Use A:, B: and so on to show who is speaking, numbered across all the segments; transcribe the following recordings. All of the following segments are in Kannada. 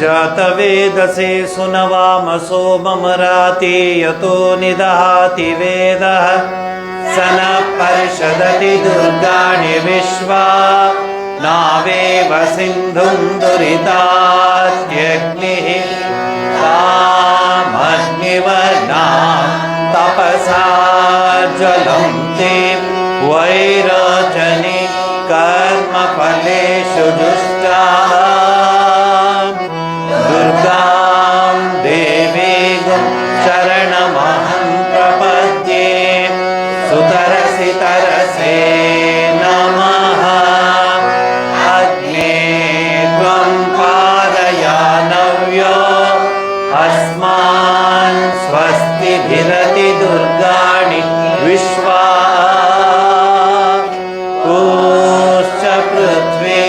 A: जातवेदसे सुनवामसो ममराति यतो निदहाति वेदः स न परिषदति दुर्गाणि विश्वा नावेव सिन्धुं दुरितात्यग्निः तामग्निवर्णां तपसा जलं ते वैरोचनि कर्मफलेषु जुष्टाः दुर्गां देवीं शरणमहं प्रपद्ये सुतरसि तरसे नमः अग्ने त्वं पारयानव्यो अस्मान् स्वस्तिभिरति दुर्गाणि विश्वा पूश्च पृथ्वी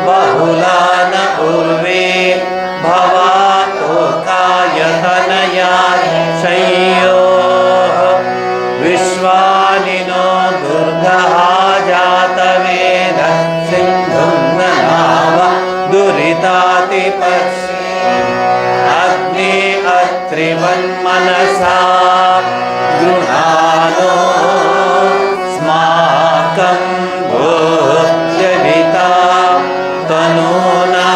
A: बहुला न उर्वे भवातोकायतनया शय्योः विश्वानि नो दुर्गः जातवेद सिन्धुं ननाव दुरितातिपत्से अग्ने अत्रिवन्मनसा गृणानो स्माकं भूत्यभिता तनूना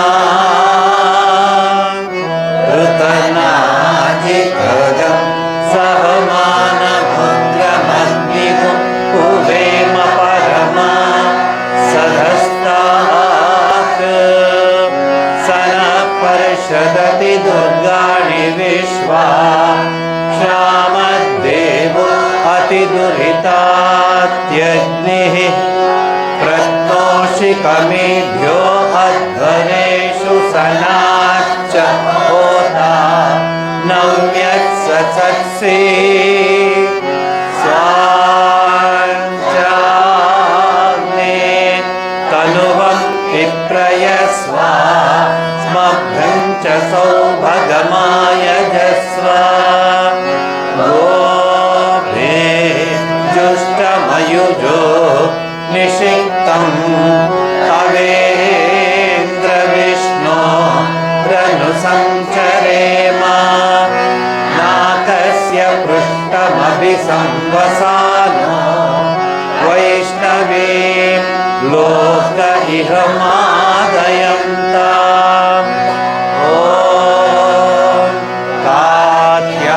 A: ऋतनाजिकजं सहमानभद्रमग्निगुं उवेम परमा सधस्तात् स न परिषदति दुर्गाणि विश्वा क्षामद्देवो अतिदुरितात्यग्निः प्रत्नोषिकमेभ्यो अध्वरेषु सनाच्च होता नव्यत्सत्से स्वाञ्चाग्ने तनुवं विप्रयस्व स्मभ्रं च सौभगमायजस्व गोभे जुष्टमयुजो निषिक्तं तवेन्द्रविष्णो रनुसञ्चरेम नाकस्य पृष्ठमभिसंवसानो वैष्णवीं लोक इह मादयन्ताम् ॐ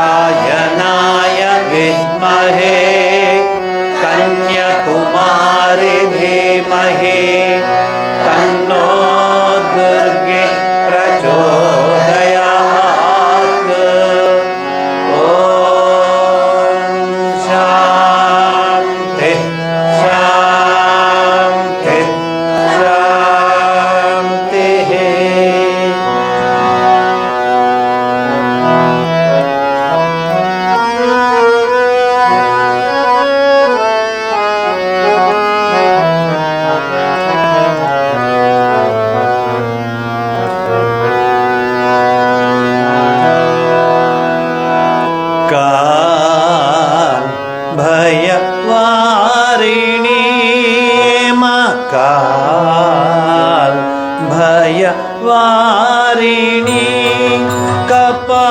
A: कात्यायनाय विद्महे कन्याकुमारी धीमहि तन्नो भयवारिणी कपालिनी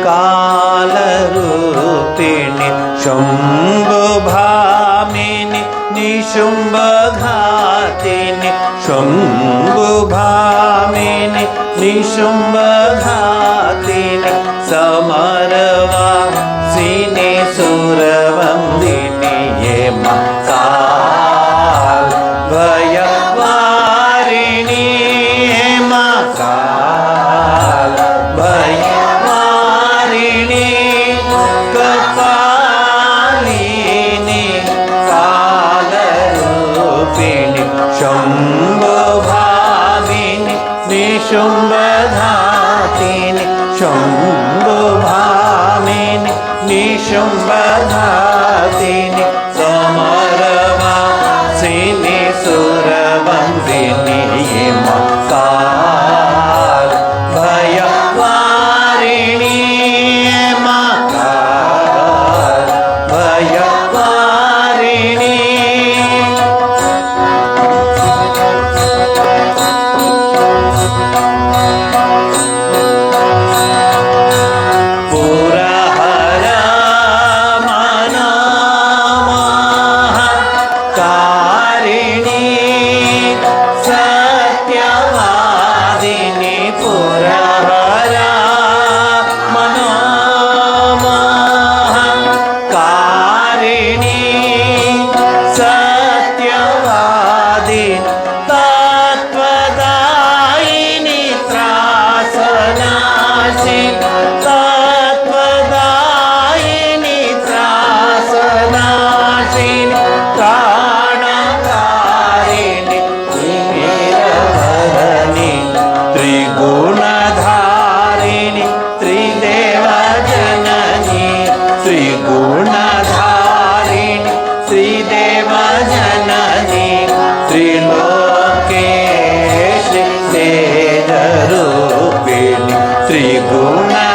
A: कालरूपिणी शम्भुभामिनी निशुम्भघातिनी शम्भुभामिनी निशुम्भघातिनी समरवासिनी सुरवन्दिनी ये काल भयवारिणी हे काल भयवारिणी कपालिनी कालरूपिणी शम्भुभामिनी निशुम्भघातिनी शम्भुभामिनी निशुम्भघातिनी समरवासिनी सुरवन्दिनी ये काल भयवारिणी काल भयवारिणी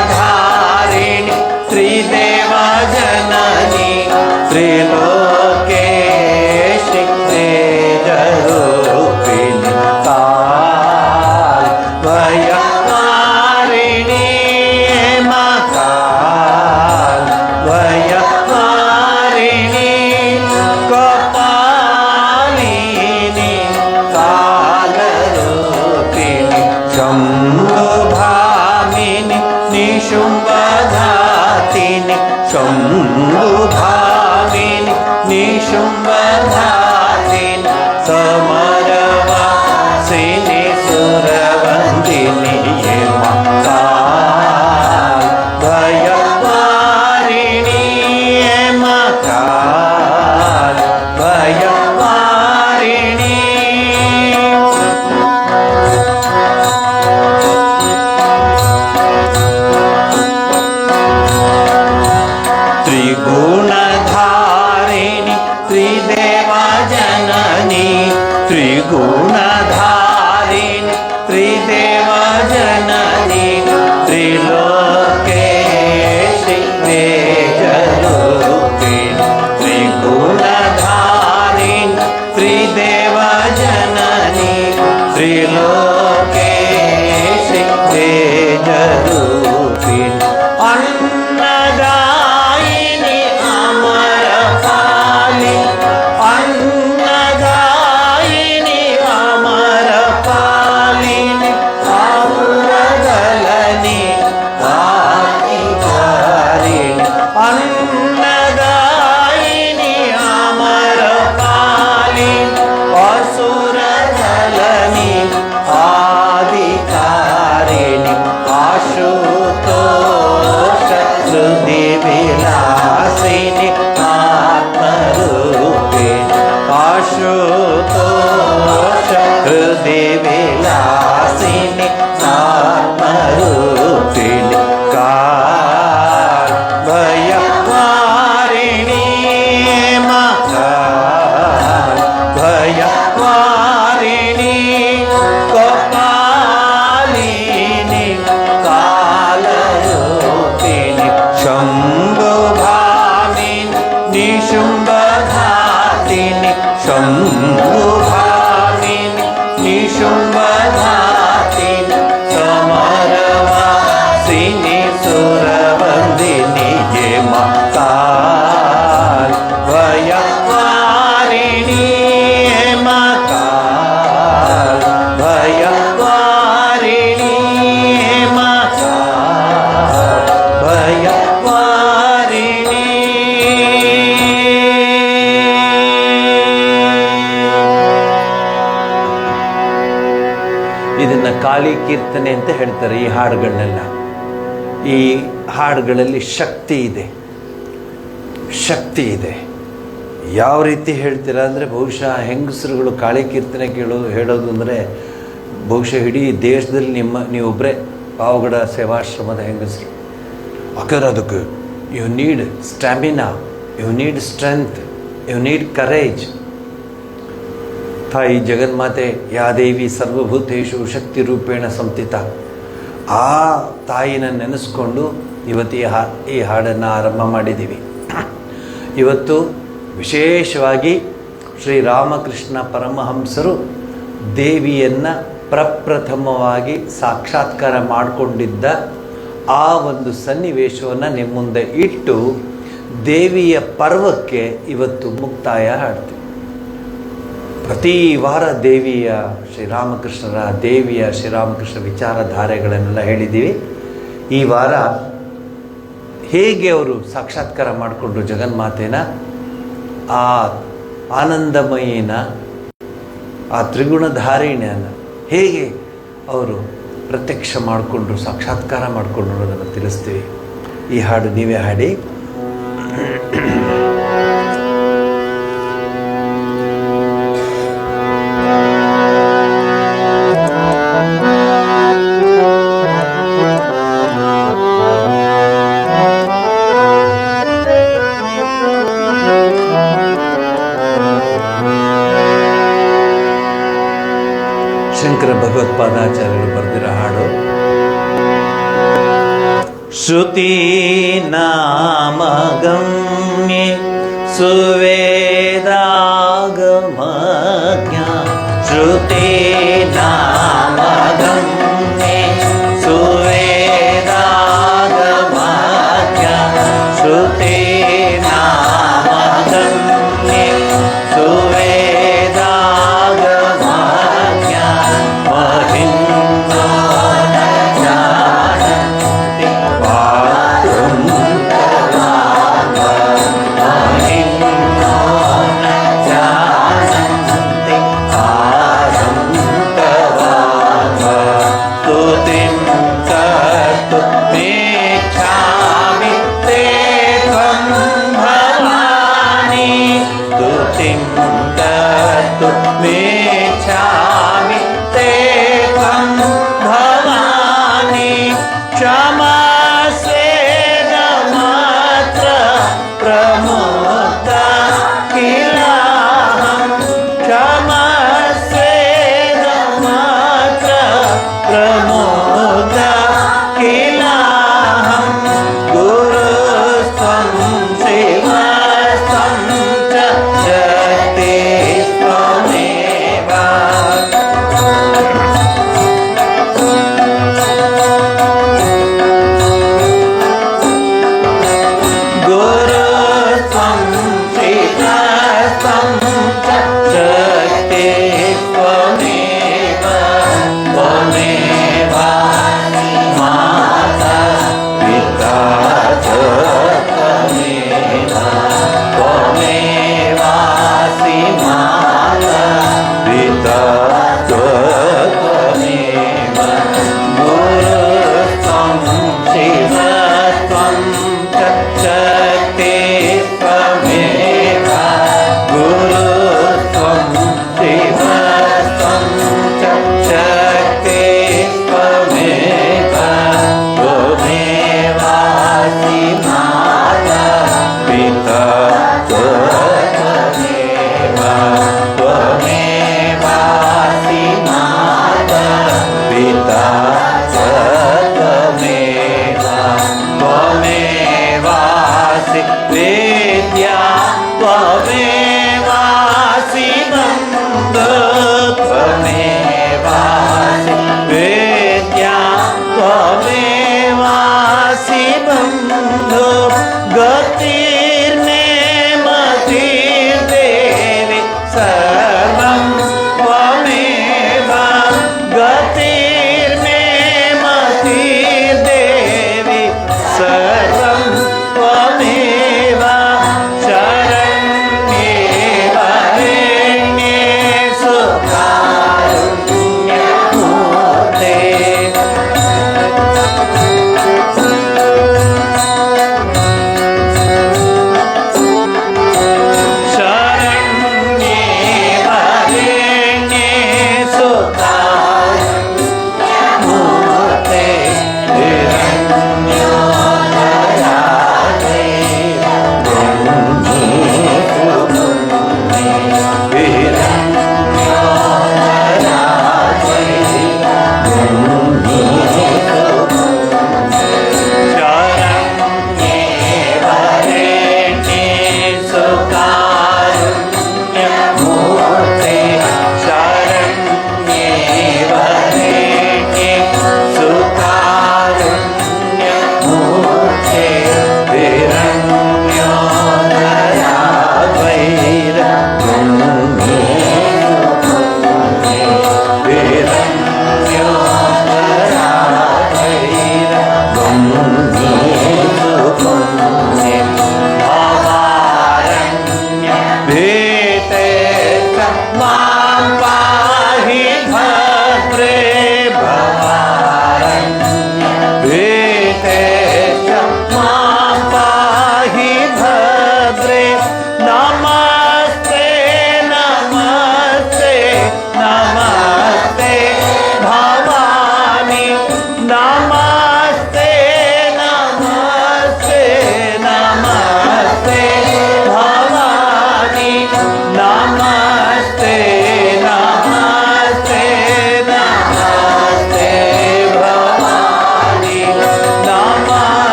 A: त्रिगुणधारिणी त्रिदेवजननी त्रिलोकेशि तेजरूपिणी काल भयवारिणी काल भयवारिणी कपालिनी कालरूपिणी शम्भुभामिनी निशुम्भघातिनी शम्भुभामिनी निशुम्भघातिनी समरवासिनी सुरवन्दिनी ये काल भयवारिणी काल भयवारिणी त्रिगुणधारिणी त्रिदेवजननी त्रिगुणधारिणी त्रिदेवजननी त्रिलोकेशि तेजरूपिणी त्रिगुणधारिणी त्रिदेवजननी त्रिलोकेशि तेजरूपिणी अन्नदायिनी अमरपालिनी अन्नदायिनी अमरपालिनी आसुरदलनी आदिकारिणी अन्नदायिनी अमरपालिनी असुरदलनी आदिकारिणी आशुतोष हृदि विलासिनी आत्मरूपिणी आशुतोष हृदि विलासिनी आत्मरूपिणी काल भयवारिणी काल भयवारिणी कपालिनी कालरूपिणी शम्भुभामिनी निशुम्भघातिनी शम्भुभामिनी ಇದನ್ನು ಕಾಳಿ ಕೀರ್ತನೆ ಅಂತ ಹೇಳ್ತಾರೆ. ಈ ಹಾಡುಗಳನ್ನೆಲ್ಲ, ಈ ಹಾಡುಗಳಲ್ಲಿ ಶಕ್ತಿ ಇದೆ, ಶಕ್ತಿ ಇದೆ. ಯಾವ ರೀತಿ ಹೇಳ್ತೀರಾ ಅಂದರೆ, ಬಹುಶಃ ಹೆಂಗಸರುಗಳು ಕಾಳಿ ಕೀರ್ತನೆ ಹೇಳೋದು ಅಂದರೆ ಬಹುಶಃ ಇಡೀ ದೇಶದಲ್ಲಿ ನೀವೊಬ್ಬರೇ ಪಾವಗಡ ಸೇವಾಶ್ರಮದ ಹೆಂಗಸರು. ಯಾಕಂದ್ರೆ ಅದಕ್ಕೆ you need stamina, you need strength, you need courage. ತಾಯಿ ಜಗನ್ಮಾತೆ ಯಾ ದೇವಿ ಸರ್ವಭೂತೇಶು ಶಕ್ತಿ ರೂಪೇಣ ಸಂಸ್ಥಿತ, ಆ ತಾಯಿನ ನೆನೆಸ್ಕೊಂಡು ಇವತ್ತು ಈ ಹಾಡನ್ನು ಆರಂಭ ಮಾಡಿದ್ದೀವಿ. ಇವತ್ತು ವಿಶೇಷವಾಗಿ ಶ್ರೀರಾಮಕೃಷ್ಣ ಪರಮಹಂಸರು ದೇವಿಯನ್ನು ಪ್ರಪ್ರಥಮವಾಗಿ ಸಾಕ್ಷಾತ್ಕಾರ ಮಾಡಿಕೊಂಡಿದ್ದ ಆ ಒಂದು ಸನ್ನಿವೇಶವನ್ನು ನಿಮ್ಮ ಮುಂದೆ ಇಟ್ಟು ದೇವಿಯ ಪರ್ವಕ್ಕೆ ಇವತ್ತು ಮುಕ್ತಾಯ ಹಾಡ್ತೀವಿ. ಪ್ರತಿ ವಾರ ದೇವಿಯ ಶ್ರೀರಾಮಕೃಷ್ಣ ವಿಚಾರಧಾರೆಗಳನ್ನೆಲ್ಲ ಹೇಳಿದ್ದೀವಿ. ಈ ವಾರ ಹೇಗೆ ಅವರು ಸಾಕ್ಷಾತ್ಕಾರ ಮಾಡಿಕೊಂಡ್ರು ಜಗನ್ಮಾತೆನ, ಆ ಆನಂದಮಯಿನ, ಆ ತ್ರಿಗುಣಧಾರಿಣಿಯನ್ನು ಹೇಗೆ ಅವರು ಪ್ರತ್ಯಕ್ಷ ಮಾಡಿಕೊಂಡ್ರು, ಸಾಕ್ಷಾತ್ಕಾರ ಮಾಡಿಕೊಂಡ್ರು ಅನ್ನೋದನ್ನು ತಿಳಿಸ್ತೀವಿ. ಈ ಹಾಡು ನೀವೇ ಹಾಡಿ. ಶಂಕರ ಭಗವತ್ಪಾದಾಚಾರ್ಯರು ಬರೆದಿರೋ ಹಾಡು. ಶ್ರುತಿ ನಾಮಗಮ್ಯೆ ಸುವೇದಾಗಮಜ್ಞ, ಶ್ರುತಿ ನಾಮಗಮ್ಯೆ ಸುವೇದಾಗಮಜ್ಞ, ಶ್ರುತಿ ನಾಮಗಮ್ಯೆ ಸುವೇದಾಗಮಜ್ಞ, ಮಹಿಂದೋ ನ ಜಾನಂತಿ ಪಾತ್ರಂ ಮಹಿಂದೋ ನ ಜಾನಂತಿ ಪಾರಂ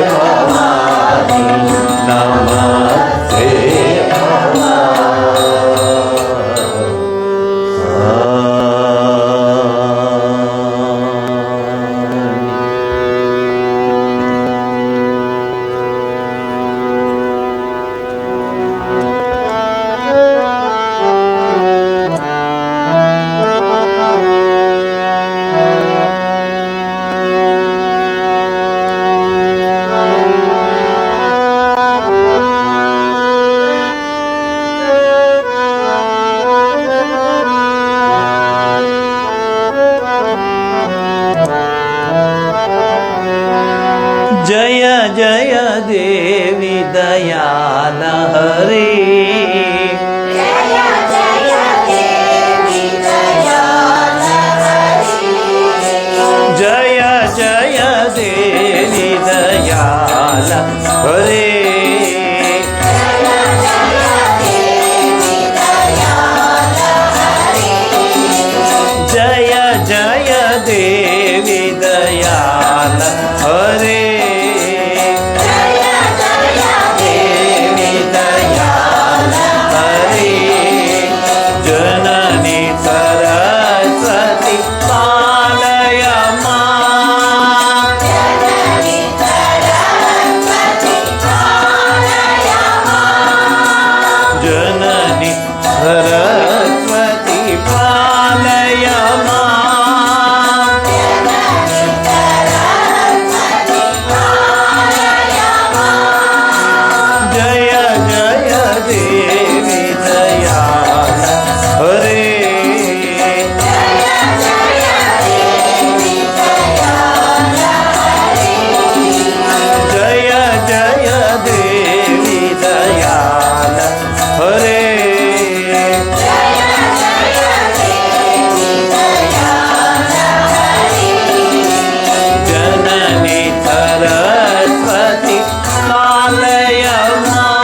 A: भवानी नमस्ते जय जय देवी दयाल हरे
B: जय जय देवी दयाल हरे
A: जय जय देवी दयाल हरे जय जय देवी दयाल हरे देवी दयाल हरे जननी सरस्वती पालय मां जननी सरस्वती पालय मां जय जय देवी दयाल हरे जय जय देवी दयाल हरे जननी सरस्वती पालय मां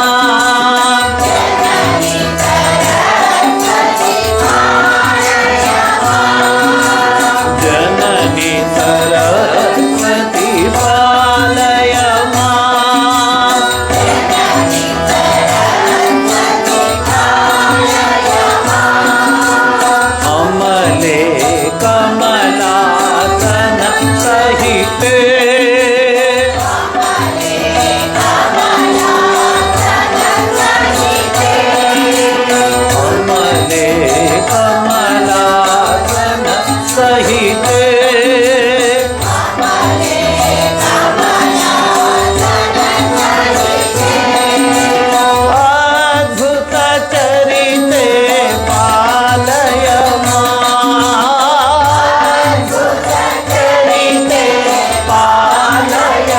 A: जननी सरस्वती पालय मां अमले कमलासन सहिते अमले कमलासन सहिते अद्भुत चरिते पालय मां चरिते पालय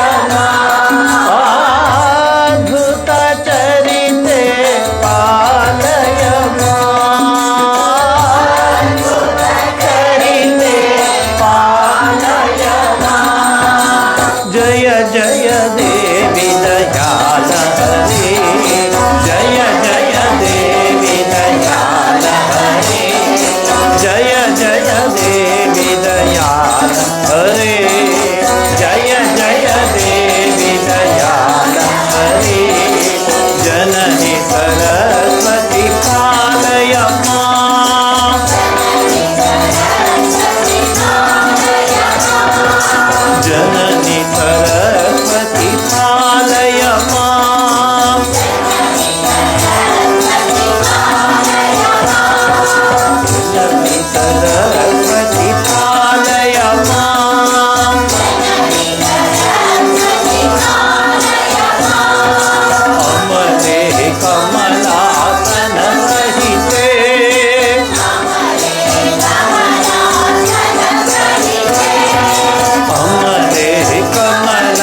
A: अद्भुत चरिते पालय चरिते पालय जय जय देवी दयाल हरे जय जय देवी दयाल हरे जय जय देवी दयाल हरे जय जय देवी दयाल हरे जननी सरस्वती पालय मां जननी सरस्वती पालय मां जननी सरस्वती पालय मां अमले कमलासन सहिते अमले कमलासन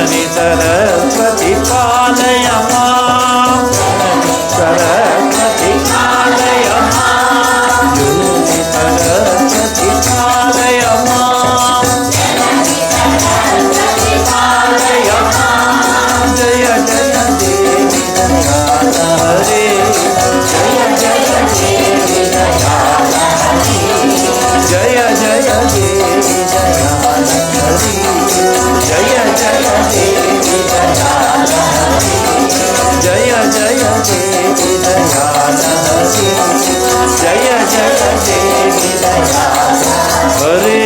A: ಜನನಿ ಸರಸ್ವತಿ ಪಾಲಯ ಮಾಂ ಸರಸ್ವತಿ ಪಾಲಯ ಮಾಂ ಜನನಿ ಸರಸ್ವತಿ ಪಾಲಯ ಮಾಂ ಪಾಲಯ ಮಾಂ ಜಯ ಜಯ ದೇವಿ ದಯಾಳ ಹರೇ ಜಯ ಜಯ ದೇವಿ ದಯಾಳ ಹರೇ ಜಯ ಜಯ ದೇವಿ ದಯಾಳ ಹರೇ ಜಯ ಜಯ ದೇವಿ ದಯಾಳ ಹರೇ ಜಯ ಜಯ ದೇವಿ ದಯಾಳ ಹರೇ ಜಯ ಜಯ ದೇವಿ ದಯಾಳ ಹರೇ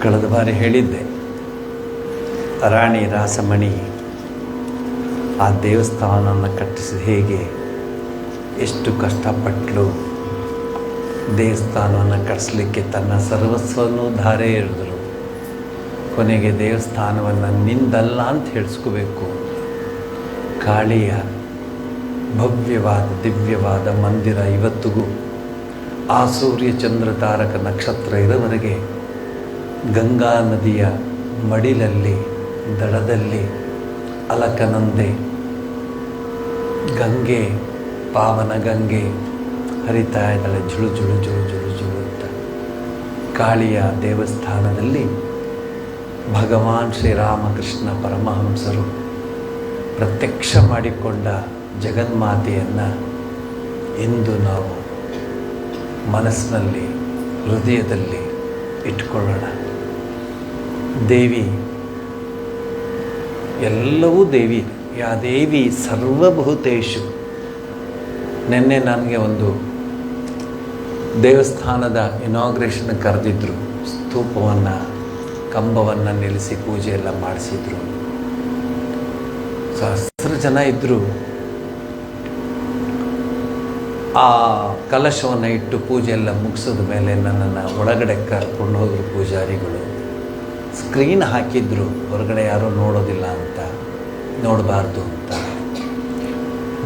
A: ಕಳೆದ ಬಾರಿ ಹೇಳಿದ್ದೆ, ರಾಣಿ ರಾಸಮಣಿ ಆ ದೇವಸ್ಥಾನವನ್ನು ಕಟ್ಟಿಸಿದ ಹೇಗೆ ಎಷ್ಟು ಕಷ್ಟಪಟ್ಟಳು. ದೇವಸ್ಥಾನವನ್ನು ಕಟ್ಟಿಸ್ಲಿಕ್ಕೆ ತನ್ನ ಸರ್ವಸ್ವವನ್ನು ಧಾರೆ ಎರೆದರು. ಕೊನೆಗೆ ದೇವಸ್ಥಾನವನ್ನು ನಿಂದಲ್ಲ ಅಂತ ಹೇಳಿಸ್ಕೋಬೇಕು. ಕಾಳಿಯ ಭವ್ಯವಾದ ದಿವ್ಯವಾದ ಮಂದಿರ ಇವತ್ತಿಗೂ ಆ ಸೂರ್ಯ ಚಂದ್ರ ತಾರಕ ನಕ್ಷತ್ರ ಇರೋವರೆಗೆ ಗಂಗಾ ನದಿಯ ಮಡಿಲಲ್ಲಿ ದಡದಲ್ಲಿ ಅಲಕನಂದೆ ಗಂಗೆ, ಪಾವನ ಗಂಗೆ ಹರಿತಾ ಇದ್ದಾಳೆ ಜುಳು ಜುಳು ಜುಳು ಜುಳು ಜುಳು ಅಂತ. ಕಾಳಿಯ ದೇವಸ್ಥಾನದಲ್ಲಿ ಭಗವಾನ್ ಶ್ರೀರಾಮಕೃಷ್ಣ ಪರಮಹಂಸರು ಪ್ರತ್ಯಕ್ಷ ಮಾಡಿಕೊಂಡ ಜಗನ್ಮಾತೆಯನ್ನು ಇಂದು ನಾವು ಮನಸ್ಸಿನಲ್ಲಿ ಹೃದಯದಲ್ಲಿ ಇಟ್ಕೊಳ್ಳೋಣ. ದೇವಿ ಎಲ್ಲವೂ ದೇವಿ. ಯಾ ದೇವಿ ಸರ್ವಭೂತೇಶು. ನಿನ್ನೆ ನನಗೆ ಒಂದು ದೇವಸ್ಥಾನದ ಇನಾಗ್ರೇಷನ್ ಕರೆದಿದ್ರು. ಸ್ತೂಪವನ್ನು ಕಂಬವನ್ನು ನಿಲ್ಲಿಸಿ ಪೂಜೆ ಎಲ್ಲ ಮಾಡಿಸಿದ್ರು. ಸಹಸ್ರ ಜನ ಇದ್ದರು. ಆ ಕಲಶವನ್ನು ಇಟ್ಟು ಪೂಜೆ ಎಲ್ಲ ಮುಗಿಸಿದ ಮೇಲೆ ನನ್ನನ್ನು ಒಳಗಡೆ ಕರ್ಕೊಂಡು ಹೋದರು ಪೂಜಾರಿಗಳು. ಸ್ಕ್ರೀನ್ ಹಾಕಿದ್ರು, ಹೊರಗಡೆ ಯಾರೂ ನೋಡೋದಿಲ್ಲ ಅಂತ, ನೋಡಬಾರ್ದು ಅಂತ.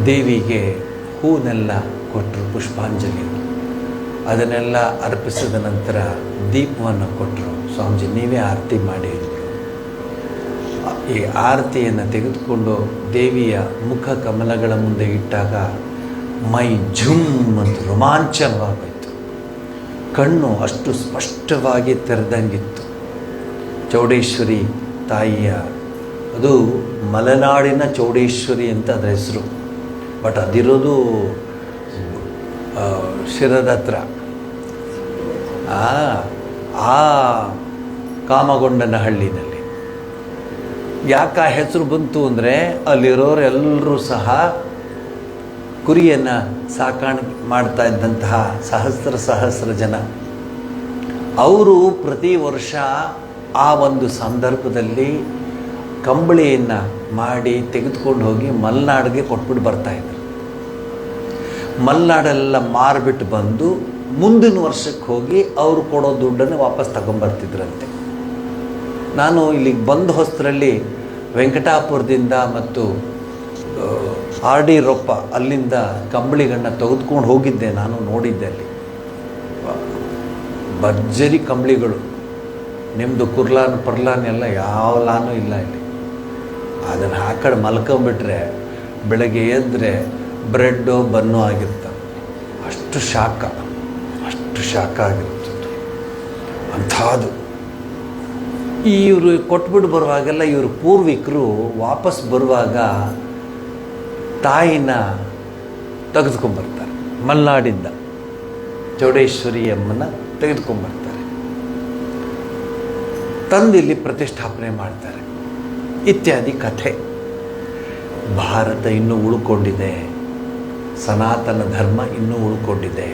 A: ದೇವಿಗೆ ಹೂನೆಲ್ಲ ಕೊಟ್ಟರು, ಪುಷ್ಪಾಂಜಲಿ. ಅದನ್ನೆಲ್ಲ ಅರ್ಪಿಸಿದ ನಂತರ ದೀಪವನ್ನು ಕೊಟ್ಟರು. ಸ್ವಾಮೀಜಿ ನೀವೇ ಆರತಿ ಮಾಡಿ ಅಂದರು. ಈ ಆರತಿಯನ್ನು ತೆಗೆದುಕೊಂಡು ದೇವಿಯ ಮುಖ ಕಮಲಗಳ ಮುಂದೆ ಇಟ್ಟಾಗ ಮೈ ಝುಮ್ ಅಂತ ರೋಮಾಂಚನವಾಗೋಯಿತು. ಕಣ್ಣು ಅಷ್ಟು ಸ್ಪಷ್ಟವಾಗಿ ತೆರೆದಂಗಿತ್ತು. ಚೌಡೇಶ್ವರಿ ತಾಯಿಯ, ಅದು ಮಲೆನಾಡಿನ ಚೌಡೇಶ್ವರಿ ಅಂತ ಅದರ ಹೆಸರು. ಬಟ್ ಅದಿರೋದು ಶಿರದ ಹತ್ರ, ಆ ಕಾಮಗೊಂಡನಹಳ್ಳಿನಲ್ಲಿ. ಯಾಕೆ ಆ ಹೆಸರು ಬಂತು ಅಂದರೆ ಅಲ್ಲಿರೋರೆಲ್ಲರೂ ಸಹ ಕುರಿಯನ್ನು ಸಾಕಾಣಿಕೆ ಮಾಡ್ತಾ ಇದ್ದಂತಹ ಸಹಸ್ರ ಜನ. ಅವರು ಪ್ರತಿ ವರ್ಷ ಆ ಒಂದು ಸಂದರ್ಭದಲ್ಲಿ ಕಂಬಳಿಯನ್ನು ಮಾಡಿ ತೆಗೆದುಕೊಂಡು ಹೋಗಿ ಮಲೆನಾಡಿಗೆ ಕೊಟ್ಬಿಟ್ಟು ಬರ್ತಾಯಿದ್ರು. ಮಲೆನಾಡೆಲ್ಲ ಮಾರಿಬಿಟ್ಟು ಬಂದು ಮುಂದಿನ ವರ್ಷಕ್ಕೆ ಹೋಗಿ ಅವರು ಕೊಡೋ ದುಡ್ಡನ್ನು ವಾಪಸ್ ತಗೊಂಬರ್ತಿದ್ರಂತೆ. ನಾನು ಇಲ್ಲಿಗೆ ಬಂದ ಹೊಸರಲ್ಲಿ ವೆಂಕಟಾಪುರದಿಂದ ಮತ್ತು ಆರ್ ಡಿ ರೊಪ್ಪ ಅಲ್ಲಿಂದ ಕಂಬಳಿಗಳನ್ನ ತೆಗೆದುಕೊಂಡು ಹೋಗಿದ್ದೆ. ನಾನು ನೋಡಿದ್ದೆ ಅಲ್ಲಿ ಭರ್ಜರಿ ಕಂಬಳಿಗಳು. ನಿಮ್ಮದು ಕುರ್ಲಾನ್ ಪರ್ಲಾನ್ ಎಲ್ಲ ಯಾವ ಲಾನೂ ಇಲ್ಲ ಇಲ್ಲಿ. ಅದನ್ನು ಹಾಕಡೆ ಮಲ್ಕೊಂಬಿಟ್ರೆ ಬೆಳಗ್ಗೆ ಎದ್ದರೆ ಬ್ರೆಡ್ಡು ಬನ್ನು ಆಗಿರ್ತವೆ. ಅಷ್ಟು ಶಾಖ ಆಗಿರ್ತದೆ ಅಂಥದ್ದು. ಇವರು ಕೊಟ್ಬಿಟ್ಟು ಬರುವಾಗೆಲ್ಲ ಇವರು ಪೂರ್ವಿಕರು ವಾಪಸ್ ಬರುವಾಗ ತಾಯಿನ ತೆಗೆದುಕೊಂಬರ್ತಾರೆ. ಮಲೆನಾಡಿಂದ ಚೌಡೇಶ್ವರಿ ಅಮ್ಮನ ತೆಗೆದುಕೊಂಬರ್ತಾರೆ, ತಂದಿಲ್ಲಿ ಪ್ರತಿಷ್ಠಾಪನೆ ಮಾಡ್ತಾರೆ ಇತ್ಯಾದಿ ಕಥೆ. ಭಾರತ ಇನ್ನೂ ಉಳ್ಕೊಂಡಿದೆ, ಸನಾತನ ಧರ್ಮ ಇನ್ನೂ ಉಳ್ಕೊಂಡಿದೆ.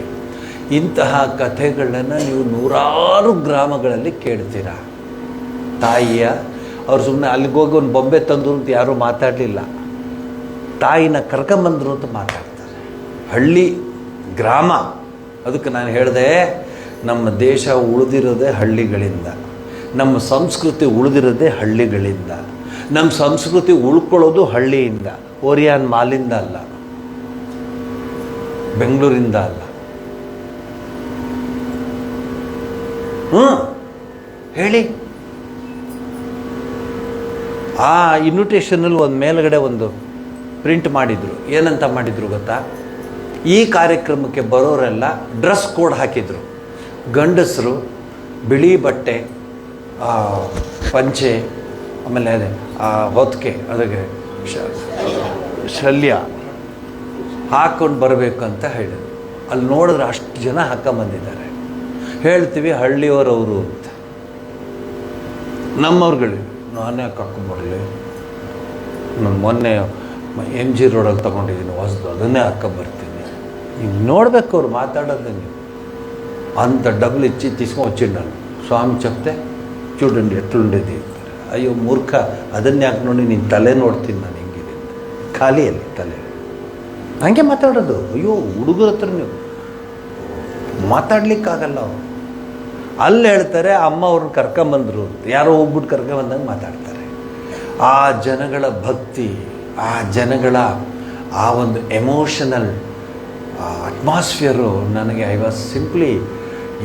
A: ಇಂತಹ ಕಥೆಗಳನ್ನು ನೀವು ನೂರಾರು ಗ್ರಾಮಗಳಲ್ಲಿ ಕೇಳ್ತೀರ. ತಾಯಿಯ ಅವ್ರು ಸುಮ್ಮನೆ ಅಲ್ಲಿಗೋಗಿ ಒಂದು ಬೊಂಬೆ ತಂದು ಅಂತ ಯಾರೂ ಮಾತಾಡಲಿಲ್ಲ. ತಾಯಿನ ಕರ್ಕೊಂಬಂದರು ಅಂತ ಮಾತಾಡ್ತಾರೆ. ಹಳ್ಳಿ ಗ್ರಾಮ. ಅದಕ್ಕೆ ನಾನು ಹೇಳಿದೆ, ನಮ್ಮ ದೇಶ ಉಳಿದಿರೋದೇ ಹಳ್ಳಿಗಳಿಂದ, ನಮ್ಮ ಸಂಸ್ಕೃತಿ ಉಳಿದಿರೋದೇ ಹಳ್ಳಿಗಳಿಂದ, ನಮ್ಮ ಸಂಸ್ಕೃತಿ ಉಳ್ಕೊಳ್ಳೋದು ಹಳ್ಳಿಯಿಂದ. ಓರಿಯಾನ್ ಮಾಲಿಂದ ಅಲ್ಲ, ಬೆಂಗಳೂರಿಂದ ಅಲ್ಲ. ಹೇಳಿ. ಆ ಇನ್ವಿಟೇಷನಲ್ಲಿ ಒಂದು ಮೇಲ್ಗಡೆ ಒಂದು ಪ್ರಿಂಟ್ ಮಾಡಿದರು. ಏನಂತ ಮಾಡಿದರು ಗೊತ್ತಾ? ಈ ಕಾರ್ಯಕ್ರಮಕ್ಕೆ ಬರೋರೆಲ್ಲ ಡ್ರೆಸ್ ಕೋಡ್ ಹಾಕಿದರು. ಗಂಡಸರು ಬಿಳಿ ಬಟ್ಟೆ, ಪಂಚೆ, ಆಮೇಲೆ ಅದೇ ಹೊತ್ತಿಗೆ ಅದಕ್ಕೆ ಶಲ್ಯ ಹಾಕ್ಕೊಂಡು ಬರಬೇಕು ಅಂತ ಹೇಳಿದರು. ಅಲ್ಲಿ ನೋಡಿದ್ರೆ ಅಷ್ಟು ಜನ ಹಾಕೊಂಬಂದಿದ್ದಾರೆ. ಹೇಳ್ತೀವಿ ಹಳ್ಳಿಯವರವರು ಅಂತ. ನಮ್ಮವ್ರುಗಳು ನಾನೇ ಹಾಕ್ಕೊಂಬರಲಿ, ನಾನು ಮೊನ್ನೆ MG ರೋಡಲ್ಲಿ ತೊಗೊಂಡಿದ್ದೀನಿ ಹೊಸದು, ಅದನ್ನೇ ಹಾಕ್ಕೊಂಬರ್ತೀನಿ. ನೀವು ನೋಡಬೇಕು ಅವ್ರು ಮಾತಾಡೋದು. ನೀವು అంత డబ్బులు ఇచ్చి తీసుకొని వచ్చిండాను. స్వామి చెప్తే చూడండి ఎట్లుండేది అంటారు. అయ్యో మూర్ఖ, ಅದನ್ನು ಯಾಕೆ ನೋಡಿ, ನೀನು ತಲೆ ನೋಡ್ತೀನಿ ನಾನು ಹೆಂಗಿದೆ ಅಂತ. ಖಾಲಿಯಲ್ಲಿ ತಲೆ ಹಂಗೆ ಮಾತಾಡೋದು. ಅಯ್ಯೋ ಹುಡುಗರ ಹತ್ರ ನೀವು ಮಾತಾಡ್ಲಿಕ್ಕಾಗಲ್ಲ. ಅವರು ಅಲ್ಲಿ ಹೇಳ್ತಾರೆ ಅಮ್ಮ ಅವ್ರನ್ನ ಕರ್ಕೊಂಬಂದರು ಅಂತ. ಯಾರೋ ಹೋಗ್ಬಿಟ್ಟು ಕರ್ಕೊಂಬಂದಂಗೆ ಮಾತಾಡ್ತಾರೆ. ಆ ಜನಗಳ ಭಕ್ತಿ, ಆ ಜನಗಳ ಆ ಒಂದು ಎಮೋಷನಲ್ ಅಟ್ಮಾಸ್ಫಿಯರು ನನಗೆ ಐ ವಾಸ್ ಸಿಂಪ್ಲಿ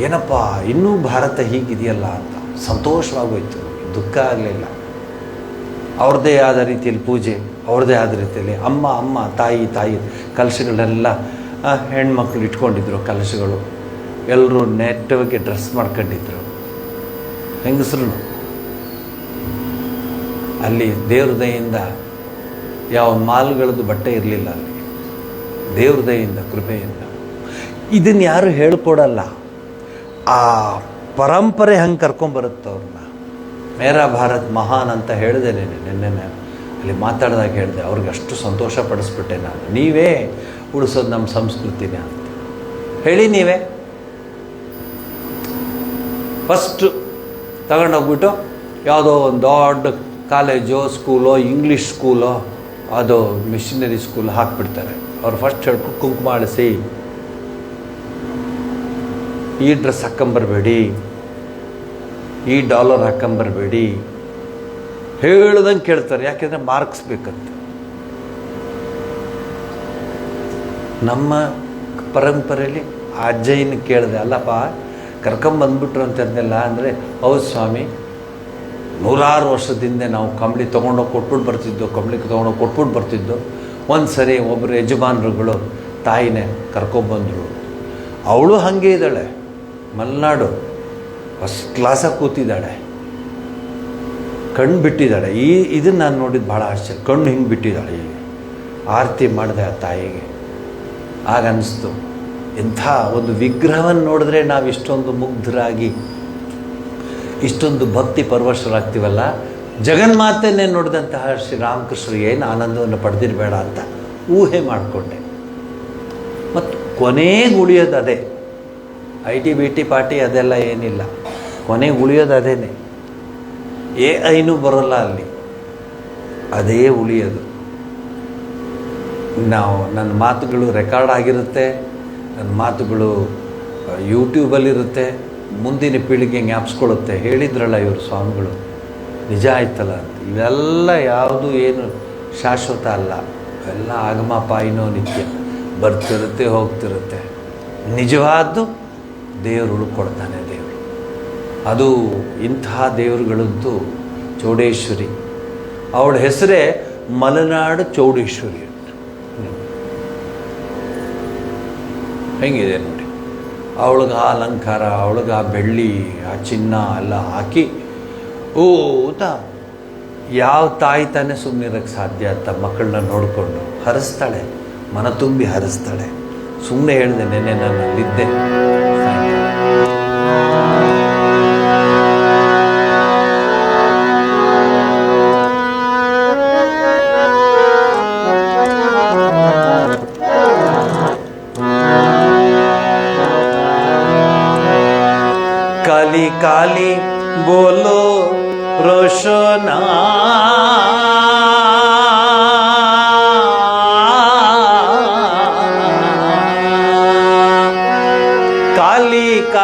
A: ಏನಪ್ಪ, ಇನ್ನೂ ಭಾರತ ಹೀಗಿದೆಯಲ್ಲ ಅಂತ ಸಂತೋಷವಾಗೋಯ್ತು. ದುಃಖ ಆಗಲಿಲ್ಲ. ಅವ್ರದ್ದೇ ಆದ ರೀತಿಯಲ್ಲಿ ಪೂಜೆ, ಅವ್ರದ್ದೇ ಆದ ರೀತಿಯಲ್ಲಿ ಅಮ್ಮ ತಾಯಿ ಕಲಶಗಳೆಲ್ಲ ಹೆಣ್ಮಕ್ಳು ಇಟ್ಕೊಂಡಿದ್ರು. ಕಲಶಗಳು ಎಲ್ಲರೂ ನೆಟ್ಟವಾಗಿ ಡ್ರೆಸ್ ಮಾಡ್ಕೊಂಡಿದ್ರು. ಹೆಂಗಸರು ಅಲ್ಲಿ ದೇವ್ರ ದಯೆಯಿಂದ ಯಾವ ಮಾಲ್ಗಳದ್ದು ಬಟ್ಟೆ ಇರಲಿಲ್ಲ. ಅಲ್ಲಿ ದೇವ್ರ ದಯೆಯಿಂದ, ಕೃಪೆಯಿಂದ. ಇದನ್ನು ಯಾರು ಹೇಳ್ಕೊಡಲ್ಲ. ಆ ಪರಂಪರೆ ಹಂಗೆ ಕರ್ಕೊಂಬರುತ್ತೆ ಅವ್ರನ್ನ. ಮೇರಾ ಭಾರತ್ ಮಹಾನ್ ಅಂತ ಹೇಳಿದೆ ನಿನ್ನೆ ಅಲ್ಲಿ ಮಾತಾಡಿದಾಗ ಹೇಳಿದೆ. ಅವ್ರಿಗೆ ಅಷ್ಟು ಸಂತೋಷ ಪಡಿಸ್ಬಿಟ್ಟೆ ನಾನು. ನೀವೇ ಉಳಿಸೋದು ನಮ್ಮ ಸಂಸ್ಕೃತಿನೇ ಅಂತ ಹೇಳಿ. ನೀವೇ ಫಸ್ಟು ತಗೊಂಡೋಗ್ಬಿಟ್ಟು ಯಾವುದೋ ಒಂದು ದೊಡ್ಡ ಕಾಲೇಜೋ ಸ್ಕೂಲೋ ಇಂಗ್ಲೀಷ್ ಸ್ಕೂಲೋ ಅದು ಮಿಷನರಿ ಸ್ಕೂಲ್ ಹಾಕ್ಬಿಡ್ತಾರೆ. ಅವ್ರು ಫಸ್ಟ್ ಹೇಳ್ಕೊಂಡು ಕುಂಕುಮ ಅಳಿಸಿ, ಈ ಡ್ರೆಸ್ ಹಾಕ್ಕೊಂಬರ್ಬೇಡಿ, ಈ ಡಾಲರ್ ಹಾಕ್ಕೊಂಬರ್ಬೇಡಿ, ಹೇಳ್ದಂಗೆ ಕೇಳ್ತಾರೆ. ಯಾಕೆಂದರೆ ಮಾರ್ಕ್ಸ್ ಬೇಕಂತ. ನಮ್ಮ ಪರಂಪರೆಯಲ್ಲಿ ಆ ಅಜ್ಜಯ್ಯನ ಕೇಳಿದೆ, ಅಲ್ಲಪ್ಪ ಕರ್ಕೊಂಬಂದ್ಬಿಟ್ರು ಅಂತಂದೆಲ್ಲ. ಅಂದರೆ ಹೌದು ಸ್ವಾಮಿ, 100 ವರ್ಷದಿಂದ ನಾವು ಕಂಬಳಿ ತೊಗೊಂಡೋಗಿ ಕೊಟ್ಬಿಟ್ಟು ಬರ್ತಿದ್ದೋ, ಕಂಬಳಿಗೆ ತೊಗೊಂಡೋಗಿ ಕೊಟ್ಬಿಟ್ಟು ಬರ್ತಿದ್ದೋ. ಒಂದು ಸರಿ ಒಬ್ಬರು ಯಜಮಾನರುಗಳು ತಾಯಿನೇ ಕರ್ಕೊಬಂದರು. ಅವಳು ಹಾಗೆ ಇದ್ದಾಳೆ, ಮಲೆನಾಡು ಫಸ್ಟ್ ಕ್ಲಾಸಾಗಿ ಕೂತಿದ್ದಾಳೆ, ಕಣ್ಣು ಬಿಟ್ಟಿದ್ದಾಳೆ. ಇದನ್ನು ನಾನು ನೋಡಿದ್ದು ಭಾಳ ಆಶ್ಚರ್ಯ. ಕಣ್ಣು ಹಿಂಗೆ ಬಿಟ್ಟಿದ್ದಾಳೆ. ಈಗ ಆರತಿ ಮಾಡಿದೆ ಆ ತಾಯಿಗೆ. ಆಗ ಅನ್ನಿಸ್ತು, ಇಂಥ ಒಂದು ವಿಗ್ರಹವನ್ನು ನೋಡಿದ್ರೆ ನಾವು ಇಷ್ಟೊಂದು ಮುಗ್ಧರಾಗಿ, ಇಷ್ಟೊಂದು ಭಕ್ತಿ ಪರವಶರಾಗ್ತೀವಲ್ಲ. ಜಗನ್ಮಾತೆಯನ್ನೇ ನೋಡಿದಂತಹ ಶ್ರೀರಾಮಕೃಷ್ಣರು ಏನು ಆನಂದವನ್ನು ಪಡೆದಿರಬೇಡ ಅಂತ ಊಹೆ ಮಾಡಿಕೊಂಡೆ. ಮತ್ತು ಕೊನೆಗೆ ಉಳಿಯೋದು ಅದೇ. IT ಪಾರ್ಟಿ ಅದೆಲ್ಲ ಏನಿಲ್ಲ. ಕೊನೆಗೆ ಉಳಿಯೋದು ಅದೇನೆ. AI ಬರೋಲ್ಲ ಅಲ್ಲಿ, ಅದೇ ಉಳಿಯೋದು. ನನ್ನ ಮಾತುಗಳು ರೆಕಾರ್ಡ್ ಆಗಿರುತ್ತೆ, ನನ್ನ ಮಾತುಗಳು ಯೂಟ್ಯೂಬಲ್ಲಿರುತ್ತೆ. ಮುಂದಿನ ಪೀಳಿಗೆ ಜ್ಞಾಪಿಸ್ಕೊಳ್ಳುತ್ತೆ. ಹೇಳಿದ್ರಲ್ಲ ಇವರು ಸ್ವಾಮಿಗಳು, ನಿಜ ಆಯ್ತಲ್ಲ ಅಂತ. ಇವೆಲ್ಲ ಯಾವುದು ಏನು ಶಾಶ್ವತ ಅಲ್ಲ. ಎಲ್ಲ ಆಗಮಪಾಯಿನೋ ನಿತ್ಯ, ಬರ್ತಿರುತ್ತೆ ಹೋಗ್ತಿರುತ್ತೆ. ನಿಜವಾದ್ದು ದೇವರು ಉಳ್ಕೊಡ್ತಾನೆ. ದೇವರು ಅದು ಇಂತಹ ದೇವರುಗಳಂತೂ ಚೌಡೇಶ್ವರಿ. ಅವಳ ಹೆಸರೇ ಮಲೆನಾಡು ಚೌಡೇಶ್ವರಿ ಅಂತ. ಹೆಂಗಿದೆ ನೋಡಿ. ಅವಳಿಗೆ ಆ ಅಲಂಕಾರ, ಅವಳಿಗೆ ಆ ಬೆಳ್ಳಿ, ಆ ಚಿನ್ನ ಎಲ್ಲ ಹಾಕಿ ಅಂತ ಯಾವ ತಾಯಿ ತಾನೇ ಸುಮ್ಮನಿರೋಕ್ಕೆ ಸಾಧ್ಯ ಅಂತ ಮಕ್ಕಳನ್ನ ನೋಡಿಕೊಂಡು ಹರಿಸ್ತಾಳೆ, ಮನ ತುಂಬಿ ಹರಿಸ್ತಾಳೆ. ಸುಮ್ಮನೆ ಹೇಳಿದೆ, ನೆನ್ನೆ ನಾನು ಅಲ್ಲಿದ್ದೆ. काली काली बोलो रोशना,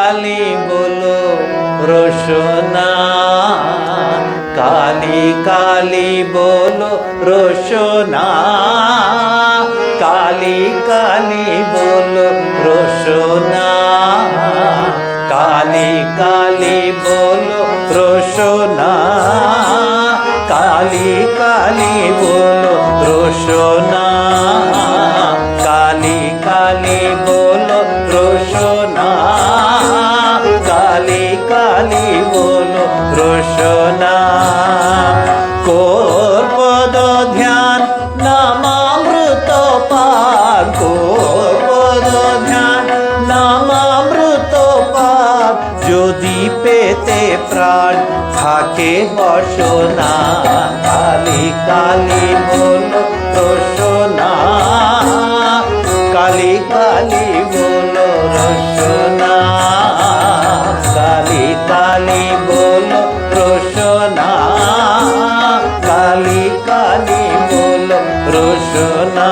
A: काली बोलो रोशना, काली काली बोलो रोशना, काली काली बोलो रोशना, काली काली बोलो रोशना, काली काली बोलो रोशना, काली काली बोलो रोशना, काली काली बोलो रोशना। कोर्पद ध्यान नामामृत पार, कोर्पद ध्यान नामामृत पार, যদি পেতে প্রাণ থাকে বসনা, কালী কালী বলো রোশনা, কালী কালী বলো রোশনা, কালী কালী বলো রোশনা, কালী কালী বলো রোশনা।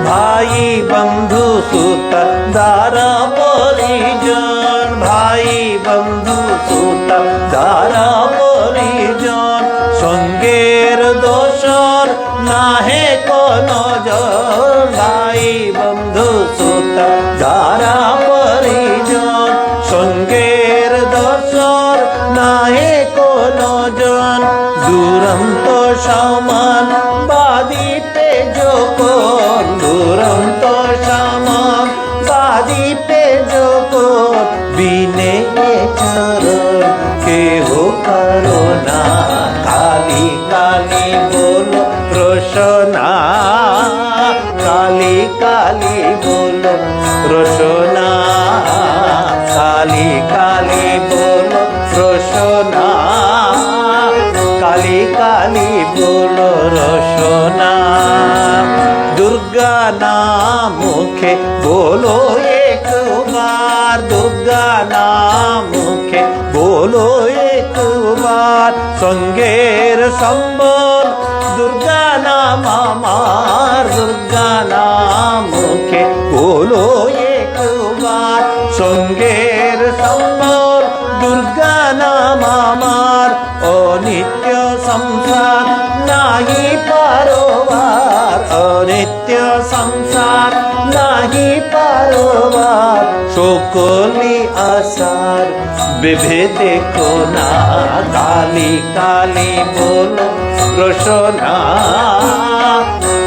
A: ভাই বন্ধু সুত দ্বারা পরিজন, ভাই বন্ধু সুত দ্বারা পরিজন, সঙ্গের দোষর নাহে কোনো জন, ভাই বন্ধু সুত দ্বারা পরিজন, সঙ্গের দোষর নাহে কোনো জন, দুরন্ত সমান বাদিতে যখন, দুরন্ত সমান বাদিতে যখন, বিনে চরণ কেহ করুণা, কালী কালী বলো রোশনা, কালী কালী বলো রোশনা, কালী কালী বলো রোশনা, কালী কালী বলো রোশনা। দুর্গা নাম মুখে বলো এক বার, দুর্গা নাম মুখে বলো এক বার, সঙ্গের সম্বল দুর্গা নাম আমার, দুর্গা নাম মুখে বলো এক বার, সঙ্গের সম্বল দুর্গা নাম আমার, অনিত্য সংসার নাহি পারোবার, অনিত্য সংসার নাহি পারোবার, সকলি আসার বেভে দেখো না, কালী কালী বলো রোশনা,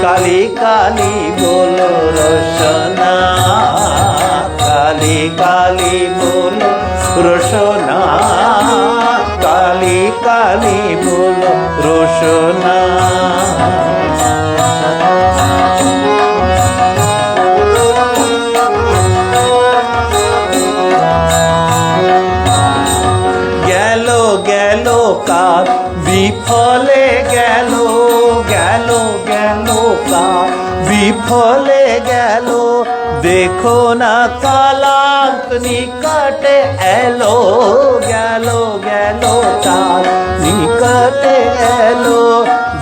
A: কালী কালী বলো রোশনা, কালী কালী বলো রোশনা, কালী কালী বলো রোশনা। গেল গেল কাল বিফলে গেল, গেল গেল কাল বিফলে গেল, দেখো না কালান্ত নিকটে এলো, গেল গেল কাল নিকটে এলো,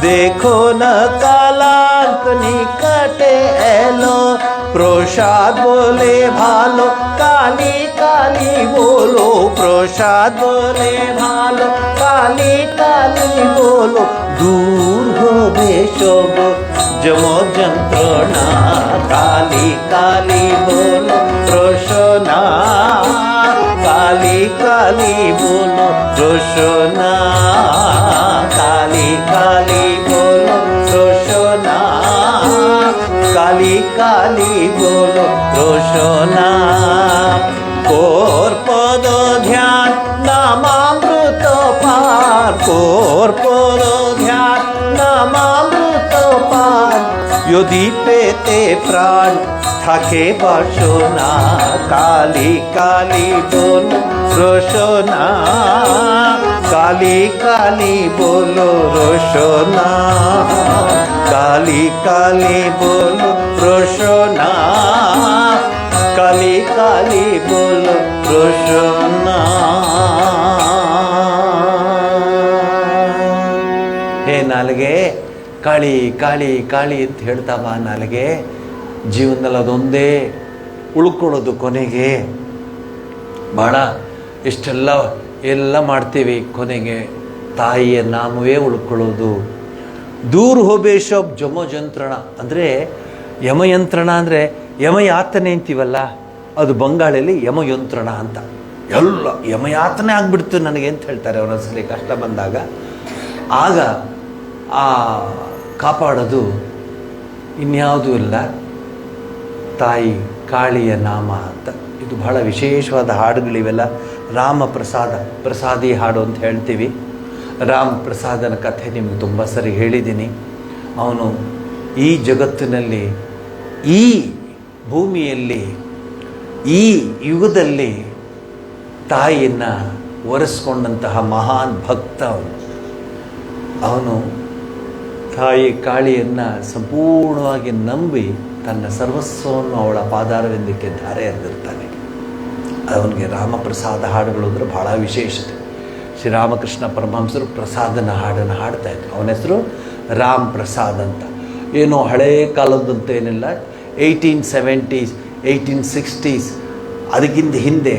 A: দেখো না কালান্ত নিকটে এলো, প্রসাদ বলে ভালো কালী কালী বলো, প্রসাদ বলে ভালো কালী কালী বলো, দূর হবে সব যম যন্ত্রণা, কালী কালী বলো রোশনা, কালী কালী বলো রোশনা, কালী কালী বলো রোশনা, কালী কালী বলো রোশনা। কোর্পদ ধ্যান নামামৃত পার, কোর্পদ ধ্যান নামামৃত পার, যদি পেতে প্রাণ থাকে বাসনা, কালী কালী বলো রোশনা, কালী কালী বলো রোশনা, কালী কালী বলো রোশনা, কালী কালী বলো রোশনা। ಹೇ ನಾಲಿಗೆ, ಕಾಳಿ ಕಾಳಿ ಕಾಳಿ ಅಂತ ಹೇಳ್ತಾ ಬಾ ನಾಲಿಗೆ, ಜೀವನದಲ್ಲಿ ಅದೊಂದೇ ಉಳ್ಕೊಳ್ಳೋದು ಕೊನೆಗೆ. ಭಾಳ ಇಷ್ಟೆಲ್ಲ ಎಲ್ಲ ಮಾಡ್ತೀವಿ, ಕೊನೆಗೆ ತಾಯಿಯ ನಾಮವೇ ಉಳ್ಕೊಳ್ಳೋದು. ದೂರ ಹೋಬೇಶ ಜಮೋಜಂತ್ರಣ ಅಂದರೆ ಯಮಯಂತ್ರಣ ಅಂದರೆ ಯಮಯಾತನೆ ಅಂತೀವಲ್ಲ, ಅದು ಬಂಗಾಳಲ್ಲಿ ಯಮಯಂತ್ರಣ ಅಂತ. ಎಲ್ಲ ಯಮಯಾತನೆ ಆಗಿಬಿಡ್ತು ನನಗೆ ಅಂತ ಹೇಳ್ತಾರೆ ಅವರೊಂದ್ಸಲಿ ಕಷ್ಟ ಬಂದಾಗ. ಆಗ ಆ ಕಾಪಾಡೋದು ಇನ್ಯಾವುದೂ ಇಲ್ಲ, ತಾಯಿ ಕಾಳಿಯ ನಾಮ ಅಂತ. ಇದು ಬಹಳ ವಿಶೇಷವಾದ ಹಾಡುಗಳಿವೆಲ್ಲ. ರಾಮ ಪ್ರಸಾದಿ ಹಾಡು ಅಂತ ಹೇಳ್ತೀವಿ. ರಾಮ ಪ್ರಸಾದನ ಕಥೆ ನಿಮಗೆ ತುಂಬ ಸರಿ ಹೇಳಿದ್ದೀನಿ. ಅವನು ಈ ಜಗತ್ತಿನಲ್ಲಿ, ಈ ಭೂಮಿಯಲ್ಲಿ, ಈ ಯುಗದಲ್ಲಿ ತಾಯಿಯನ್ನು ಒರೆಸ್ಕೊಂಡಂತಹ ಮಹಾನ್ ಭಕ್ತ ಅವನು ತಾಯಿ ಕಾಳಿಯನ್ನು ಸಂಪೂರ್ಣವಾಗಿ ನಂಬಿ ತನ್ನ ಸರ್ವಸ್ವವನ್ನು ಅವಳ ಪಾದಾರವಿಂದಕ್ಕೆ ಧಾರೆ ಎರೆದಿರ್ತಾನೆ. ಅವನಿಗೆ ರಾಮಪ್ರಸಾದ ಹಾಡುಗಳು ಅಂದರೆ ಬಹಳ ವಿಶೇಷತೆ. ಶ್ರೀರಾಮಕೃಷ್ಣ ಪರಮಹಂಸರು ಪ್ರಸಾದನ ಹಾಡನ್ನು ಹಾಡ್ತಾಯಿದ್ರು. ಅವನ ಹೆಸರು ರಾಮ್ ಪ್ರಸಾದ್ ಅಂತ. ಏನೋ ಹಳೆಯ ಕಾಲದಂತ ಏನಿಲ್ಲ, 1870s 1860s ಅದಕ್ಕಿಂತ ಹಿಂದೆ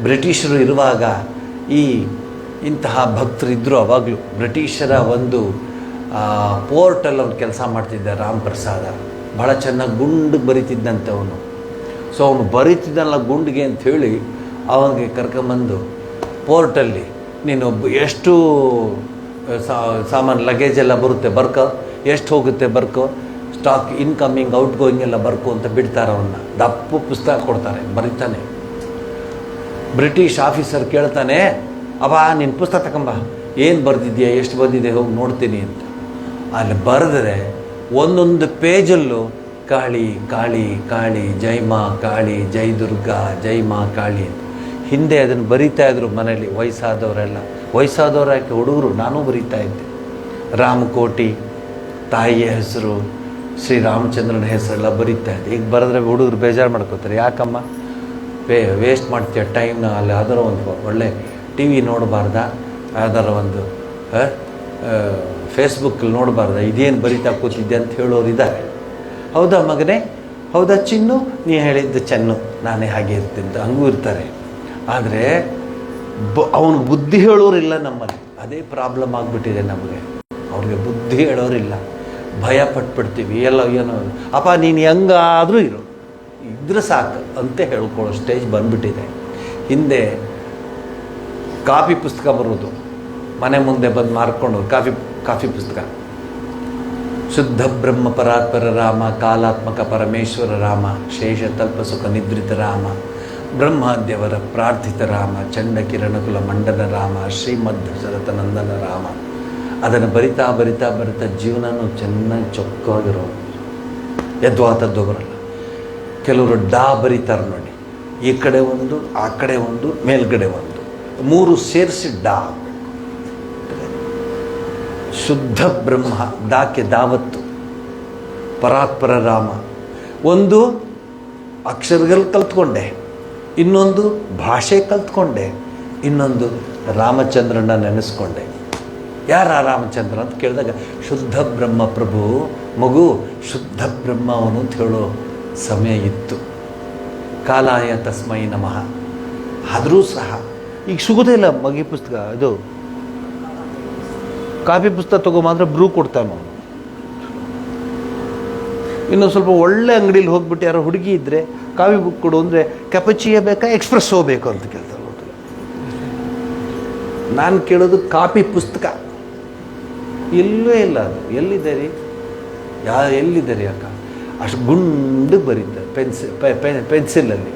A: ಬ್ರಿಟಿಷರು ಇರುವಾಗ ಇಂತಹ ಭಕ್ತರು ಇದ್ದರು. ಅವಾಗಲೂ ಬ್ರಿಟಿಷರ ಒಂದು ಪೋರ್ಟಲ್ಲಿ ಅವ್ನು ಕೆಲಸ ಮಾಡ್ತಿದ್ದ ರಾಮ್ ಪ್ರಸಾದ. ಭಾಳ ಚೆನ್ನಾಗಿ ಗುಂಡಿಗೆ ಬರಿತಿದ್ದಂತೆ ಅವನು. ಸೊ ಅವನು ಬರೀತಿದ್ದಲ್ಲ ಗುಂಡಿಗೆ ಅಂಥೇಳಿ ಅವನಿಗೆ ಕರ್ಕೊಂಬಂದು ಪೋರ್ಟಲ್ಲಿ ನೀನು ಎಷ್ಟು ಸಾಮಾನು ಲಗೇಜ್ ಎಲ್ಲ ಬರುತ್ತೆ ಬರ್ಕೋ, ಎಷ್ಟು ಹೋಗುತ್ತೆ ಬರ್ಕೋ, ಸ್ಟಾಕ್ ಇನ್ಕಮಿಂಗ್ ಔಟ್ ಗೋಯಿಂಗ್ ಎಲ್ಲ ಬರ್ಕೋ ಅಂತ ಬಿಡ್ತಾರೆ. ಅವನ್ನ ದಪ್ಪು ಪುಸ್ತಕ ಕೊಡ್ತಾರೆ, ಬರೀತಾನೆ. ಬ್ರಿಟಿಷ್ ಆಫೀಸರ್ ಕೇಳ್ತಾನೆ, ಅವ ನಿನ್ನ ಪುಸ್ತಕ ತಗೊಂಬ, ಏನು ಬರೆದಿದ್ಯಾ, ಎಷ್ಟು ಬಂದಿದೆ ಹೋಗಿ ನೋಡ್ತೀನಿ ಅಂತ. ಅಲ್ಲಿ ಬರೆದ್ರೆ ಒಂದೊಂದು ಪೇಜಲ್ಲೂ ಕಾಳಿ ಕಾಳಿ ಕಾಳಿ, ಜೈ ಮಾ ಕಾಳಿ, ಜೈ ದುರ್ಗಾ, ಜೈ ಮಾ ಕಾಳಿ ಅಂತ. ಹಿಂದೆ ಅದನ್ನು ಬರೀತಾ ಇದ್ರು ಮನೇಲಿ ವಯಸ್ಸಾದವರೆಲ್ಲ. ವಯಸ್ಸಾದವ್ರು ಯಾಕೆ, ಹುಡುಗರು, ನಾನೂ ಬರೀತಾ ಇದ್ದೆ. ರಾಮಕೋಟಿ, ತಾಯಿಯ ಹೆಸರು, ಶ್ರೀರಾಮಚಂದ್ರನ ಹೆಸರೆಲ್ಲ ಬರೀತಾ ಇದ್ದೆ. ಈಗ ಬರೆದ್ರೆ ಹುಡುಗರು ಬೇಜಾರು ಮಾಡ್ಕೋತಾರೆ, ಯಾಕಮ್ಮ ವೇಸ್ಟ್ ಮಾಡ್ತೀಯ ಟೈಮ್ನ, ಅಲ್ಲಿ ಯಾವ್ದಾರ ಒಂದು ಒಳ್ಳೆ ಟಿ ವಿ ನೋಡಬಾರ್ದ, ಯಾವ್ದಾರ ಒಂದು ಫೇಸ್ಬುಕ್ಕಲ್ಲಿ ನೋಡಬಾರ್ದ, ಇದೇನು ಬರೀತಾ ಕೂತಿದ್ದೆ ಅಂತ ಹೇಳೋರು ಇದ್ದಾರೆ. ಹೌದಾ ಮಗನೇ, ಹೌದಾ ಚಿನ್ನು, ನೀ ಹೇಳಿದ್ದು ಚೆನ್ನು, ನಾನೇ ಹಾಗೆ ಇರ್ತೀನಿ ಅಂತ ಹಂಗೂ ಇರ್ತಾರೆ. ಆದರೆ ಅವನಿಗೆ ಬುದ್ಧಿ ಹೇಳೋರಿಲ್ಲ ನಮ್ಮಲ್ಲಿ. ಅದೇ ಪ್ರಾಬ್ಲಮ್ ಆಗಿಬಿಟ್ಟಿದೆ ನಮಗೆ. ಅವ್ರಿಗೆ ಬುದ್ಧಿ ಹೇಳೋರಿಲ್ಲ, ಭಯ ಪಟ್ಬಿಡ್ತೀವಿ. ಎಲ್ಲ ಏನೋ ಅಪ್ಪ ನೀನು ಹೆಂಗಾದರೂ ಇದ್ರೆ ಸಾಕು ಅಂತ ಹೇಳ್ಕೊಳ್ಳೋ ಸ್ಟೇಜ್ ಬಂದುಬಿಟ್ಟಿದೆ. ಹಿಂದೆ ಕಾಫಿ ಪುಸ್ತಕ ಬರೋದು, ಮನೆ ಮುಂದೆ ಬಂದು ಮಾರ್ಕೊಂಡು ಕಾಫಿ ಪುಸ್ತಕ. ಶುದ್ಧ ಬ್ರಹ್ಮ ಪರಾತ್ಪರ ರಾಮ, ಕಾಲಾತ್ಮಕ ಪರಮೇಶ್ವರ ರಾಮ, ಶೇಷ ತಲ್ಪ ಸುಖ ನಿದ್ರಿತ ರಾಮ, ಬ್ರಹ್ಮಾದ್ಯವರ ಪ್ರಾರ್ಥಿತ ರಾಮ, ಚಂಡ ಕಿರಣಕುಲ ಮಂಡನ ರಾಮ, ಶ್ರೀಮದ್ ದಶರಥ ನಂದನ ರಾಮ. ಅದನ್ನು ಬರಿತಾ ಬರಿತಾ ಬರಿತಾ ಜೀವನನೂ ಚೆನ್ನಾಗಿ ಚೊಕ್ಕಾಗಿರೋ, ಯದ್ವಾತದ್ದು ಬರಲ್ಲ. ಕೆಲವರು ಡಾ ಬರೀತಾರೆ ನೋಡಿ, ಈ ಕಡೆ ಒಂದು, ಆ ಕಡೆ ಒಂದು, ಮೇಲ್ಗಡೆ ಒಂದು, 3 ಸೇರಿಸಿ ಡಾ ಆಗಬೇಕು. ಶುದ್ಧ ಬ್ರಹ್ಮ, ದಾಕೆ ದಾವತ್ತು, ಪರಾತ್ಪರ ರಾಮ. ಒಂದು ಅಕ್ಷರಗಳು ಕಲ್ತ್ಕೊಂಡೆ, ಇನ್ನೊಂದು ಭಾಷೆ ಕಲ್ತ್ಕೊಂಡೆ, ಇನ್ನೊಂದು ರಾಮಚಂದ್ರನ ನೆನೆಸ್ಕೊಂಡೆ. ಯಾರ ರಾಮಚಂದ್ರ ಅಂತ ಕೇಳಿದಾಗ ಶುದ್ಧ ಬ್ರಹ್ಮ ಪ್ರಭು, ಮಗು ಶುದ್ಧ ಬ್ರಹ್ಮ ಅವನು ಅಂತ ಹೇಳೋ ಸಮಯ ಇತ್ತು. ಕಾಲಾಯ ತಸ್ಮೈ ನಮಃ. ಆದರೂ ಸಹ ಈಗ ಸಿಗೋದೇ ಇಲ್ಲ ಮಗಿ ಪುಸ್ತಕ. ಇದು ಕಾಫಿ ಪುಸ್ತಕ ತೊಗೊಂಬಂದ್ರೆ ಬ್ರೂ ಕೊಡ್ತಾನೆ ಅವನು. ಇನ್ನೊಂದು ಸ್ವಲ್ಪ ಒಳ್ಳೆ ಅಂಗಡೀಲಿ ಹೋಗ್ಬಿಟ್ಟು ಯಾರೋ ಹುಡುಗಿ ಇದ್ದರೆ ಕಾಫಿ ಬುಕ್ ಕೊಡು ಅಂದರೆ ಕ್ಯಾಪಚಿಯೋ ಬೇಕಾ ಎಕ್ಸ್ಪ್ರೆಸ್ಸೋ ಬೇಕು ಅಂತ ಕೇಳ್ತಾರೆ. ನಾನು ಕೇಳೋದು ಕಾಫಿ ಪುಸ್ತಕ. ಇಲ್ಲವೇ ಇಲ್ಲ ಅದು. ಎಲ್ಲಿದೆ ರೀ, ಎಲ್ಲಿದೆ ರೀ ಅಕ್ಕ? ಅಷ್ಟು ಗುಂಡಿಗೆ ಬರೀತಾರೆ ಪೆನ್ಸಿಲಲ್ಲಿ.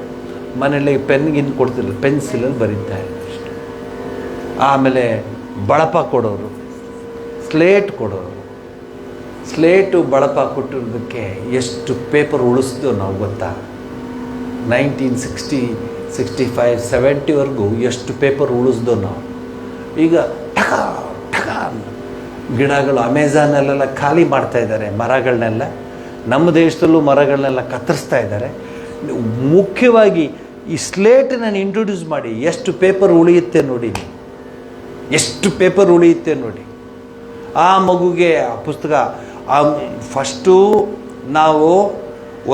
A: ಮನೆಯಲ್ಲಿ ಪೆನ್ಗಿನ್ ಕೊಡ್ತಿಲ್ಲ, ಪೆನ್ಸಿಲಲ್ಲಿ ಬರೀತಾರೆ ಅಷ್ಟು. ಆಮೇಲೆ ಬಳಪ ಕೊಡೋರು, ಸ್ಲೇಟ್ ಕೊಡೋರು. ಸ್ಲೇಟು ಬಳಪ ಕೊಟ್ಟಿರೋದಕ್ಕೆ ಎಷ್ಟು ಪೇಪರ್ ಉಳಿಸ್ದು ನಾವು ಗೊತ್ತಾ? 1960, 65, 70ವರೆಗೂ ಎಷ್ಟು ಪೇಪರ್ ಉಳಿಸ್ದು ನಾವು. ಈಗ ಠಕ ಠಕ ಗಿಡಗಳು ಅಮೆಝಾನಲ್ಲೆಲ್ಲ ಖಾಲಿ ಮಾಡ್ತಾಯಿದ್ದಾರೆ ಮರಗಳನ್ನೆಲ್ಲ. ನಮ್ಮ ದೇಶದಲ್ಲೂ ಮರಗಳನ್ನೆಲ್ಲ ಕತ್ತರಿಸ್ತಾ ಇದ್ದಾರೆ. ಮುಖ್ಯವಾಗಿ ಈ ಸ್ಲೇಟನ್ನು ಇಂಟ್ರೊಡ್ಯೂಸ್ ಮಾಡಿ ಎಷ್ಟು ಪೇಪರ್ ಉಳಿಯುತ್ತೆ ನೋಡಿ, ಎಷ್ಟು ಪೇಪರ್ ಉಳಿಯುತ್ತೆ ನೋಡಿ. ಆ ಮಗುಗೆ ಆ ಪುಸ್ತಕ ಫಸ್ಟು ನಾವು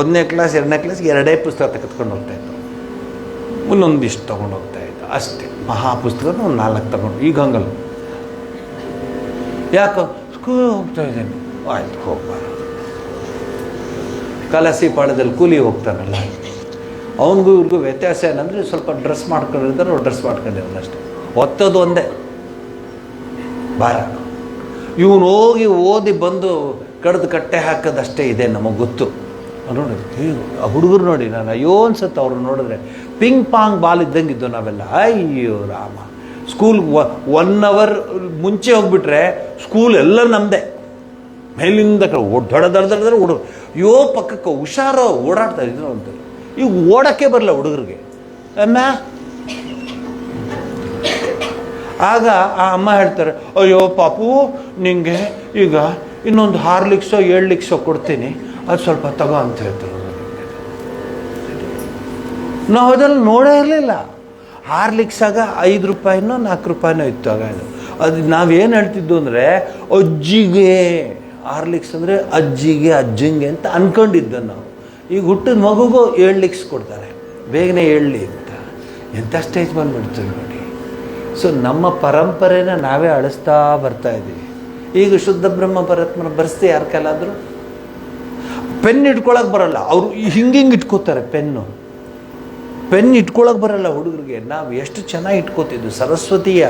A: 1ನೇ ಕ್ಲಾಸ್ 2ನೇ ಕ್ಲಾಸ್ 2 ಪುಸ್ತಕ ತೆಗೆದುಕೊಂಡು ಹೋಗ್ತಾಯಿದ್ದು, ಇನ್ನೊಂದಿಷ್ಟು ತೊಗೊಂಡು ಹೋಗ್ತಾಯಿದ್ದು. ಅಷ್ಟೇ. ಮಹಾಪುಸ್ತಕ ಒಂದು 4 ತಗೊಂಡು ಈಗ ಹಂಗಲ್ಲ. ಯಾಕೋ ಸ್ಕೂಲ್ ಹೋಗ್ತಾ ಇದ್ದೇನೆ, ಆಯ್ತು ಹೋಗ್ಬಾರ. ಕಲಸಿ ಪಾಳ್ಯದಲ್ಲಿ ಕೂಲಿ ಹೋಗ್ತಾನಲ್ಲ, ಅವನಿಗೂ ಇವ್ರಿಗೂ ವ್ಯತ್ಯಾಸ ಏನಂದರೆ ಸ್ವಲ್ಪ ಡ್ರೆಸ್ ಮಾಡ್ಕೊಂಡಿರ್ತಾರೆ, ಅವ್ರು ಡ್ರೆಸ್ ಮಾಡ್ಕೊಂಡಿರಲ್ಲ ಅಷ್ಟೇ. ಒತ್ತೋದು ಒಂದೇ ಭಾರ. ಇವನು ಹೋಗಿ ಓದಿ ಬಂದು ಕಡ್ದು ಕಟ್ಟೆ ಹಾಕೋದಷ್ಟೇ ಇದೆ ನಮಗೆ ಗೊತ್ತು. ನೋಡಿ ಆ ಹುಡುಗರು ನೋಡಿ, ನಾನು ಅಯ್ಯೋ ಅನ್ಸುತ್ತೆ ಅವ್ರು ನೋಡಿದ್ರೆ. ಪಿಂಗ್ ಪಾಂಗ್ ಬಾಲ್ ಇದ್ದಂಗೆ ಇದ್ದು ನಾವೆಲ್ಲ. ಅಯ್ಯೋ ರಾಮ, ಸ್ಕೂಲ್ಗೆ 1 hour ಮುಂಚೆ ಹೋಗ್ಬಿಟ್ರೆ ಸ್ಕೂಲ್ ಎಲ್ಲ ನಮ್ಮದೇ. ಮೇಲಿಂದ ದಡ ಹುಡುಗ ಯೋ ಪಕ್ಕಕ್ಕೆ ಹುಷಾರೋ ಓಡಾಡ್ತಾ ಇದ್ರು ಅಂತ. ಈಗ ಓಡೋಕ್ಕೆ ಬರಲ್ಲ ಹುಡುಗರಿಗೆ ಅಮ್ಮ. ಆಗ ಆ ಅಮ್ಮ ಹೇಳ್ತಾರೆ, ಅಯ್ಯೋ ಪಾಪು ನಿಂಗೆ ಈಗ ಇನ್ನೊಂದು ಹಾರ್ಲಿಕ್ಸೋ 7 ಲಿಕ್ಸೋ ಕೊಡ್ತೀನಿ, ಅದು ಸ್ವಲ್ಪ ತಗೋ ಅಂತ ಹೇಳ್ತಾರೆ. ನಾವು ಅದನ್ನು ನೋಡೇ ಇರಲಿಲ್ಲ. ಹಾರ್ಲಿಕ್ಸಾಗ 5 ರೂಪಾಯಿನೋ 4 ರೂಪಾಯಿನೋ ಇತ್ತು ಆಗ. ಅದು ನಾವೇನು ಹೇಳ್ತಿದ್ದು ಅಂದರೆ ಅಜ್ಜಿಗೆ ಹಾರ್ಲಿಕ್ಸ್ ಅಂದರೆ ಅಜ್ಜಿಗೆ ಅಜ್ಜಂಗೆ ಅಂತ ಅಂದ್ಕೊಂಡಿದ್ದು ನಾವು. ಈಗ ಹುಟ್ಟಿದ ಮಗುಗೂ 7 ಲಿಕ್ಸ್ ಕೊಡ್ತಾರೆ, ಬೇಗನೆ ಹೇಳಲಿ ಅಂತ. ಎಂಥ ಸ್ಟೇಜ್ ಬಂದುಬಿಡ್ತೀವಿ ನೋಡಿ. ಸೊ ನಮ್ಮ ಪರಂಪರೆನ ನಾವೇ ಅಳಿಸ್ತಾ ಬರ್ತಾ ಇದ್ದೀವಿ. ಈಗ ಶುದ್ಧ ಬ್ರಹ್ಮ ಪರತ್ಮನ ಬರೆಸ್ತಿ ಯಾರ ಕೈಲಾದರೂ. ಪೆನ್ ಇಟ್ಕೊಳಕ್ಕೆ ಬರಲ್ಲ, ಅವರು ಹಿಂಗೆ ಇಟ್ಕೋತಾರೆ ಪೆನ್ ಇಟ್ಕೊಳಕ್ಕೆ ಬರಲ್ಲ ಹುಡುಗರಿಗೆ. ನಾವು ಎಷ್ಟು ಚೆನ್ನಾಗಿ ಇಟ್ಕೋತಿದ್ದು. ಸರಸ್ವತಿಯ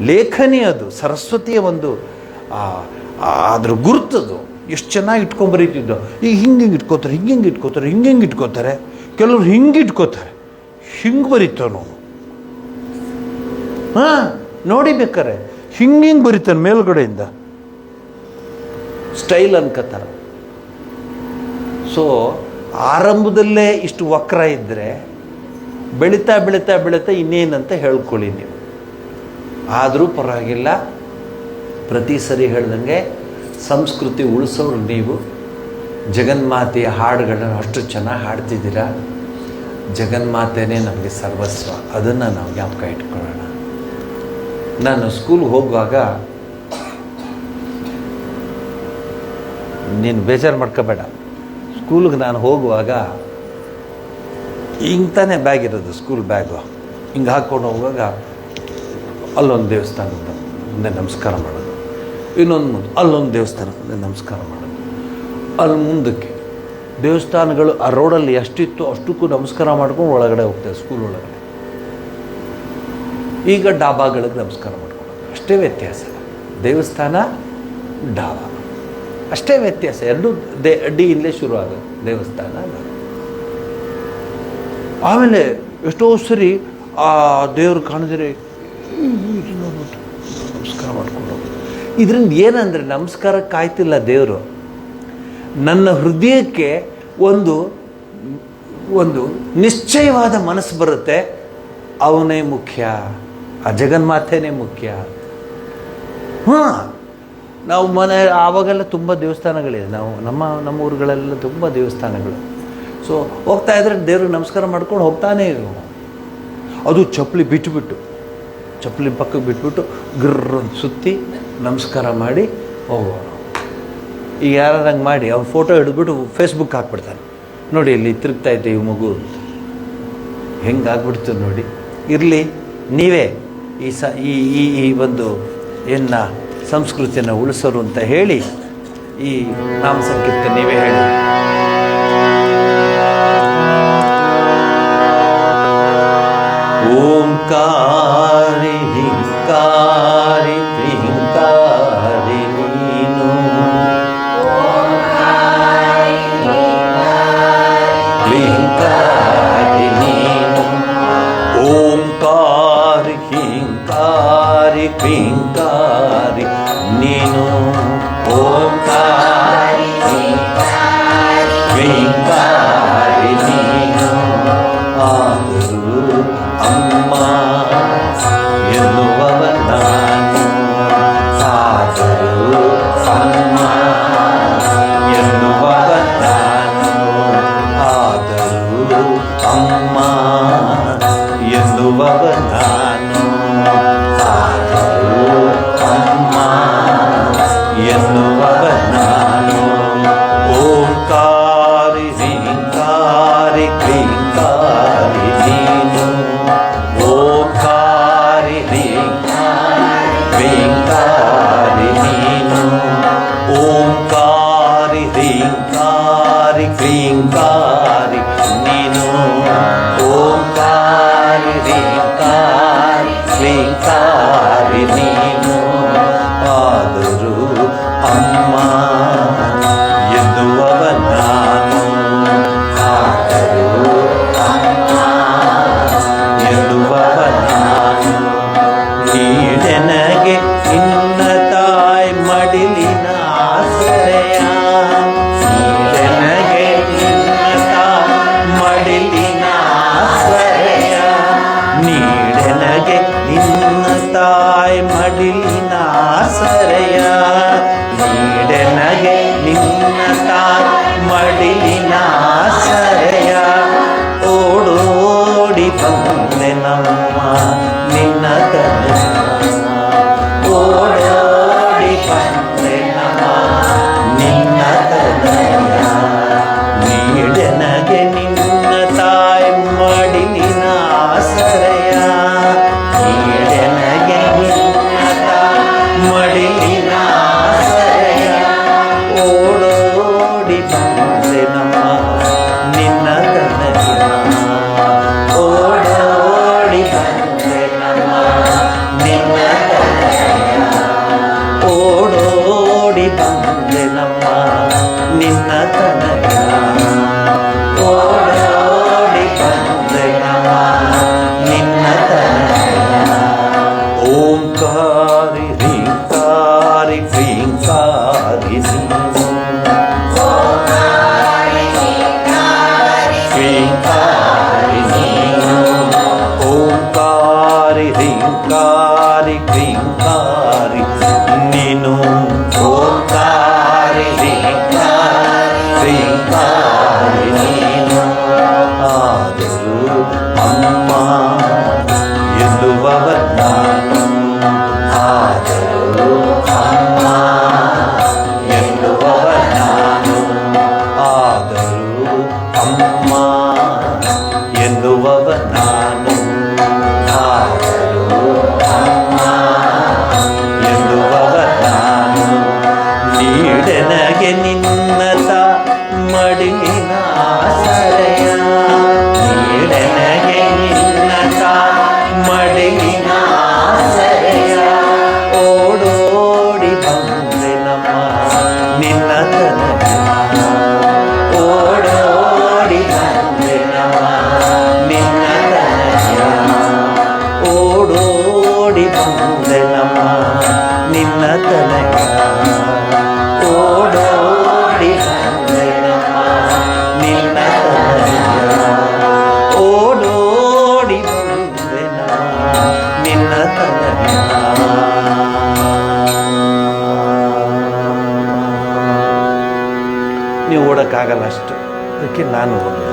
A: ಲೇಖನಿ ಅದು, ಸರಸ್ವತಿಯ ಒಂದು ಅದ್ರ ಗುರುತದು. ಎಷ್ಟು ಚೆನ್ನಾಗಿ ಇಟ್ಕೊಂಬರೀತಿದ್ದು. ಈಗ ಹಿಂಗೆ ಇಟ್ಕೋತಾರೆ, ಹಿಂಗೆ ಇಟ್ಕೋತಾರೆ. ಕೆಲವ್ರು ಹಿಂಗೆ ಇಟ್ಕೋತಾರೆ, ಹಿಂಗೆ ಬರೀತಾವ ನಾವು. ಹಾಂ ನೋಡಿ ಬೇಕಾರೆ ಹಿಂಗೆ ಬರೀತಾನೆ ಮೇಲ್ಗಡೆಯಿಂದ ಸ್ಟೈಲ್ ಅನ್ಕೋತಾರೆ. ಸೊ ಆರಂಭದಲ್ಲೇ ಇಷ್ಟು ವಕ್ರ ಇದ್ದರೆ ಬೆಳೀತಾ ಬೆಳೀತಾ ಬೆಳೀತಾ ಇನ್ನೇನಂತ ಹೇಳ್ಕೊಳ್ಳಿ ನೀವು. ಆದರೂ ಪರವಾಗಿಲ್ಲ. ಪ್ರತಿ ಸರಿ ಹೇಳ್ದಂಗೆ ಸಂಸ್ಕೃತಿ ಉಳಿಸೋರು ನೀವು. ಜಗನ್ಮಾತೆಯ ಹಾಡುಗಳನ್ನು ಅಷ್ಟು ಚೆನ್ನಾಗಿ ಹಾಡ್ತಿದ್ದೀರಾ. ಜಗನ್ಮಾತೆಯೇ ನಮಗೆ ಸರ್ವಸ್ವ, ಅದನ್ನು ನಾವು ಜ್ಞಾಪಕ ಇಟ್ಕೊಳ್ಳೋಣ. ನಾನು ಸ್ಕೂಲ್ಗೆ ಹೋಗುವಾಗ, ನೀನು ಬೇಜಾರು ಮಾಡ್ಕೋಬೇಡ, ಸ್ಕೂಲ್ಗೆ ನಾನು ಹೋಗುವಾಗ ಹಿಂಗೆ ತಾನೇ ಬ್ಯಾಗ್ ಇರೋದು, ಸ್ಕೂಲ್ ಬ್ಯಾಗು. ಹಿಂಗೆ ಹಾಕ್ಕೊಂಡು ಹೋಗುವಾಗ ಅಲ್ಲೊಂದು ದೇವಸ್ಥಾನದ ಮುಂದೆ ನಮಸ್ಕಾರ ಮಾಡೋದು, ಇನ್ನೊಂದು ಮುಂದೆ ಅಲ್ಲೊಂದು ದೇವಸ್ಥಾನದ ಮುಂದೆ ನಮಸ್ಕಾರ ಮಾಡೋದು. ಅಲ್ಲಿ ಮುಂದಕ್ಕೆ ದೇವಸ್ಥಾನಗಳು ಆ ರೋಡಲ್ಲಿ ಎಷ್ಟಿತ್ತು ಅಷ್ಟಕ್ಕೂ ನಮಸ್ಕಾರ ಮಾಡ್ಕೊಂಡು ಒಳಗಡೆ ಹೋಗ್ತೇವೆ ಸ್ಕೂಲ್ ಒಳಗಡೆ. ಈಗ ಡಾಬಾಗಳಿಗೆ ನಮಸ್ಕಾರ ಮಾಡ್ಕೊಂಡು ಅಷ್ಟೇ ವ್ಯತ್ಯಾಸ. ದೇವಸ್ಥಾನ ಡಾಬಾ ಅಷ್ಟೇ ವ್ಯತ್ಯಾಸ. ಎರಡೂ ಡಿ ಇಂದಲೇ ಶುರು ಆಗೋದು, ದೇವಸ್ಥಾನ ಡಾಬಾ. ಆಮೇಲೆ ಎಷ್ಟೋ ಸರಿ ಆ ದೇವ್ರು ಕಾಣಿದ್ರೆ ನಮಸ್ಕಾರ ಮಾಡ್ಕೊಂಡು. ಇದರಿಂದ ಏನಂದರೆ ನಮಸ್ಕಾರಕ್ಕೆ ಕಾಯ್ತಿಲ್ಲ ದೇವರು. ನನ್ನ ಹೃದಯಕ್ಕೆ ಒಂದು ಒಂದು ನಿಶ್ಚಯವಾದ ಮನಸ್ಸು ಬರುತ್ತೆ, ಅವನೇ ಮುಖ್ಯ, ಆ ಜಗನ್ಮಾತೆನೇ ಮುಖ್ಯ. ಹಾಂ, ನಾವು ಆವಾಗೆಲ್ಲ ತುಂಬ ದೇವಸ್ಥಾನಗಳಿದೆ. ನಮ್ಮ ಊರುಗಳೆಲ್ಲ ತುಂಬ ದೇವಸ್ಥಾನಗಳು. ಸೊ ಹೋಗ್ತಾ ಇದ್ರೆ ದೇವ್ರಿಗೆ ನಮಸ್ಕಾರ ಮಾಡ್ಕೊಂಡು ಹೋಗ್ತಾನೇ ಇರು. ಅದು ಚಪ್ಪಲಿ ಪಕ್ಕಕ್ಕೆ ಬಿಟ್ಬಿಟ್ಟು ಗಿರ್ರಂತ ಸುತ್ತಿ ನಮಸ್ಕಾರ ಮಾಡಿ ಹೋಗೋಣ. ಈಗ ಯಾರು ಹಂಗೆ ಮಾಡಿ ಅವ್ನು ಫೋಟೋ ಹಿಡಿದ್ಬಿಟ್ಟು ಫೇಸ್ಬುಕ್ ಹಾಕ್ಬಿಡ್ತಾನೆ, ನೋಡಿ ಇಲ್ಲಿ ತಿರುಗ್ತಾ ಇದ್ದೆ ಈ ಮಗು ಅಂತ. ಹೆಂಗೆ ಆಗ್ಬಿಡ್ತು ನೋಡಿ. ಇರಲಿ, ನೀವೇ ಈ ಒಂದು ಸಂಸ್ಕೃತಿಯನ್ನು ಉಳಿಸೋರು ಅಂತ ಹೇಳಿ ಈ ನಾಮ ಸಂಕೀರ್ತನೆ ನೀವೇ ಹೇಳಿ. ಓಂಕಾರಿ ಹಿಂಕಾರಿ ಕ್ರೀಂಕಾರಿ ನೀನು, ಕ್ರೀಂಕಾರಿ ನೀನು. ಓಂಕಾರಿ ಹಿಂಕಾರಿ ಕ್ರೀಂಕಾರಿ ನೀನು. ಓಂಕಾರಿ ಕ್ರೀಂಕಾರಿ ನೀನು. ಆದರೂ ಅಮ್ಮ ಎನ್ನುವವ ನಾನು, ಆದರೂ ಅಮ್ಮ ಎನ್ನುವವ ನಾನು, ಆದರೂ ಅಮ್ಮ ಎನ್ನುವವ ನಾನು, ಆದರೂ ಕ್ರೀಂಕಾರಿ ನೀನು ಓಂಕಾರಿ ಹ್ರೀಂಕಾರಿ ಕ್ರೀಂಕಾರಿ ನೀನು ಓಂಕಾರಿ ಹ್ರೀಂಕಾರಿ ಕ್ರೀಂಕಾರಿ ನೀನು ಆದರೂ ಅಮ್ಮ ಎನ್ನುವವ ನಾನು ಆದರೂ ಅಮ್ಮ ಎನ್ನುವವ ನಾನು ಆದರೂ ಅಮ್ಮ ಎನ್ನುವವ ನಾನು ಆದರೂ ಅಮ್ಮ ಎನ್ನುವವ ನಾನು ನೀಡೆನಗೆ ನಿನ್ನತ ಮಡಿಲಿನ ಆಸರೆಯ ನೀಡೆನಗೆ ನಿನ್ನತ ಮಡಿಲಿನ ಆಸರೆಯ ಓಡೋಡಿ ಬಂದೆ ನಮ್ಮ ನಿನ್ನ ತನಕ ಓಡೋಡಿ ಬಂದೆ ನಮ್ಮ ನಿನ್ನ ತನಕ ಓಡೋಡಿ ಬಂದೆ ನಮ್ಮ ನಿನ್ನ ತನಕ ಓಡೋಡಿ ಬಂದೆ ನಮ್ಮ ನಿನ್ನ ತನಕ ಓಡೋಡಿ ಬಂದೆ ನಮ್ಮ ನಿನ್ನ ತನಕ ನೀವು ಓಡೋಕ್ಕಾಗಲ್ಲ ಅಷ್ಟು ಅದಕ್ಕೆ ನಾನು ಹೋಗ್ಬೇಕು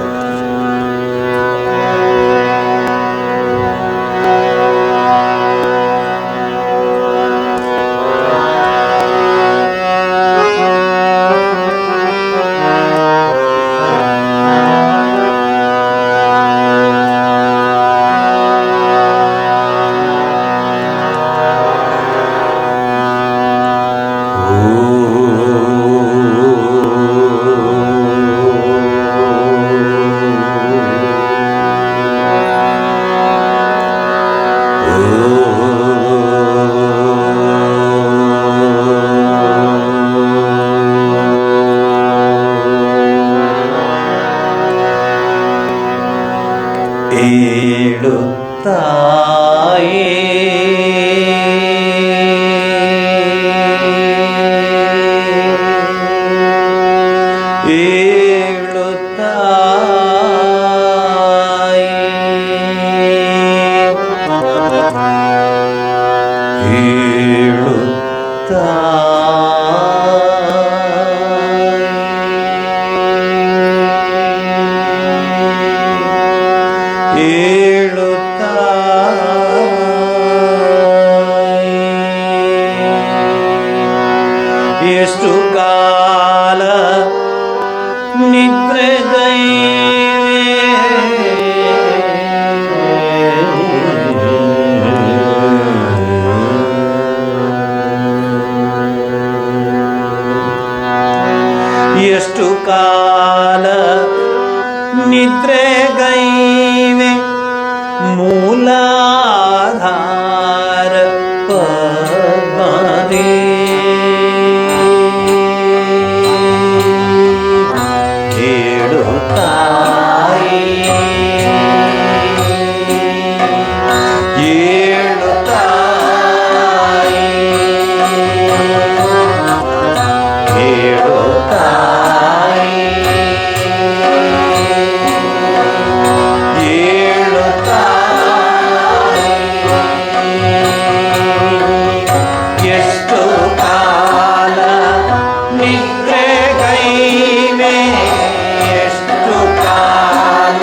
A: ಏಳುತ್ತಾಯೇ ಎಷ್ಟು ಕಾಲ ನಿದ್ರೆಗೈವೆ ಎಷ್ಟು ಕಾಲ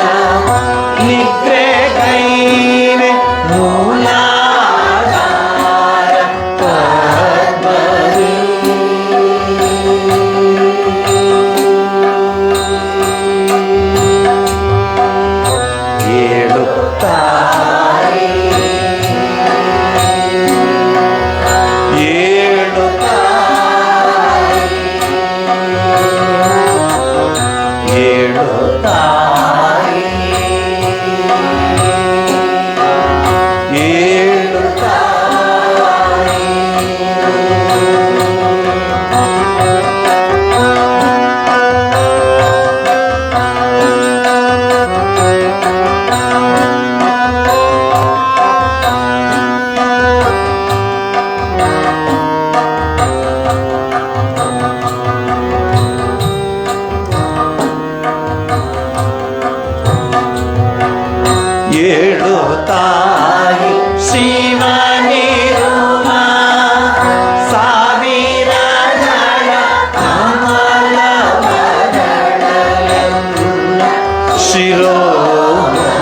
A: ನಿದ್ರೆಗೈವೆ ಮೂಲಾಧಾರ ಪದ್ಮದೇ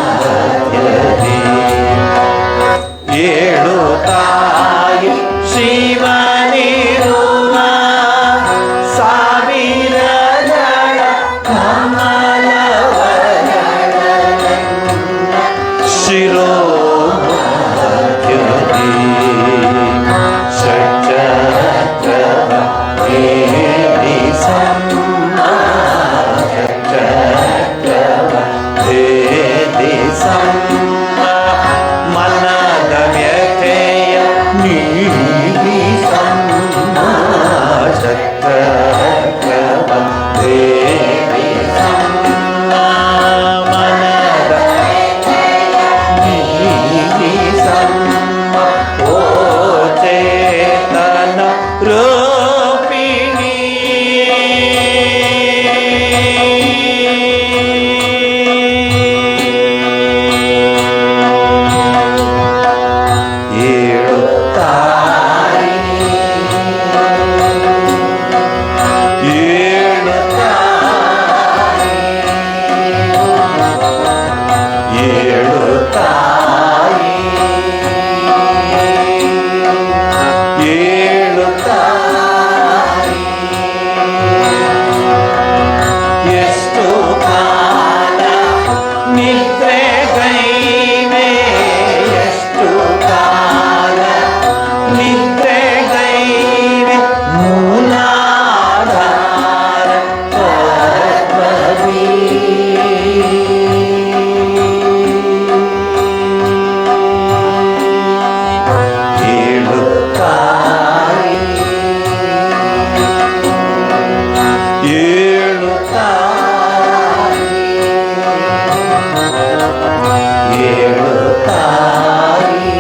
A: ಶಿರೋಮಧ್ಯದಿ ಏಳು ತಾಯಿ ಶಿವನಿರುವ ಸಾವಿರ ಜಳ ಕಮಲವದನ ಶಿರೋಮಧ್ಯದಿ ಷಟ್ಚಕ್ರವ ಮನದ ವ್ಯಥೆಯ ನೀಗಿಸಮ್ಮ ಚಕ್ರವ ದೇವಿಸಮ್ಮ ಮನದ ನೀಗಿಸಮ್ಮ ಓ ಚೇತನ ರೂಪಿಣಿ ಏಳು ತಾಯಿ ಏಳು ತಾಯಿ ಏಳು ತಾಯಿ ಏಳು ತಾಯಿ ಎಷ್ಟು ಕಾಲ ನಿದ್ರೆಗೈವೆ ಎಷ್ಟು ಕಾಲ ನಿದ್ರೆಗೈವೆ ಮೂಲಾಧಾರ ಪದ್ಮವಿ ಏಳು ತಾಯಿ ಏಳು ತಾಯಿ ಏಳು ತಾಯಿ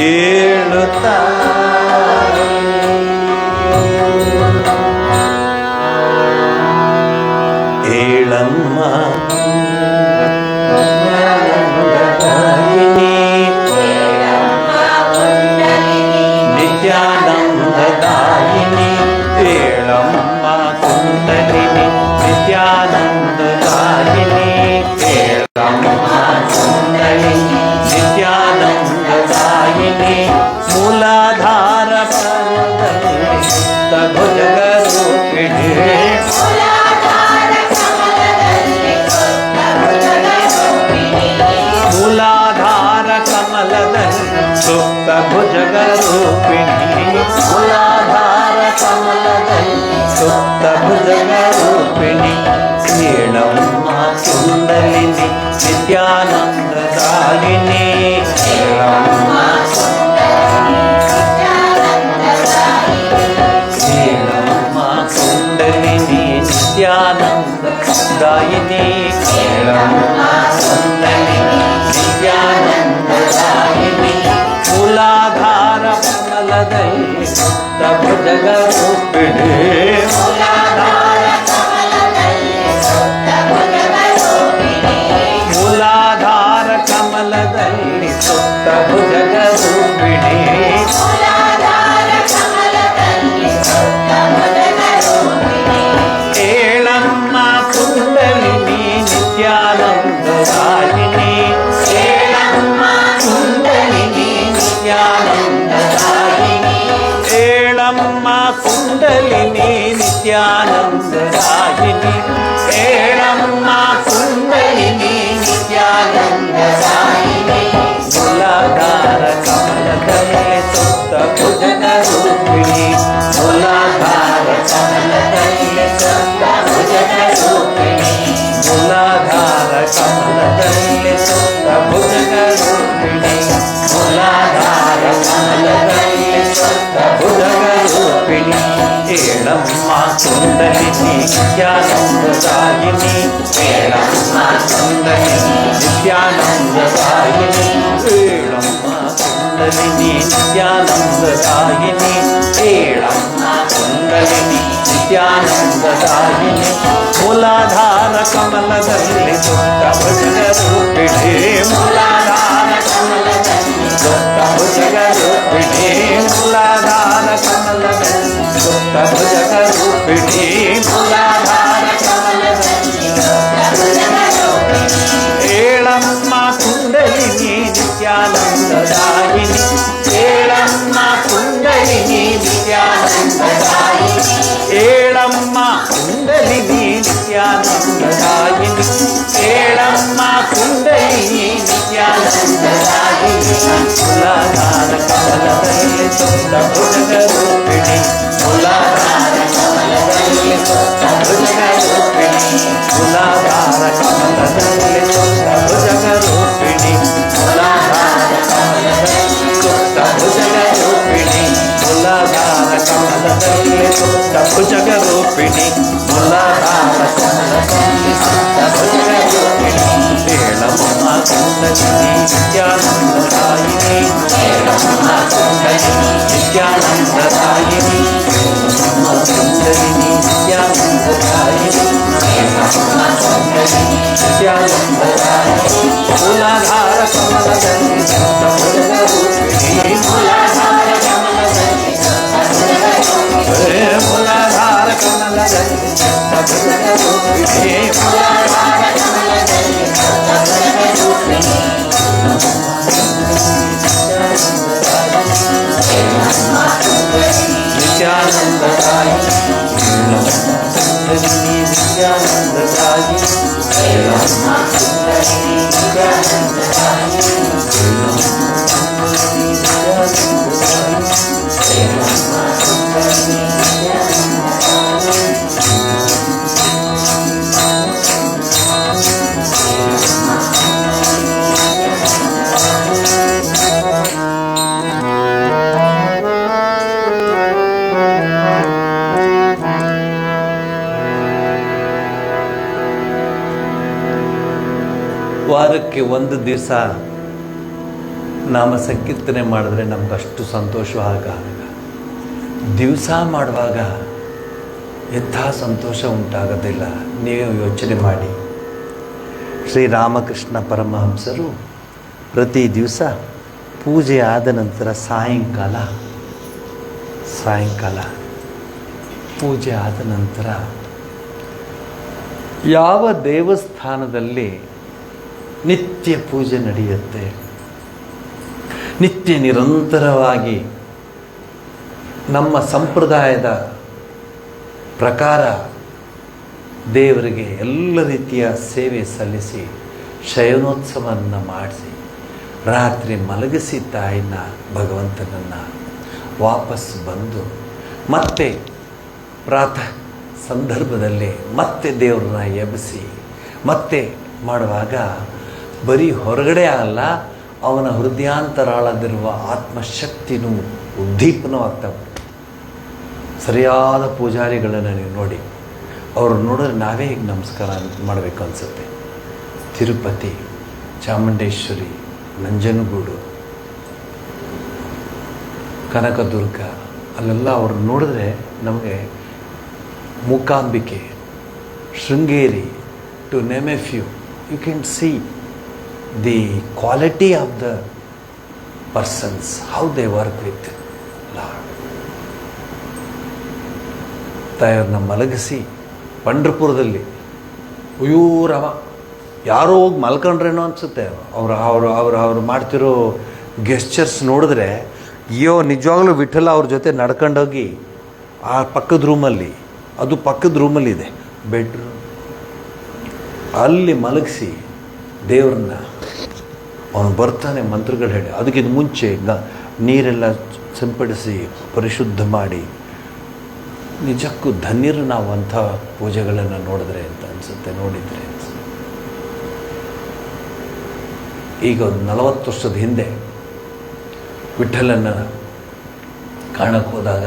A: ಏಳು ತಾಯಿ ಏಳಮ್ಮ ನಿತ್ಯಾನಂದದಾಯಿನಿ ಏಳಮ್ಮ ಕುಂಡಲಿನಿ ನಿತ್ಯಾನಂದದಾಯಿನಿ ಏಳಮ್ಮ ಕುಂಡಲಿನಿ ನಿತ್ಯಾನಂದದಾಯಿನಿ ಮೂಲಾಧಾರ ಪರದಲ್ಲಿ ಭುಜಗ ರೂಪಿಣಿ ಮೂಲಾಧಾರ ಕಮಲದಲ್ಲಿ ಸುಪ್ತ ಭುಜಗ ರೂಪಿಣಿ ಮೂಲಾಧಾರ ಕಮಲದಲ್ಲಿ ಸುಪ್ತ ಭುಜಗ ರೂಪಿಣಿ ಏಳಮ್ಮ ಕುಂಡಲಿನಿ ನಿತ್ಯಾನಂದದಾಯಿನಿ ಏಳಮ್ಮ ಏಳಮ್ಮ ಕುಂಡಲಿನಿ ನಿತ್ಯಾನಂದದಾಯಿನಿ ಏಳಮ್ಮ ಕುಂಡಲಿನಿ ನಿತ್ಯಾನಂದದಾಯಿನಿ ಮೂಲಾಧಾರ ಕಮಲದಲ್ಲಿ ಸುಪ್ತ ಭುಜಗ ರೂಪಿಣಿ ಮೂಲಾಧಾರ ಕಮಲದಲ್ಲಿ ಸುಪ್ತ ಭುಜಗ ರೂಪಿಣಿ ಏಳಮ್ಮ ಕುಂಡಲಿನಿ ನಿತ್ಯಾನಂದದಾಯಿನಿ ಏಳಮ್ಮ ಕುಂಡಲಿನಿ ನಿತ್ಯಾನಂದದಾಯಿನಿ ಏಳಮ್ಮ ಕುಂಡಲಿನಿ ನಿತ್ಯಾನಂದದಾಯಿನಿ ಏಳಮ್ಮ ಕುಂಡಲಿನಿ ನಿತ್ಯಾನಂದದಾಯಿನಿ ಮೂಲಾಧಾರ ಕಮಲದಲ್ಲಿ ಸುಪ್ತ ಭುಜಗ ರೂಪಿಣಿ ಮೂಲಾಧಾರ ಕಮಲದಲ್ಲಿ ಸುಪ್ತ ಭುಜಗ ರೂಪಿಣಿ ಮೂಲಾಧಾರ ಕಮಲದಲ್ಲಿ ಸುಪ್ತ ಭುಜಗ ರೂಪಿಣಿ ಮೂಲಾಧಾರ ಕಮಲದಲ್ಲಿ ಸುಪ್ತ ಭುಜಗ ರೂಪಿಣಿ ಏಳಮ್ಮ ಕುಂಡಲಿನಿ ನಿತ್ಯಾನಂದದಾಯಿನಿ ಏಳಮ್ಮ ಕುಂಡಲಿನಿ ನಿತ್ಯಾನಂದದಾಯಿನಿ ಏಳಮ್ಮ ಕುಂಡಲಿನಿ ನಿತ್ಯಾನಂದದಾಯಿನಿ ಏಳಮ್ಮ ಕುಂಡಲಿನಿ ನಿತ್ಯಾನಂದದಾಯಿನಿ ಮೂಲಾಧಾರ ಕಮಲದಲ್ಲಿ ಸುಪ್ತ ಭುಜಗ ರೂಪಿಣಿ ಮೂಲಾಧಾರ ಕಮಲದಲ್ಲಿ ಸುಪ್ತ ಭುಜಗ ರೂಪಿಣಿ ಮೂಲಾಧಾರ ಕಮಲದಲ್ಲಿ ಸುಪ್ತ ಭುಜಗ ರೂಪಿಣಿ ಮೂಲಾಧಾರ ಕಮಲ ಕುಂಡಲಿನಿ ನಿತ್ಯಾನಂದದಾಯಿನಿ ಕೇಳಮ್ಮ ಕುಂಡಲಿನಿ ನಿತ್ಯಾನಂದದಾಯಿನಿ ಮುಲಾಧಾರ ಕಮಲದಲ್ಲಿ ಸುತ್ತ ಭುಜಗ ರೂಪಿಣಿ ಮುಲಾಧಾರ ಕಮಲದಲ್ಲಿ ಸುತ್ತ ಭುಜಗ ರೂಪಿಣಿ ಮುಲಾಧಾರ ಕಮಲದಲ್ಲಿ ಸುತ್ತ ಭುಜಗ ರೂಪಿಣಿ ಮುಲಾಧಾರ ಕಮಲದಲ್ಲಿ ಸುತ್ತ ಭುಜಗ ರೂಪಿಣಿ ಮುಲಾಧಾರ ಕಮಲದಲ್ಲಿ ಸುತ್ತ ಭುಜಗ ರೂಪಿಣಿ ಮುಲಾಧಾರ ಕಮಲದಲ್ಲಿ ಸುತ್ತ ಭುಜಗ ರೂಪಿಣಿ ಹೇಳಮ್ಮ ಕುಂಡಲಿನಿ ನಿತ್ಯಾನಂದದಾಯಿನಿ ಹೇಳಮ್ಮ ಕುಂಡಲಿನಿ ನಿತ್ಯಾನಂದದಾಯಿನಿ ಹೇಳಮ್ಮ ಕುಂಡಲಿನಿ ನಿತ್ಯಾನಂದದಾಯಿನಿ ಹೇಳಮ್ಮ ಕುಂಡಲಿನಿ ನಿತ್ಯಾನಂದದಾಯಿನಿ ಮುಲಾಧಾರ ಕಮಲದಲ್ಲಿ ಸುತ್ತ ಭುಜಗ ರೂಪಿಣಿ ಮುಲಾಧಾರ ಕಮಲದಲ್ಲಿ ಸುತ್ತ ಭುಜಗ ರೂಪಿಣಿ ಮುಲಾಧಾರ ಕಮಲದಲ್ಲಿ ಸುತ್ತ ಭುಜಗ ರೂಪಿಣಿ ಮುಲಾಧಾರ ಕಮಲದಲ್ಲಿ ಸುತ್ತ ಭುಜಗ ರೂಪಿಣಿ ನಿತ್ಯಾನಂದದಾಯಿನಿ ಕುಂಡಲಿನಿ ನಿತ್ಯಾನಂದದಾಯಿನಿ ಹೇಳಮ್ಮ ಕುಂಡಲಿನಿ ನಿತ್ಯಾನಂದದಾಯಿನಿ ವಾರಕ್ಕೆ ಒಂದು ದಿವಸ ನಾಮ ಸಂಕೀರ್ತನೆ ಮಾಡಿದ್ರೆ ನಮಗಷ್ಟು ಸಂತೋಷ ಆಗ ದಿವಸ ಮಾಡುವಾಗ ಎಂಥ ಸಂತೋಷ ಉಂಟಾಗೋದಿಲ್ಲ. ನೀವು ಯೋಚನೆ ಮಾಡಿ, ಶ್ರೀರಾಮಕೃಷ್ಣ ಪರಮಹಂಸರು ಪ್ರತಿ ದಿವಸ ಪೂಜೆ ಆದ ನಂತರ ಸಾಯಂಕಾಲ ಪೂಜೆ ಆದ ನಂತರ ಯಾವ ದೇವಸ್ಥಾನದಲ್ಲಿ ನಿತ್ಯ ಪೂಜೆ ನಡೆಯುತ್ತೆ, ನಿತ್ಯ ನಿರಂತರವಾಗಿ ನಮ್ಮ ಸಂಪ್ರದಾಯದ ಪ್ರಕಾರ ದೇವರಿಗೆ ಎಲ್ಲ ರೀತಿಯ ಸೇವೆ ಸಲ್ಲಿಸಿ ಶಯನೋತ್ಸವವನ್ನು ಮಾಡಿಸಿ ರಾತ್ರಿ ಮಲಗಿಸಿ ತಾಯಿನ ಭಗವಂತನನ್ನು ವಾಪಸ್ ಬಂದು ಮತ್ತೆ ಪ್ರಾತಃ ಸಂದರ್ಭದಲ್ಲಿ ಮತ್ತೆ ದೇವರನ್ನ ಎಬ್ಬಿಸಿ ಮತ್ತೆ ಮಾಡುವಾಗ ಬರೀ ಹೊರಗಡೆ ಅಲ್ಲ, ಅವನ ಹೃದಯಾಂತರಾಳದಿರುವ ಆತ್ಮಶಕ್ತಿನೂ ಉದ್ದೀಪನವಾಗ್ತಾ ಉಂಟು. ಸರಿಯಾದ ಪೂಜಾರಿಗಳನ್ನು ನೀವು ನೋಡಿ, ಅವರು ನೋಡಿದ್ರೆ ನಾವೇ ಈಗ ನಮಸ್ಕಾರ ಮಾಡಬೇಕು ಅನಿಸುತ್ತೆ. ತಿರುಪತಿ, ಚಾಮುಂಡೇಶ್ವರಿ, ನಂಜನಗೂಡು, ಕನಕದುರ್ಗ, ಅಲ್ಲೆಲ್ಲ ಅವ್ರು ನೋಡಿದ್ರೆ ನಮಗೆ Mookambika, Sringeri, to name a few, you can see the quality of the persons, how they work with lord. ತಾಯಿಯವ್ರನ್ನ ಮಲಗಿಸಿ ಪಂಢರಪುರದಲ್ಲಿ ಅಯ್ಯೋ ರಾಮ, ಯಾರೋ ಹೋಗಿ ಮಲ್ಕೊಂಡ್ರೇನೋ ಅನಿಸುತ್ತೆ. ಅವ್ರು ಮಾಡ್ತಿರೋ ಗೆಸ್ಚರ್ಸ್ ನೋಡಿದ್ರೆ ಅಯ್ಯೋ ನಿಜವಾಗ್ಲೂ ವಿಠಲ ಅವ್ರ ಜೊತೆ ನಡ್ಕೊಂಡೋಗಿ ಆ ಪಕ್ಕದ ರೂಮಲ್ಲಿ, ಅದು ಪಕ್ಕದ ರೂಮಲ್ಲಿದೆ ಬೆಡ್ರೂಮ್, ಅಲ್ಲಿ ಮಲಗಿಸಿ ದೇವ್ರನ್ನ ಅವನು ಬರ್ತಾನೆ ಮಂತ್ರಗಳು ಹೇಳಿ, ಅದಕ್ಕಿಂತ ಮುಂಚೆ ನೀರೆಲ್ಲ ಸಿಂಪಡಿಸಿ ಪರಿಶುದ್ಧ ಮಾಡಿ, ನಿಜಕ್ಕೂ ಧನ್ಯರು ನಾವು ಅಂಥ ಪೂಜೆಗಳನ್ನು ನೋಡಿದ್ರೆ ಅಂತ ಅನಿಸುತ್ತೆ, ನೋಡಿದರೆ ಅನಿಸುತ್ತೆ. ಈಗ ಒಂದು 40 ವರ್ಷದ ಹಿಂದೆ ವಿಠಲನ ಕಾಣಕ್ಕೆ ಹೋದಾಗ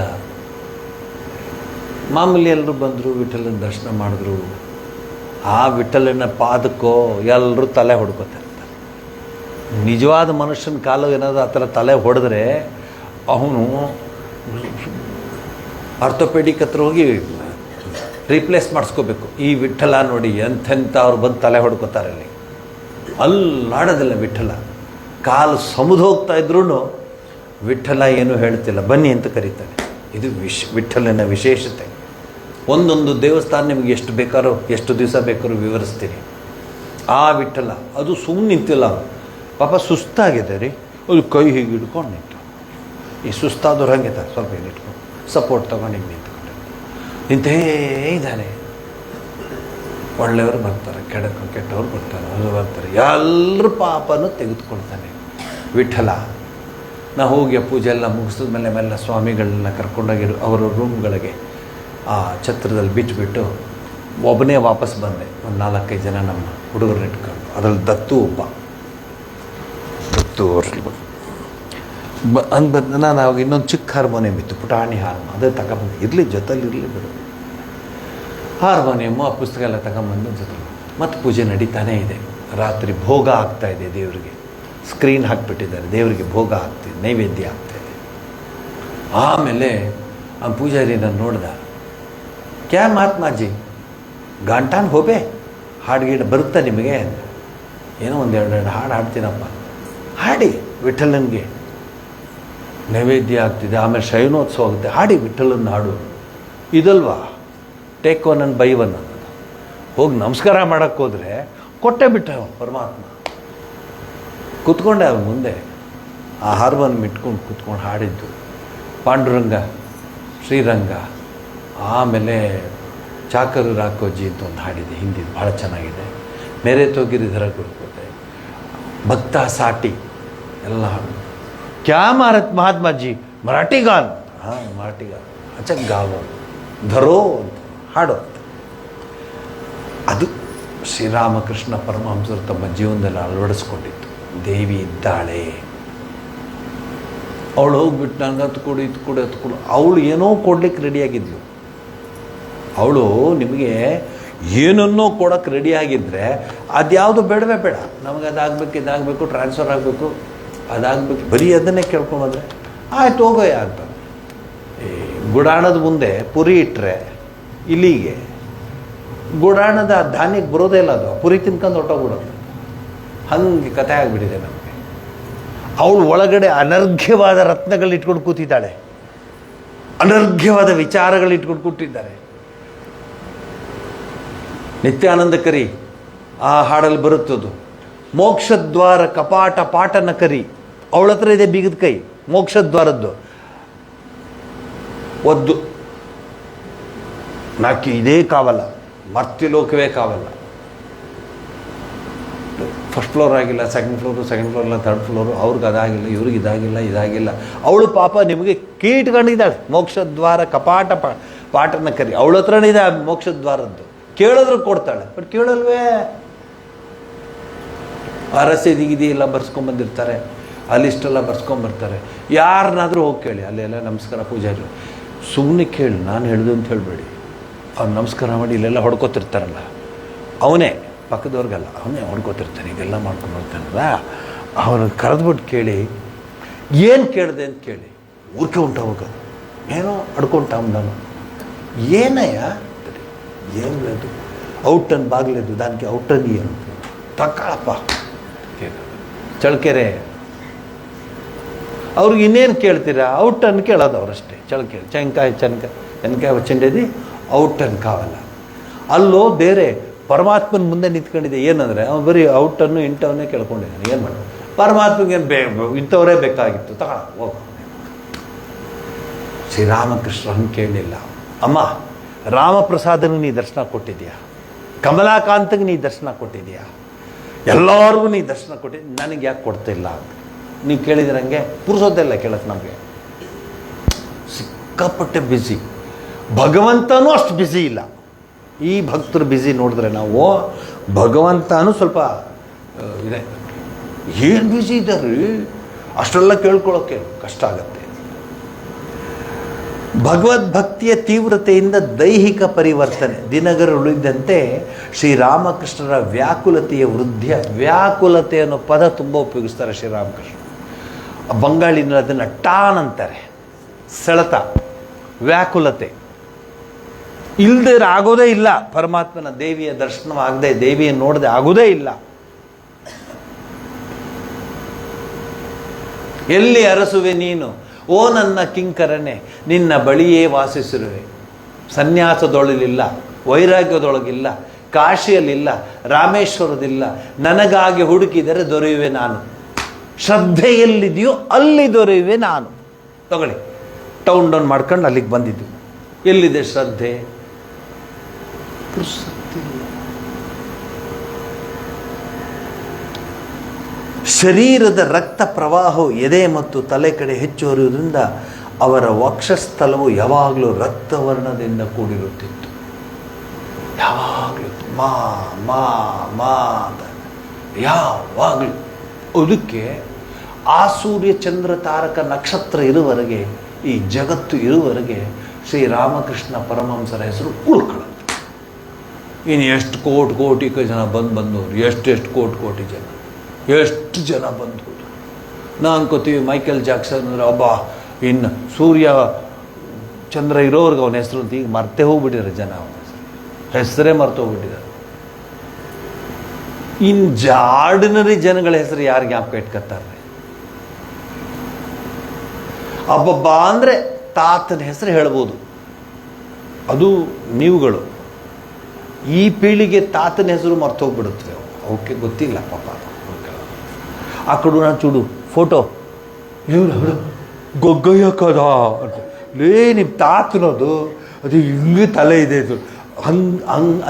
A: ಮಾಮೂಲಿ ಎಲ್ಲರೂ ಬಂದರು, ವಿಠಲನ ದರ್ಶನ ಮಾಡಿದ್ರು. ಆ ವಿಠಲನ ಪಾದಕ್ಕೋ ಎಲ್ಲರೂ ತಲೆ ಹೊಡ್ಕೋತಾ ಇರ್ತಾರೆ. ನಿಜವಾದ ಮನುಷ್ಯನ ಕಾಲು ಏನಾದರೂ ಆ ಥರ ತಲೆ ಹೊಡೆದ್ರೆ ಅವನು ಆರ್ಥೋಪೆಡಿಕ್ ಹತ್ರ ಹೋಗಿ ರೀಪ್ಲೇಸ್ ಮಾಡಿಸ್ಕೋಬೇಕು. ಈ ವಿಠಲ ನೋಡಿ ಎಂಥೆಂಥ ಅವ್ರು ಬಂದು ತಲೆ ಹೊಡ್ಕೋತಾರೆ. ಅಲ್ಲಾಡೋದಿಲ್ಲ ವಿಠಲ, ಕಾಲು ಸಮುದು ಹೋಗ್ತಾ ಇದ್ರೂ ವಿಠಲ ಏನೂ ಹೇಳ್ತಿಲ್ಲ, ಬನ್ನಿ ಅಂತ ಕರೀತಾನೆ. ಇದು ವಿಠಲನ ವಿಶೇಷತೆ. ಒಂದೊಂದು ದೇವಸ್ಥಾನ ನಿಮಗೆ ಎಷ್ಟು ಬೇಕಾರೋ ಎಷ್ಟು ದಿವಸ ಬೇಕಾದ್ರೂ ವಿವರಿಸ್ತೀನಿ. ಆ ವಿಠಲ ಅದು ಸುಮ್ಮನೆ ನಿಂತಿಲ್ಲ, ಪಾಪ ಸುಸ್ತಾಗಿದೆ ರೀ, ಅದು ಕೈ ಹೀಗೆ ಹಿಡ್ಕೊಂಡು ನಿಂತು. ಈ ಸುಸ್ತಾದವ್ರು ಹಂಗೆ ಸ್ವಲ್ಪ ಹಿಂಗೆ ಇಟ್ಕೊಂಡು ಸಪೋರ್ಟ್ ತೊಗೊಂಡು ಹಿಂಗೆ ನಿಂತ್ಕೊಂಡೆ ನಿಂತೇ ಇದ್ದಾನೆ. ಒಳ್ಳೆಯವರು ಬರ್ತಾರೆ, ಕೆಟ್ಟವ್ರು ಬರ್ತಾರೆ, ಅವರು ಬರ್ತಾರೆ, ಎಲ್ಲರ ಪಾಪನೂ ತೆಗೆದುಕೊಳ್ತಾನೆ ವಿಠಲ. ನಾವು ಹೋಗಿ ಆ ಪೂಜೆ ಎಲ್ಲ ಮುಗಿಸಿದ ಮೇಲೆ ಮೇಲೆ ಸ್ವಾಮಿಗಳನ್ನ ಕರ್ಕೊಂಡೋಗಿ ಅವರ ರೂಮ್ಗಳಿಗೆ ಆ ಛತ್ರದಲ್ಲಿ ಬಿಟ್ಬಿಟ್ಟು ಒಬ್ಬನೇ ವಾಪಸ್ ಬಂದೆ. ಒಂದು 4-5 ಜನ ನಮ್ಮ ಹುಡುಗರನ್ನ ಇಟ್ಕೊಂಡು, ಅದರಲ್ಲಿ ದತ್ತು ಒಬ್ಬ. ದತ್ತು ಬಂದು ನಾನು ಅವಾಗ ಇನ್ನೊಂದು ಚಿಕ್ಕ ಹಾರ್ಮೋನಿಯಂ ಇತ್ತು, ಪುಟಾಣಿ ಹಾರ್ಮೋನ್, ಅದೇ ತಗೊಂಬಂದು ಇರಲಿ ಜೊತೆಲಿ ಇರಲಿ ಬಿಡು. ಹಾರ್ಮೋನಿಯಮ್ಮು ಆ ಪುಸ್ತಕ ಎಲ್ಲ ತಗೊಂಬಂದು ಜೊತೆ ಮತ್ತು ಪೂಜೆ ನಡೀತಾನೇ ಇದೆ. ರಾತ್ರಿ ಭೋಗ ಆಗ್ತಾಯಿದೆ ದೇವರಿಗೆ, ಸ್ಕ್ರೀನ್ ಹಾಕಿಬಿಟ್ಟಿದ್ದಾರೆ, ದೇವರಿಗೆ ಭೋಗ ಆಗ್ತಿದೆ, ನೈವೇದ್ಯ ಆಗ್ತಾಯಿದೆ. ಆಮೇಲೆ ಆ ಪೂಜಾರಿ ನಾನು ನೋಡ್ದ, ಕ್ಯಾ ಮಹಾತ್ಮಾಜಿ ಗಾಂಟಾನ್ ಹೋಬೆ ಹಾಡುಗೀಡು ಬರುತ್ತಾ ನಿಮಗೆ? ಏನೋ 1-2 ಹಾಡು ಹಾಡ್ತೀನಪ್ಪ. ಹಾಡಿ ವಿಠಲನಿಗೆ ನೈವೇದ್ಯ ಆಗ್ತಿದೆ, ಆಮೇಲೆ ಶಯನೋತ್ಸವ ಆಗುತ್ತೆ, ಹಾಡಿ ವಿಠಲನ ಹಾಡು. ಇದಲ್ವಾ ಟೇಕ್ 1 and buy 1 ಅನ್ನೋದು. ಹೋಗಿ ನಮಸ್ಕಾರ ಮಾಡೋಕ್ಕೆ ಹೋದರೆ ಕೊಟ್ಟೆ ಬಿಟ್ಟ ಪರಮಾತ್ಮ. ಕೂತ್ಕೊಂಡೆ ಅವ್ರ ಮುಂದೆ ಆ ಹಾರ್ಮೋನಿಯಂ ಇಟ್ಕೊಂಡು ಕೂತ್ಕೊಂಡು ಹಾಡಿದ್ದು ಪಾಂಡುರಂಗ, ಶ್ರೀರಂಗ, ಆಮೇಲೆ ಚಾಕರು ರಾಕೋಜಿ ಅಂತ ಒಂದು ಹಾಡಿದೆ ಹಿಂದಿದ್ದು, ಭಾಳ ಚೆನ್ನಾಗಿದೆ. ಮೇರೆ ತೋಗಿರಿಧರ ಗುರುಕೋತೆ, ಭಕ್ತ ಸಾಟಿ ಎಲ್ಲ ಹಾಡು. ಕ್ಯಾ ಮಹಾತ್ಮ ಜಿ ಮರಾಠಿ ಗಾನ್, ಹಾಂ ಮರಾಠಿ ಗಾನ್, ಅಚ್ಚ ಗಾವೋ ಧರೋ ಅಂತ ಹಾಡು. ಅದು ಶ್ರೀರಾಮಕೃಷ್ಣ ಪರಮಹಂಸರು ತಮ್ಮ ಜೀವನದಲ್ಲಿ ಅಳವಡಿಸ್ಕೊಂಡಿತ್ತು. ದೇವಿ ಇದ್ದಾಳೆ, ಅವಳು ಹೋಗ್ಬಿಟ್ಟು ನನಗೆ ಅದು ಕೊಡು ಇದು ಕೊಡು ಅದು ಕೊಡು. ಅವಳು ಏನೋ ಕೊಡ್ಲಿಕ್ಕೆ ರೆಡಿಯಾಗಿದ್ಲು. ಅವಳು ನಿಮಗೆ ಏನನ್ನೋ ಕೊಡೋಕ್ಕೆ ರೆಡಿಯಾಗಿದ್ದರೆ ಅದ್ಯಾವುದು ಬೇಡವೇ ಬೇಡ, ನಮಗೆ ಅದಾಗಬೇಕು ಇದಾಗಬೇಕು ಟ್ರಾನ್ಸ್ಫರ್ ಆಗಬೇಕು ಅದಾಗಬೇಕು, ಬರೀ ಅದನ್ನೇ ಕೇಳ್ಕೊಂಡ್ರೆ ಆಯ್ತು ಹೋಗೋಯ ಅಂತ. ಈ ಗುಡಾಣದ ಮುಂದೆ ಪುರಿ ಇಟ್ಟರೆ ಇಲ್ಲಿಗೆ ಗುಡಾಣದ ಧಾನ್ಯಕ್ಕೆ ಬರೋದೇ ಇಲ್ಲ, ಅದು ಪುರಿ ತಿನ್ಕೊಂಡು ಹೊಟ್ಟೋಗ್ಬಿಡೋದು. ಹಂಗೆ ಕಥೆ ಆಗಿಬಿಟ್ಟಿದೆ ನಮಗೆ. ಅವಳು ಒಳಗಡೆ ಅನರ್ಘ್ಯವಾದ ರತ್ನಗಳು ಇಟ್ಕೊಂಡು ಕೂತಿದ್ದಾಳೆ, ಅನರ್ಘ್ಯವಾದ ವಿಚಾರಗಳು ಇಟ್ಕೊಂಡು ಕೂತಿದ್ದಾರೆ. ನಿತ್ಯಾನಂದ ಕರಿ ಆ ಹಾಡಲ್ಲಿ ಬರುತ್ತದು, ಮೋಕ್ಷದ್ವಾರ ಕಪಾಟ ಪಾಟನ ಕರಿ. ಅವಳ ಹತ್ರ ಇದೆ ಬೀಗದ ಕೈ, ಮೋಕ್ಷದ್ವಾರದ್ದು ಒದ್ದು ನಾಕಿ ಇದೇ ಕಾವಲ್ಲ, ಮರ್ತ್ಯಲೋಕವೇ ಕಾವಲ್ಲ. ಫಸ್ಟ್ ಫ್ಲೋರ್ ಆಗಿಲ್ಲ, ಸೆಕೆಂಡ್ ಫ್ಲೋರ್ ಇಲ್ಲ, ಥರ್ಡ್ ಫ್ಲೋರು, ಅವ್ರಿಗೆ ಅದಾಗಿಲ್ಲ, ಇವ್ರಿಗೆ ಇದಾಗಿಲ್ಲ. ಅವಳು ಪಾಪ ನಿಮಗೆ ಕೀಟ್ಕೊಂಡಿದ್ದಾಳೆ. ಮೋಕ್ಷದ್ವಾರ ಕಪಾಟ ಪಾಟನ ಕರಿ, ಅವಳ ಹತ್ರನೇ ಇದೆ ಆ ಮೋಕ್ಷದ್ವಾರದ್ದು. ಕೇಳಿದ್ರು ಕೊಡ್ತಾಳೆ, ಬಟ್ ಕೇಳಲ್ವೇ. ಆ ರಸೀದಿಗಿದಿ ಎಲ್ಲ ಬರ್ಸ್ಕೊಂಬಂದಿರ್ತಾರೆ, ಆ ಲಿಸ್ಟೆಲ್ಲ ಬರ್ಸ್ಕೊಂಬರ್ತಾರೆ. ಯಾರನ್ನಾದರೂ ಹೋಗಿ ಕೇಳಿ, ಅಲ್ಲೆಲ್ಲ ನಮಸ್ಕಾರ ಪೂಜಾರಿ, ಸುಮ್ಮನೆ ಕೇಳಿ, ನಾನು ಹೇಳ್ದು ಅಂತ ಹೇಳಬೇಡಿ. ಅವ್ನು ನಮಸ್ಕಾರ ಮಾಡಿ ಇಲ್ಲೆಲ್ಲ ಹೊಡ್ಕೊತಿರ್ತಾರಲ್ಲ, ಅವನೇ ಪಕ್ಕದವ್ರಿಗಲ್ಲ, ಅವನೇ ಹೊಡ್ಕೊತಿರ್ತಾನೆ, ಇದೆಲ್ಲ ಮಾಡ್ಕೊಂಡು ಹೋಗ್ತಾನಲ್ಲ, ಅವನು ಕರೆದ್ಬಿಟ್ಟು ಕೇಳಿ, ಏನು ಕೇಳಿದೆ ಅಂತ ಕೇಳಿ. ಊರ್ಕೆ ಹೋಗೋದು, ಏನೋ ಅಡ್ಕೊಂಟ ನಾನು, ಏನಯ್ಯ ಏನು ಅದು ಔಟನ್ ಬಾಗ್ಲದು ದಾನಿಗೆ ಔಟನ್ ಏನು ತಕ್ಕಳಪ್ಪ ಚಳ್ಕೆರೆ. ಅವ್ರಿಗೆ ಇನ್ನೇನು ಕೇಳ್ತೀರಾ, ಔಟನ್ ಕೇಳೋದು ಅವರಷ್ಟೇ. ಚಳ್ಕೆರೆ ಚೆನ್ಕಾಯಿ ಚೆಂಡೇದಿ ಔಟನ್ ಕಾವಲ್ಲ. ಅಲ್ಲೋ ಬೇರೆ ಪರಮಾತ್ಮನ ಮುಂದೆ ನಿಂತ್ಕೊಂಡಿದೆ. ಏನಂದರೆ ಅವ್ನು ಬರೀ ಔಟನ್ನು ಇಂಟವನ್ನೇ ಕೇಳ್ಕೊಂಡಿದ್ದಾನೆ. ಏನು ಮಾಡೋದು, ಪರಮಾತ್ಮಗೇನು ಇಂಥವರೇ ಬೇಕಾಗಿತ್ತು, ಹೋಗ. ಶ್ರೀರಾಮಕೃಷ್ಣ ಹಂಗೆ ಕೇಳಲಿಲ್ಲ. ಅಮ್ಮ ರಾಮಪ್ರಸಾದನಿಗೆ ನೀ ದರ್ಶನ ಕೊಟ್ಟಿದ್ಯಾ, ಕಮಲಾಕಾಂತಗೆ ನೀ ದರ್ಶನ ಕೊಟ್ಟಿದ್ಯಾ, ಎಲ್ಲರಿಗೂ ನೀ ದರ್ಶನ ಕೊಟ್ಟಿದ್ದೆ, ನನಗೆ ಯಾಕೆ ಕೊಡ್ತಿಲ್ಲ ಅಂತ ನೀವು ಕೇಳಿದ್ರಂಗೆ ಪುರುಸೋದೆಲ್ಲ ಕೇಳಕ್ಕೆ ನಮಗೆ ಸಿಕ್ಕಾಪಟ್ಟೆ ಬ್ಯುಸಿ. ಭಗವಂತನೂ ಅಷ್ಟು ಬ್ಯುಸಿ ಇಲ್ಲ. ಈ ಭಕ್ತರು ಬ್ಯುಸಿ ನೋಡಿದ್ರೆ ನಾವು, ಭಗವಂತನೂ ಸ್ವಲ್ಪ ಇದೆ. ಏನು ಬ್ಯುಸಿ ಇದ್ದಾರೆ, ಅಷ್ಟೆಲ್ಲ ಕೇಳ್ಕೊಳ್ಳೋಕ್ಕೆ ಕಷ್ಟ ಆಗುತ್ತೆ. ಭಗವದ್ಭಕ್ತಿಯ ತೀವ್ರತೆಯಿಂದ ದೈಹಿಕ ಪರಿವರ್ತನೆ ದಿನಗರು ಉಳಿದಂತೆ ಶ್ರೀರಾಮಕೃಷ್ಣರ ವ್ಯಾಕುಲತೆಯ ವೃದ್ಧಿಯ, ವ್ಯಾಕುಲತೆ ಅನ್ನೋ ಪದ ತುಂಬ ಉಪಯೋಗಿಸ್ತಾರೆ ಶ್ರೀರಾಮಕೃಷ್ಣ. ಬಂಗಾಳಿನಲ್ಲಿ ಅದನ್ನು ಟಾನ್ ಅಂತಾರೆ, ಸೆಳೆತ, ವ್ಯಾಕುಲತೆ. ಇಲ್ಲದೆ ಆಗೋದೇ ಇಲ್ಲ. ಪರಮಾತ್ಮನ ದೇವಿಯ ದರ್ಶನವಾಗದೆ, ದೇವಿಯನ್ನು ನೋಡದೆ ಆಗೋದೇ ಇಲ್ಲ. ಎಲ್ಲಿ ಅರಸುವೆ ನೀನು ಓ ನನ್ನ ಕಿಂಕರನೆ, ನಿನ್ನ ಬಳಿಯೇ ವಾಸಿಸಿರುವೆ. ಸನ್ಯಾಸದೊಳಗಿಲ್ಲ, ವೈರಾಗ್ಯದೊಳಗಿಲ್ಲ, ಕಾಶಿಯಲ್ಲಿಲ್ಲ, ರಾಮೇಶ್ವರದಿಲ್ಲ. ನನಗಾಗಿ ಹುಡುಕಿದರೆ ದೊರೆಯುವೆ ನಾನು. ಶ್ರದ್ಧೆಯಲ್ಲಿದೆಯೋ ಅಲ್ಲಿ ದೊರೆಯುವೆ ನಾನು. ತಗೊಳ್ಳಿ, ಟೌನ್ ಡೌನ್ ಮಾಡ್ಕೊಂಡು ಅಲ್ಲಿಗೆ ಬಂದಿದ್ದು. ಎಲ್ಲಿದೆ ಶ್ರದ್ಧೆ? ಪುರುಸತ್ತಿಲ್ಲ. ಶರೀರದ ರಕ್ತ ಪ್ರವಾಹವು ಎದೆ ಮತ್ತು ತಲೆ ಕಡೆ ಹೆಚ್ಚು ಹರಿಯುವುದರಿಂದ ಅವರ ವಕ್ಷಸ್ಥಲವು ಯಾವಾಗಲೂ ರಕ್ತವರ್ಣದಿಂದ ಕೂಡಿರುತ್ತಿತ್ತು. ಯಾವಾಗಲೂ ಮಾ ಮಾ ಮಾ ಅಂತ ಯಾವಾಗಲೂ. ಅದಕ್ಕೆ ಆ ಸೂರ್ಯ ಚಂದ್ರ ತಾರಕ ನಕ್ಷತ್ರ ಇರುವವರೆಗೆ, ಈ ಜಗತ್ತು ಇರುವವರೆಗೆ ಶ್ರೀರಾಮಕೃಷ್ಣ ಪರಮಹಂಸರ ಹೆಸರು ಉಳ್ಕೊಳ್ಳುತ್ತೆ. ಇನ್ನು ಎಷ್ಟು ಕೋಟಿ ಜನ ಬಂದವರು, ಎಷ್ಟು ಕೋಟಿ ಜನ, ಎಷ್ಟು ಜನ ಬಂದು ನಾವು ಅನ್ಕೋತೀವಿ ಮೈಕೆಲ್ ಜಾಕ್ಸನ್ ಅಂದರೆ ಒಬ್ಬ, ಇನ್ನು ಸೂರ್ಯ ಚಂದ್ರ ಇರೋರ್ಗೆ ಅವನ ಹೆಸರು ಅಂತ ಈಗ ಮರ್ತೇ ಹೋಗ್ಬಿಟ್ಟಿದ್ದಾರೆ ಜನ. ಅವನ ಹೆಸರೇ ಮರ್ತೋಗ್ಬಿಟ್ಟಿದ್ದಾರೆ. ಇನ್ನು ಜಾರ್ಡಿನರಿ ಜನಗಳ ಹೆಸರು ಯಾರು ಜ್ಞಾಪಕ ಇಟ್ಕೊತಾರೆ? ಅಬ್ಬಬ್ಬ ಅಂದರೆ ತಾತನ ಹೆಸರು ಹೇಳ್ಬೋದು, ಅದು ನೀವುಗಳು. ಈ ಪೀಳಿಗೆ ತಾತನ ಹೆಸರು ಮರ್ತೋಗ್ಬಿಡುತ್ತವೆ. ಅವಕ್ಕೆ ಗೊತ್ತಿಲ್ಲ ಪಾಪ. ಆ ಕಡು ನಾ ಚೂಡು ಫೋಟೋ ಇವ್ರು ಗೊಗ್ಗಯ್ಯ ಕದ ಲೇ ನಿಮ್ಮ ತಾತನದು, ಅದು ಹಿಂಗೆ ತಲೆ ಇದೆ, ಇದು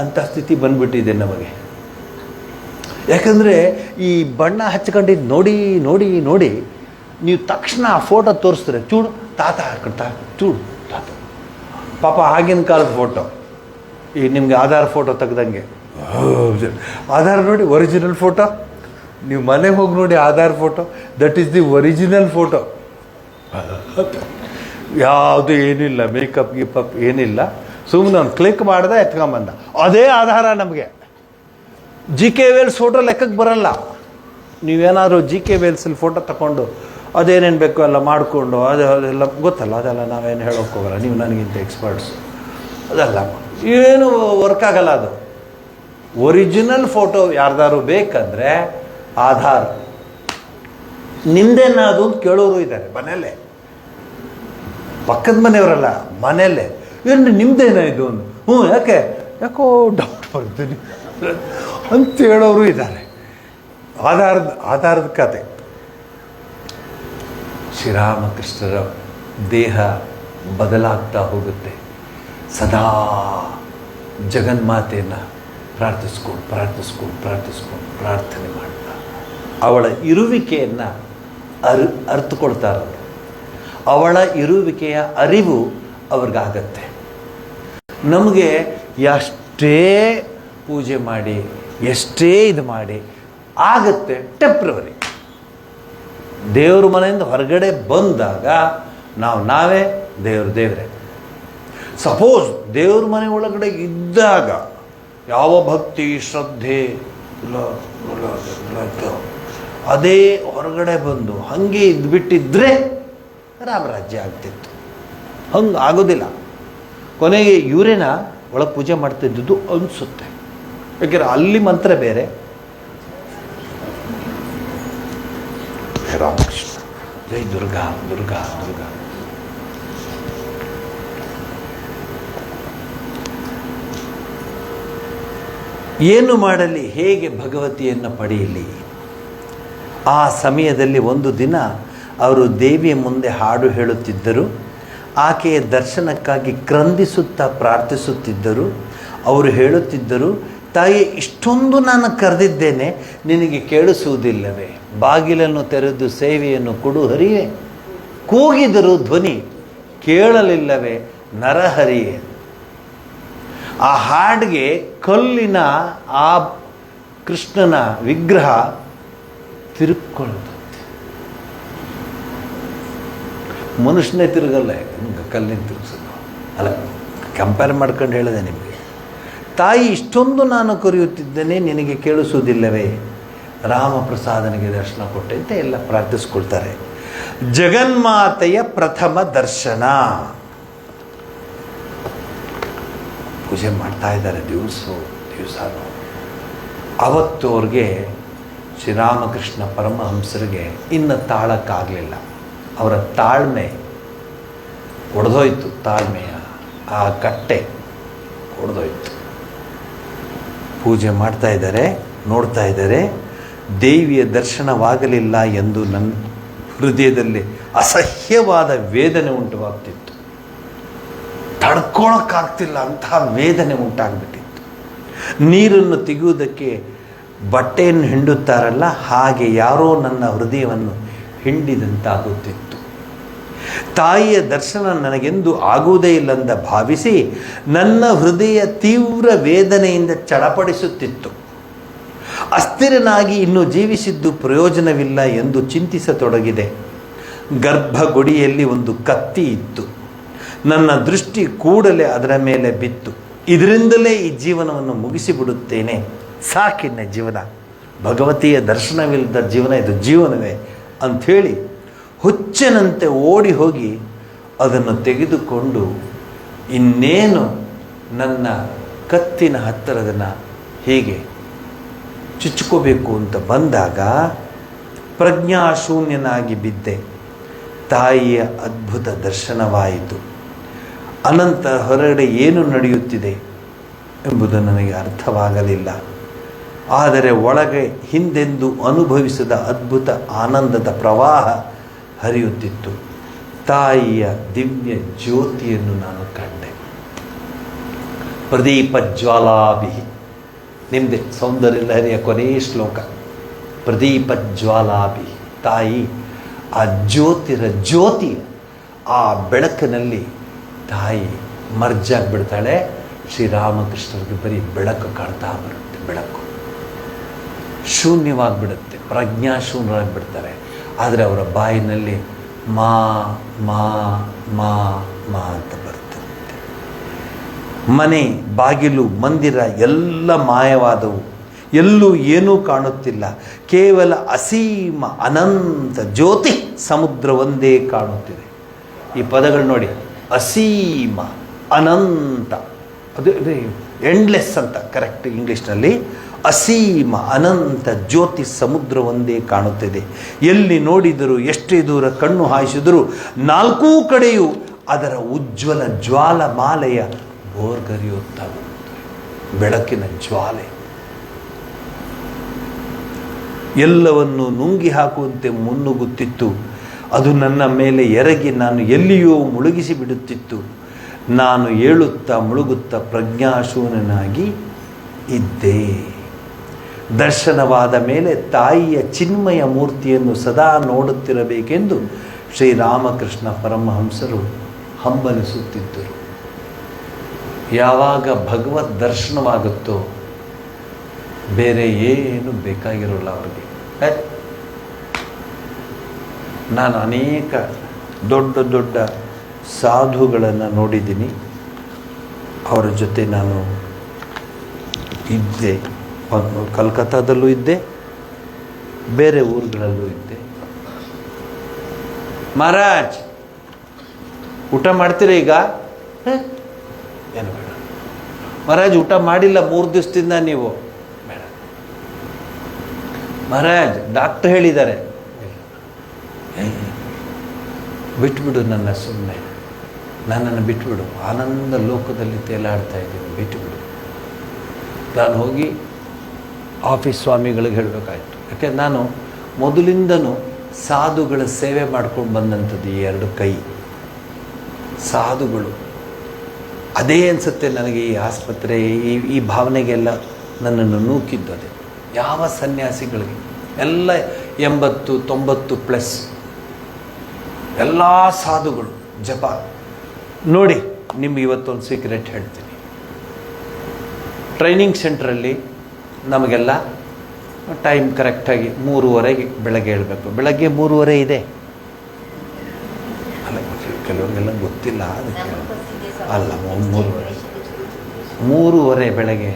A: ಅಂತ ಸ್ಥಿತಿ ಬಂದ್ಬಿಟ್ಟಿದೆ ನಮಗೆ. ಯಾಕಂದರೆ ಈ ಬಣ್ಣ ಹಚ್ಕೊಂಡಿದ್ದು ನೋಡಿ ನೋಡಿ ನೋಡಿ ನೀವು ತಕ್ಷಣ ಆ ಫೋಟೋ ತೋರಿಸ್ತಾರೆ, ಚೂಡು ತಾತ ಹಾಕ್ತಾ ಚೂಡು ತಾತ. ಪಾಪ ಆಗಿನ ಕಾಲದ ಫೋಟೋ, ಈಗ ನಿಮ್ಗೆ ಆಧಾರ್ ಫೋಟೋ ತೆಗ್ದಂಗೆ. ಆಧಾರ್ ನೋಡಿ, ಒರಿಜಿನಲ್ ಫೋಟೋ. ನೀವು ಮನೆಗೆ ಹೋಗಿ ನೋಡಿ Aadhaar photo, that is the original photo. ಯಾವುದು ಏನಿಲ್ಲ, ಮೇಕಪ್ ಗಿಪಪ್ ಏನಿಲ್ಲ, ಸುಮ್ಮನೆ ಅವ್ನು ಕ್ಲಿಕ್ ಮಾಡ್ದೆ ಎತ್ಕೊಂಬಂದ. ಅದೇ ಆಧಾರ ನಮಗೆ. GK ವೇಲ್ಸ್ ಫೋಟೋ ಲೆಕ್ಕಕ್ಕೆ ಬರಲ್ಲ. ನೀವೇನಾದರೂ GK ವೇಲ್ಸಲ್ಲಿ ಫೋಟೋ ತಗೊಂಡು ಅದೇನೇನು ಬೇಕೋ ಎಲ್ಲ ಮಾಡಿಕೊಂಡು ಅದೆಲ್ಲ ಗೊತ್ತಲ್ಲ, ಅದೆಲ್ಲ ನಾವೇನು ಹೇಳೋಕ್ಕೆ ಹೋಗಲ್ಲ, ನೀವು ನನಗಿಂತ ಎಕ್ಸ್ಪರ್ಟ್ಸ್. ಅದೆಲ್ಲ ಏನು ವರ್ಕ್ ಆಗಲ್ಲ. ಅದು ಒರಿಜಿನಲ್ ಫೋಟೋ ಯಾರ್ದಾರು ಬೇಕಂದರೆ ಆಧಾರ್. ನಿಮ್ದೇನ ಅದು ಅಂತ ಕೇಳೋರು ಇದ್ದಾರೆ ಮನೆಯಲ್ಲೇ, ಪಕ್ಕದ ಮನೆಯವರಲ್ಲ, ಮನೆಯಲ್ಲೇ. ಏನು ನಿಮ್ದೇನ ಇದು ಅಂದು, ಯಾಕೋ ಡೌಟ್ ಬರ್ತೀನಿ ಅಂತ ಹೇಳೋರು ಇದ್ದಾರೆ. ಆಧಾರದ ಕತೆ. ಶ್ರೀರಾಮಕೃಷ್ಣರ ದೇಹ ಬದಲಾಗ್ತಾ ಹೋಗುತ್ತೆ. ಸದಾ ಜಗನ್ಮಾತೆಯನ್ನು ಪ್ರಾರ್ಥಿಸ್ಕೊಂಡು ಪ್ರಾರ್ಥನೆ ಮಾಡ್ತಾ ಅವಳ ಇರುವಿಕೆಯನ್ನು ಅರ್ಥಕೊಳ್ತಾರವರು. ಅವಳ ಇರುವಿಕೆಯ ಅರಿವು ಅವ್ರಿಗಾಗತ್ತೆ. ನಮಗೆ ಎಷ್ಟೇ ಪೂಜೆ ಮಾಡಿ, ಎಷ್ಟೇ ಇದು ಮಾಡಿ ಆಗತ್ತೆ, ಟೆಂಪ್ರವರಿ. ದೇವ್ರ ಮನೆಯಿಂದ ಹೊರಗಡೆ ಬಂದಾಗ ನಾವೇ ದೇವರೇ. ಸಪೋಸ್ ದೇವ್ರ ಮನೆ ಒಳಗಡೆ ಇದ್ದಾಗ ಯಾವ ಭಕ್ತಿ ಶ್ರದ್ಧೆ ಅದೇ ಹೊರಗಡೆ ಬಂದು ಹಾಗೆ ಇದ್ಬಿಟ್ಟಿದ್ರೆ ರಾಮರಾಜ್ಯ ಆಗ್ತಿತ್ತು. ಹಂಗೆ ಆಗೋದಿಲ್ಲ. ಕೊನೆಗೆ ಇವರೇನ ಒಳಗೆ ಪೂಜೆ ಮಾಡ್ತಿದ್ದು ಅನಿಸುತ್ತೆ. ಯಾಕೆಂದರೆ ಅಲ್ಲಿ ಮಂತ್ರ ಬೇರೆ. ರಾಮಕೃಷ್ಣ ಜೈ ದುರ್ಗಾ ದುರ್ಗಾ ದುರ್ಗಾ. ಏನು ಮಾಡಲಿ, ಹೇಗೆ ಭಗವತಿಯನ್ನು ಪಡೆಯಲಿ? ಆ ಸಮಯದಲ್ಲಿ ಒಂದು ದಿನ ಅವರು ದೇವಿಯ ಮುಂದೆ ಹಾಡು ಹೇಳುತ್ತಿದ್ದರು. ಆಕೆಯ ದರ್ಶನಕ್ಕಾಗಿ ಕ್ರಂದಿಸುತ್ತಾ ಪ್ರಾರ್ಥಿಸುತ್ತಿದ್ದರು. ಅವರು ಹೇಳುತ್ತಿದ್ದರು, ತಾಯಿ, ಇಷ್ಟೊಂದು ನಾನು ಕರೆದಿದ್ದೇನೆ, ನಿನಗೆ ಕೇಳಿಸುವುದಿಲ್ಲವೇ? ಬಾಗಿಲನ್ನು ತೆರೆದು ಸೇವೆಯನ್ನು ಕೊಡು ಹರಿಯೇ. ಕೂಗಿದರು ಧ್ವನಿ ಕೇಳಲಿಲ್ಲವೇ ನರಹರಿಯೇ. ಆ ಹಾಡಿಗೆ ಕಲ್ಲಿನ ಆ ಕೃಷ್ಣನ ವಿಗ್ರಹ ತಿರುಗ್ಕೊಳ್ಳುತ್ತೆ. ಮನುಷ್ಯನೇ ತಿರುಗಲ್ಲ, ಕಲ್ಲಿನ ತಿರುಗಿಸೋದು ಅಲ್ಲ. ಕಂಪೇರ್ ಮಾಡ್ಕೊಂಡು ಹೇಳಿದೆ ನಿಮಗೆ. ತಾಯಿ, ಇಷ್ಟೊಂದು ನಾನು ಕರೆಯುತ್ತಿದ್ದೇನೆ, ನಿನಗೆ ಕೇಳಿಸುವುದಿಲ್ಲವೇ? ರಾಮಪ್ರಸಾದನಿಗೆ ದರ್ಶನ ಕೊಟ್ಟೆ ಅಂತ ಎಲ್ಲ ಪ್ರಾರ್ಥಿಸ್ಕೊಳ್ತಾರೆ. ಜಗನ್ಮಾತೆಯ ಪ್ರಥಮ ದರ್ಶನ. ಪೂಜೆ ಮಾಡ್ತಾ ಇದ್ದಾರೆ ದಿವಸ. ಅವತ್ತು ಅವ್ರಿಗೆ ಶ್ರೀರಾಮಕೃಷ್ಣ ಪರಮಹಂಸರಿಗೆ ಇನ್ನು ತಾಳಕ್ಕಾಗಲಿಲ್ಲ. ಅವರ ತಾಳ್ಮೆ ಒಡೆದೋಯ್ತು. ತಾಳ್ಮೆಯ ಆ ಕಟ್ಟೆ ಒಡೆದೋಯ್ತು. ಪೂಜೆ ಮಾಡ್ತಾ ಇದ್ದಾರೆ, ನೋಡ್ತಾ ಇದ್ದಾರೆ. ದೇವಿಯ ದರ್ಶನವಾಗಲಿಲ್ಲ ಎಂದು ನನ್ನ ಹೃದಯದಲ್ಲಿ ಅಸಹ್ಯವಾದ ವೇದನೆ ಉಂಟುವಾಗ್ತಿತ್ತು. ತಡ್ಕೊಳಕ್ಕಾಗ್ತಿಲ್ಲ, ಅಂತಹ ವೇದನೆ ಉಂಟಾಗ್ಬಿಟ್ಟಿತ್ತು. ನೀರನ್ನು ತೆಗೆಯುವುದಕ್ಕೆ ಬಟ್ಟೆಯನ್ನು ಹಿಂಡುತ್ತಾರಲ್ಲ, ಹಾಗೆ ಯಾರೋ ನನ್ನ ಹೃದಯವನ್ನು ಹಿಂಡಿದಂತಾಗುತ್ತಿತ್ತು. ತಾಯಿಯ ದರ್ಶನ ನನಗೆಂದು ಆಗುವುದೇ ಇಲ್ಲಂದ ಭಾವಿಸಿ ನನ್ನ ಹೃದಯ ತೀವ್ರ ವೇದನೆಯಿಂದ ಚಡಪಡಿಸುತ್ತಿತ್ತು. ಅಸ್ಥಿರನಾಗಿ ಇನ್ನು ಜೀವಿಸಿದ್ದು ಪ್ರಯೋಜನವಿಲ್ಲ ಎಂದು ಚಿಂತಿಸತೊಡಗಿದೆ. ಗರ್ಭಗುಡಿಯಲ್ಲಿ ಒಂದು ಕತ್ತಿ ಇತ್ತು. ನನ್ನ ದೃಷ್ಟಿ ಕೂಡಲೇ ಅದರ ಮೇಲೆ ಬಿತ್ತು. ಇದರಿಂದಲೇ ಈ ಜೀವನವನ್ನು ಮುಗಿಸಿಬಿಡುತ್ತೇನೆ, ಸಾಕಿನ್ನ ಜೀವನ, ಭಗವತಿಯ ದರ್ಶನವಿಲ್ಲದ ಜೀವನ ಇದು ಜೀವನವೇ ಅಂಥೇಳಿ ಹುಚ್ಚನಂತೆ ಓಡಿ ಹೋಗಿ ಅದನ್ನು ತೆಗೆದುಕೊಂಡು ಇನ್ನೇನು ನನ್ನ ಕತ್ತಿನ ಹತ್ತಿರದನ್ನು ಹೀಗೆ ಚುಚ್ಕೋಬೇಕು ಅಂತ ಬಂದಾಗ ಪ್ರಜ್ಞಾಶೂನ್ಯನಾಗಿ ಬಿದ್ದೆ. ತಾಯಿಯ ಅದ್ಭುತ ದರ್ಶನವಾಯಿತು. ಅನಂತರ ಹೊರಗಡೆ ಏನು ನಡೆಯುತ್ತಿದೆ ಎಂಬುದು ನನಗೆ ಅರ್ಥವಾಗಲಿಲ್ಲ. ಆದರೆ ಒಳಗೆ ಹಿಂದೆಂದು ಅನುಭವಿಸದ ಅದ್ಭುತ ಆನಂದದ ಪ್ರವಾಹ ಹರಿಯುತ್ತಿತ್ತು. ತಾಯಿಯ ದಿವ್ಯ ಜ್ಯೋತಿಯನ್ನು ನಾನು ಕಂಡೆ. ಪ್ರದೀಪ ಜ್ವಾಲಾಭಿ, ನಿಮ್ಮದೇ ಸೌಂದರ್ಯ ಲಹರಿಯ ಕೊನೆಯ ಶ್ಲೋಕ. ಪ್ರದೀಪ ಜ್ವಾಲಾಭಿ, ತಾಯಿ ಆ ಜ್ಯೋತಿ, ಆ ಬೆಳಕಿನಲ್ಲಿ ತಾಯಿ ಮರ್ಜಾಗ್ಬಿಡ್ತಾಳೆ. ಶ್ರೀರಾಮಕೃಷ್ಣರಿಗೆ ಬರೀ ಬೆಳಕು ಕಾಣ್ತಾ ಬರುತ್ತೆ. ಬೆಳಕು ಶೂನ್ಯವಾಗಿಬಿಡುತ್ತೆ, ಪ್ರಜ್ಞಾಶೂನ್ಯರಾಗಿಬಿಡ್ತಾರೆ. ಆದರೆ ಅವರ ಬಾಯಿನಲ್ಲಿ ಮಾ ಮಾ ಮಾ ಮಾ ಅಂತ ಬರ್ತದೆ. ಮನೆ, ಬಾಗಿಲು, ಮಂದಿರ ಎಲ್ಲ ಮಾಯವಾದವು. ಎಲ್ಲೂ ಏನೂ ಕಾಣುತ್ತಿಲ್ಲ. ಕೇವಲ ಅಸೀಮ ಅನಂತ ಜ್ಯೋತಿ ಸಮುದ್ರ ಒಂದೇ ಕಾಣುತ್ತಿದೆ. ಈ ಪದಗಳು ನೋಡಿ, ಅಸೀಮ ಅನಂತ, ಅದು ಎಂಡ್ಲೆಸ್ ಅಂತ ಕರೆಕ್ಟ್ ಇಂಗ್ಲೀಷ್ನಲ್ಲಿ. ಅಸೀಮ ಅನಂತ ಜ್ಯೋತಿ ಸಮುದ್ರ ಒಂದೇ ಕಾಣುತ್ತಿದೆ. ಎಲ್ಲಿ ನೋಡಿದರೂ, ಎಷ್ಟೇ ದೂರ ಕಣ್ಣು ಹಾಯಿಸಿದರೂ ನಾಲ್ಕೂ ಕಡೆಯೂ ಅದರ ಉಜ್ವಲ ಜ್ವಾಲಮಾಲೆಯ ಬೋರ್ಗರಿಯುತ್ತಾ ಬೆಳಕಿನ ಜ್ವಾಲೆ ಎಲ್ಲವನ್ನು ನುಂಗಿ ಹಾಕುವಂತೆ ಮುನ್ನುಗ್ಗುತ್ತಿತ್ತು. ಅದು ನನ್ನ ಮೇಲೆ ಎರಗಿ ನಾನು ಎಲ್ಲಿಯೋ ಮುಳುಗಿಸಿ ಬಿಡುತ್ತಿತ್ತು. ನಾನು ಏಳುತ್ತಾ ಮುಳುಗುತ್ತಾ ಪ್ರಜ್ಞಾಶೂನ್ಯನಾಗಿ ಇದ್ದೆ. ದರ್ಶನವಾದ ಮೇಲೆ ತಾಯಿಯ ಚಿನ್ಮಯ ಮೂರ್ತಿಯನ್ನು ಸದಾ ನೋಡುತ್ತಿರಬೇಕೆಂದು ಶ್ರೀರಾಮಕೃಷ್ಣ ಪರಮಹಂಸರು ಹಂಬಲಿಸುತ್ತಿದ್ದರು. ಯಾವಾಗ ಭಗವದ್ ದರ್ಶನವಾಗುತ್ತೋ ಬೇರೆ ಏನು ಬೇಕಾಗಿರೋಲ್ಲ ಅವ್ರಿಗೆ. ನಾನು ಅನೇಕ ದೊಡ್ಡ ದೊಡ್ಡ ಸಾಧುಗಳನ್ನು ನೋಡಿದ್ದೀನಿ. ಅವರ ಜೊತೆ ನಾನು ಇದ್ದೆ. ಕಲ್ಕತ್ತಾದಲ್ಲೂ ಇದ್ದೆ, ಬೇರೆ ಊರುಗಳಲ್ಲೂ ಇದ್ದೆ. ಮಹಾರಾಜ್ ಊಟ ಮಾಡ್ತೀರ ಈಗ? ಏನು ಬೇಡ ಮಹಾರಾಜ್, ಊಟ ಮಾಡಿಲ್ಲ 3 ದಿವಸದಿಂದ ನೀವು. ಬೇಡ ಮಹಾರಾಜ್, ಡಾಕ್ಟರ್ ಹೇಳಿದ್ದಾರೆ. ಬಿಟ್ಬಿಡು ನನ್ನ, ಸುಮ್ಮನೆ ನನ್ನನ್ನು ಬಿಟ್ಬಿಡು, ಆನಂದ ಲೋಕದಲ್ಲಿ ತೇಲಾಡ್ತಾ ಇದ್ದೀನಿ, ಬಿಟ್ಟುಬಿಡು. ನಾನು ಹೋಗಿ ಆಫೀಸ್ ಸ್ವಾಮಿಗಳಿಗೆ ಹೇಳಬೇಕಾಯ್ತು. ಯಾಕೆ ನಾನು ಮೊದಲಿಂದನೂ ಸಾಧುಗಳ ಸೇವೆ ಮಾಡ್ಕೊಂಡು ಬಂದಂಥದ್ದು. ಈ 2 ಕೈ ಸಾಧುಗಳು ಅದೇ ಅನಿಸುತ್ತೆ ನನಗೆ. ಈ ಆಸ್ಪತ್ರೆ, ಈ ಭಾವನೆಗೆಲ್ಲ ನನ್ನನ್ನು ನೂಕಿದ್ದದೆ. ಯಾವ ಸನ್ಯಾಸಿಗಳಿಗೆ ಎಲ್ಲ 80-90 ಪ್ಲಸ್ ಎಲ್ಲ ಸಾಧುಗಳು ಜಪ ನೋಡಿ. ನಿಮ್ಗೆ ಇವತ್ತೊಂದು ಸೀಕ್ರೆಟ್ ಹೇಳ್ತೀನಿ. ಟ್ರೈನಿಂಗ್ ಸೆಂಟ್ರಲ್ಲಿ ನಮಗೆಲ್ಲ ಟೈಮ್ ಕರೆಕ್ಟಾಗಿ 3:30ಗೆ ಬೆಳಗ್ಗೆ ಹೇಳಬೇಕು. ಬೆಳಗ್ಗೆ 3:30 ಇದೆ ಅಲ್ಲ, ಕೆಲವರಿಗೆಲ್ಲ ಗೊತ್ತಿಲ್ಲ. ಅದಕ್ಕೆ ಅಲ್ಲ, 3:30 ಬೆಳಗ್ಗೆ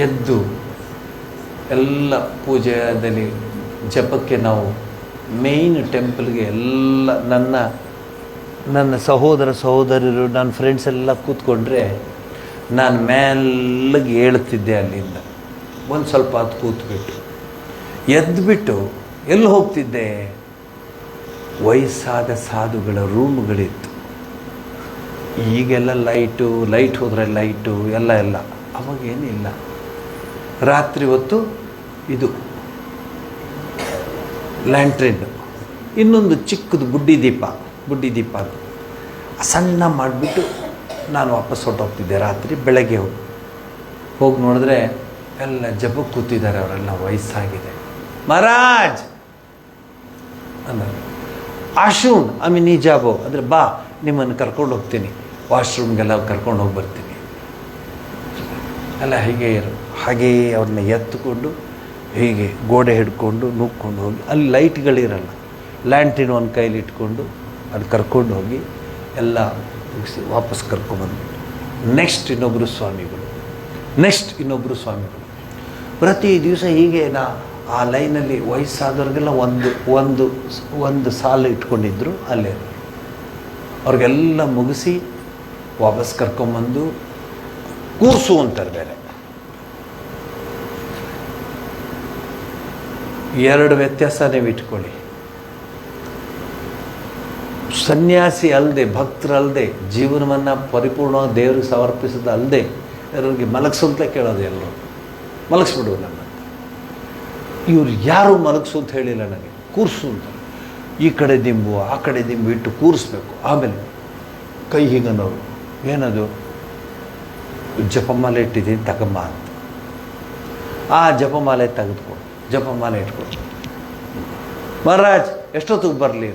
A: ಎದ್ದು ಎಲ್ಲ ಪೂಜೆಯಲ್ಲಿ ಜಪಕ್ಕೆ ನಾವು ಮೇಯ್ನ್ ಟೆಂಪಲ್ಗೆ ಎಲ್ಲ ನನ್ನ ಸಹೋದರರು, ನನ್ನ ಫ್ರೆಂಡ್ಸ್ ಎಲ್ಲ ಕೂತ್ಕೊಂಡ್ರೆ ನಾನು ಮೆಲ್ಲಗೆ ಹೇಳ್ತಿದ್ದೆ ಅಲ್ಲಿಂದ. ಒಂದು ಸ್ವಲ್ಪ ಹೊತ್ತು ಕೂತ್ಬಿಟ್ಟು ಎದ್ದುಬಿಟ್ಟು ಎಲ್ಲಿ ಹೋಗ್ತಿದ್ದೆ? ವಯಸ್ಸಾದ ಸಾಧುಗಳ ರೂಮ್ಗಳಿತ್ತು. ಈಗೆಲ್ಲ ಲೈಟ್ ಹೋದರೆ ಲೈಟು ಎಲ್ಲ ಅವಾಗೇನಿಲ್ಲ. ರಾತ್ರಿ ಹೊತ್ತು ಇದು ಲ್ಯಾಂಟ್ರಿನ್, ಇನ್ನೊಂದು ಚಿಕ್ಕದು ಬುಡ್ಡಿ ದೀಪ ಅದು ಸಣ್ಣ ಮಾಡಿಬಿಟ್ಟು ನಾನು ವಾಪಸ್ ಹೊರಟೋಗ್ತಿದ್ದೆ ರಾತ್ರಿ. ಬೆಳಗ್ಗೆ ಹೋಗಿ ನೋಡಿದ್ರೆ ಎಲ್ಲ ಜಪಕ್ಕೆ ಕೂತಿದ್ದಾರೆ, ಅವರೆಲ್ಲ ವಯಸ್ಸಾಗಿದೆ. ಮಹಾರಾಜ್ ಅಂದ್ರೆ ಆಶೂನ್ ನೀ ಜಾಬೋ ಅಂದರೆ ಬಾ, ನಿಮ್ಮನ್ನು ಕರ್ಕೊಂಡು ಹೋಗ್ತೀನಿ, ವಾಶ್ರೂಮ್ಗೆಲ್ಲ ಕರ್ಕೊಂಡು ಹೋಗಿ ಬರ್ತೀನಿ. ಎಲ್ಲ ಹೀಗೆ ಹಾಗೇ ಅವ್ರನ್ನ ಎತ್ತುಕೊಂಡು ಹೀಗೆ ಗೋಡೆ ಹಿಡ್ಕೊಂಡು ನುಗ್ಕೊಂಡು ಹೋಗಿ, ಅಲ್ಲಿ ಲೈಟ್ಗಳಿರಲ್ಲ, ಲ್ಯಾಂಟಿನ ಒಂದು ಕೈಲಿ ಇಟ್ಕೊಂಡು ಅದು ಕರ್ಕೊಂಡು ಹೋಗಿ ಎಲ್ಲ ಮುಗಿಸಿ ವಾಪಸ್ ಕರ್ಕೊಂಬಂದು ನೆಕ್ಸ್ಟ್ ಇನ್ನೊಬ್ಬರು ಸ್ವಾಮಿಗಳು ಪ್ರತಿ ದಿವಸ ಹೀಗೆ ಆ ಲೈನಲ್ಲಿ ವಯಸ್ಸಾದವ್ರಿಗೆಲ್ಲ ಒಂದು ಸಾಲು ಇಟ್ಕೊಂಡಿದ್ರು. ಅಲ್ಲೇ ಅವ್ರಿಗೆಲ್ಲ ಮುಗಿಸಿ ವಾಪಸ್ ಕರ್ಕೊಂಬಂದು ಕೂರಿಸು ಅಂತಾರೆ. ಬೇರೆ ಎರಡು ವ್ಯತ್ಯಾಸ ನೀವು ಇಟ್ಕೊಳ್ಳಿ. ಸನ್ಯಾಸಿ ಅಲ್ಲದೆ, ಭಕ್ತರಲ್ಲದೆ, ಜೀವನವನ್ನು ಪರಿಪೂರ್ಣವಾಗಿ ದೇವರಿಗೆ ಸಮರ್ಪಿಸೋದು ಅಲ್ಲದೆ ಎಲ್ಲರಿಗೆ ಮಲಗಿಸು ಅಂತಲೇ ಕೇಳೋದು. ಎಲ್ಲರೂ ಮಲಗಿಸ್ಬಿಡು ನಮ್ಮಂತ. ಇವ್ರು ಯಾರು ಮಲಗಿಸು ಅಂತ ಹೇಳಿಲ್ಲ ನನಗೆ, ಕೂರಿಸು ಅಂತ. ಈ ಕಡೆ ದಿಂಬು ಆ ಕಡೆ ದಿಂಬು ಇಟ್ಟು ಕೂರಿಸ್ಬೇಕು. ಆಮೇಲೆ ಕೈ ಹೀಗನ್ನೋರು, ಏನದು ಜಪಮಾಲೆ ಇಟ್ಟಿದ್ದೀನಿ ತಗೊಂಬ ಅಂತ. ಆ ಜಪಮಾಲೆ ತೆಗೆದುಕೊಂಡು ಜಪಮಾಲೆ ಇಟ್ಕೊಂಡು, ಮಹಾರಾಜ್ ಎಷ್ಟೊತ್ತಿಗೆ ಬರಲಿ?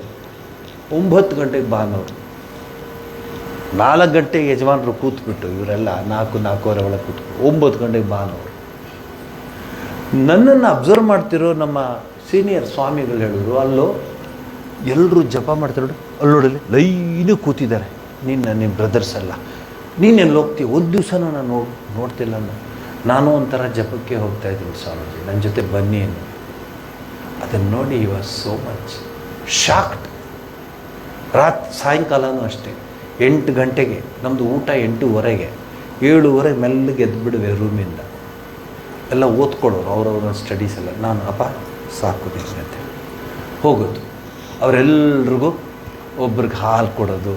A: 9 ಗಂಟೆಗೆ ಬಾನವರು. 4 ಗಂಟೆಗೆ ಯಜಮಾನರು ಕೂತ್ಬಿಟ್ಟು ಇವರೆಲ್ಲ 4-4:15 ಒಳಗೆ ಕೂತ್ಕೊಂಡು 9 ಗಂಟೆಗೆ ಬಾನವರು. ನನ್ನನ್ನು ಅಬ್ಸರ್ವ್ ಮಾಡ್ತಿರೋ ನಮ್ಮ ಸೀನಿಯರ್ ಸ್ವಾಮಿಗಳು ಹೇಳಿದ್ರು, ಅಲ್ಲೋ ಎಲ್ಲರೂ ಜಪ ಮಾಡ್ತಾರೆ ನೋಡಿ, ಅಲ್ಲಿ ನೋಡಲಿ ಲೈನು ಕೂತಿದ್ದಾರೆ. ನಿಮ್ಮ ಬ್ರದರ್ಸ್ ಎಲ್ಲ, ನೀನೆಲ್ಲಿ ಹೋಗ್ತೀವಿ? ಒಂದು ದಿವಸನೂ ನಾನು ನೋಡ್ತಿಲ್ಲ. ನಾನು ಒಂಥರ ಜಪಕ್ಕೆ ಹೋಗ್ತಾಯಿದ್ದೀನಿ ಸ್ವಾಮೀಜಿ, ನನ್ನ ಜೊತೆ ಬನ್ನಿ ಏನು. ಅದನ್ನು ನೋಡಿ you are so much shocked. ಸಾಯಂಕಾಲನೂ ಅಷ್ಟೇ 8 ಗಂಟೆಗೆ ನಮ್ಮದು ಊಟ, 8:15, 7:30 ಮೆಲ್ಲಗೆ ಎದ್ದುಬಿಡುವೆ ರೂಮಿಂದ. ಎಲ್ಲ ಓದ್ಕೊಳ್ಳೋರು ಅವ್ರವ್ರ ಸ್ಟಡೀಸ್ ಎಲ್ಲ. ನಾನು ಅಪ್ಪ ಸಾಕು ಅಂತ ಹೋಗೋದು. ಅವರೆಲ್ರಿಗೂ ಒಬ್ರಿಗೆ ಹಾಲು ಕೊಡೋದು,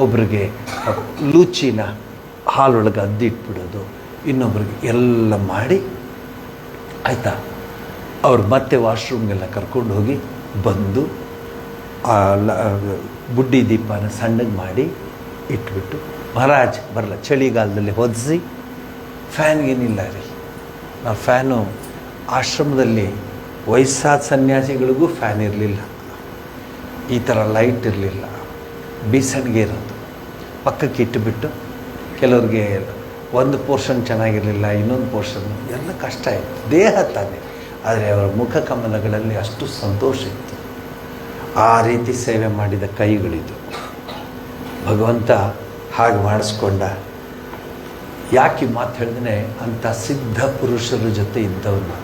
A: ಒಬ್ರಿಗೆ ಲೂಚಿನ ಹಾಲೊಳಗೆ ಅದ್ದಿಟ್ಬಿಡೋದು, ಇನ್ನೊಬ್ರಿಗೆ ಎಲ್ಲ ಮಾಡಿ ಆಯಿತಾ. ಅವ್ರು ಮತ್ತೆ ವಾಶ್ರೂಮ್ಗೆಲ್ಲ ಕರ್ಕೊಂಡು ಹೋಗಿ ಬಂದು ಬುಡ್ಡಿ ದೀಪನ ಸಣ್ಣಗೆ ಮಾಡಿ ಇಟ್ಬಿಟ್ಟು, ಮಹಾರಾಜ್ ಬರಲ್ಲ ಚಳಿಗಾಲದಲ್ಲಿ ಹೊದಿಸಿ, ಫ್ಯಾನ್ಗೇನಿಲ್ಲ ರೀ. ನಾವು ಫ್ಯಾನು ಆಶ್ರಮದಲ್ಲಿ ವಯಸ್ಸಾದ ಸನ್ಯಾಸಿಗಳಿಗೂ ಫ್ಯಾನ್ ಇರಲಿಲ್ಲ, ಈ ಥರ ಲೈಟ್ ಇರಲಿಲ್ಲ, ಬೀಸಣಿಗೆ ಇರೋದು. ಪಕ್ಕಕ್ಕೆ ಇಟ್ಟುಬಿಟ್ಟು ಕೆಲವ್ರಿಗೆ ಒಂದು ಪೋರ್ಷನ್ ಚೆನ್ನಾಗಿರಲಿಲ್ಲ, ಇನ್ನೊಂದು ಪೋರ್ಷನ್ ಎಲ್ಲ ಕಷ್ಟ ಇತ್ತು. ದೇಹ ತಾನೆ, ಆದರೆ ಅವರ ಮುಖ ಕಮಲಗಳಲ್ಲಿ ಅಷ್ಟು ಸಂತೋಷ ಇತ್ತು. ಆ ರೀತಿ ಸೇವೆ ಮಾಡಿದ ಕೈಗಳಿದ್ದು. ಭಗವಂತ ಹಾಗೆ ಮಾಡಿಸ್ಕೊಂಡ. ಯಾಕೆ ಮಾತು ಹೇಳಿದ್ರೆ, ಅಂಥ ಸಿದ್ಧ ಪುರುಷರ ಜೊತೆ ಇದ್ದವನು.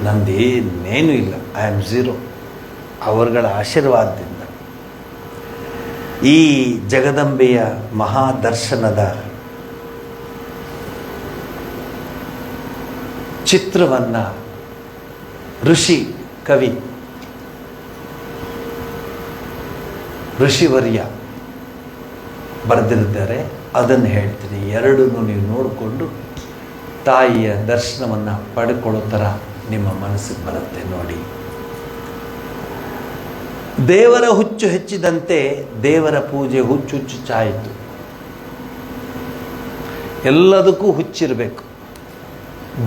A: ನಂದೇನೇನೂ ಇಲ್ಲ, ಐ ಆಮ್ ಝೀರೋ. ಅವರುಗಳ ಆಶೀರ್ವಾದದಿಂದ ಈ ಜಗದಂಬೆಯ ಮಹಾದರ್ಶನದ ಚಿತ್ರವನ್ನು ಋಷಿವರ್ಯ ಬರೆದಿರ್ತಾರೆ. ಅದನ್ನು ಹೇಳ್ತೀನಿ. ಎರಡನ್ನೂ ನೀವು ನೋಡಿಕೊಂಡು ತಾಯಿಯ ದರ್ಶನವನ್ನು ಪಡ್ಕೊಳ್ಳೋ ಥರ ನಿಮ್ಮ ಮನಸ್ಸಿಗೆ ಬರುತ್ತೆ ನೋಡಿ. ದೇವರ ಹುಚ್ಚು ಹೆಚ್ಚಿದಂತೆ ದೇವರ ಪೂಜೆ ಹುಚ್ಚುಚ್ಚಾಯಿತು. ಎಲ್ಲದಕ್ಕೂ ಹುಚ್ಚಿರಬೇಕು.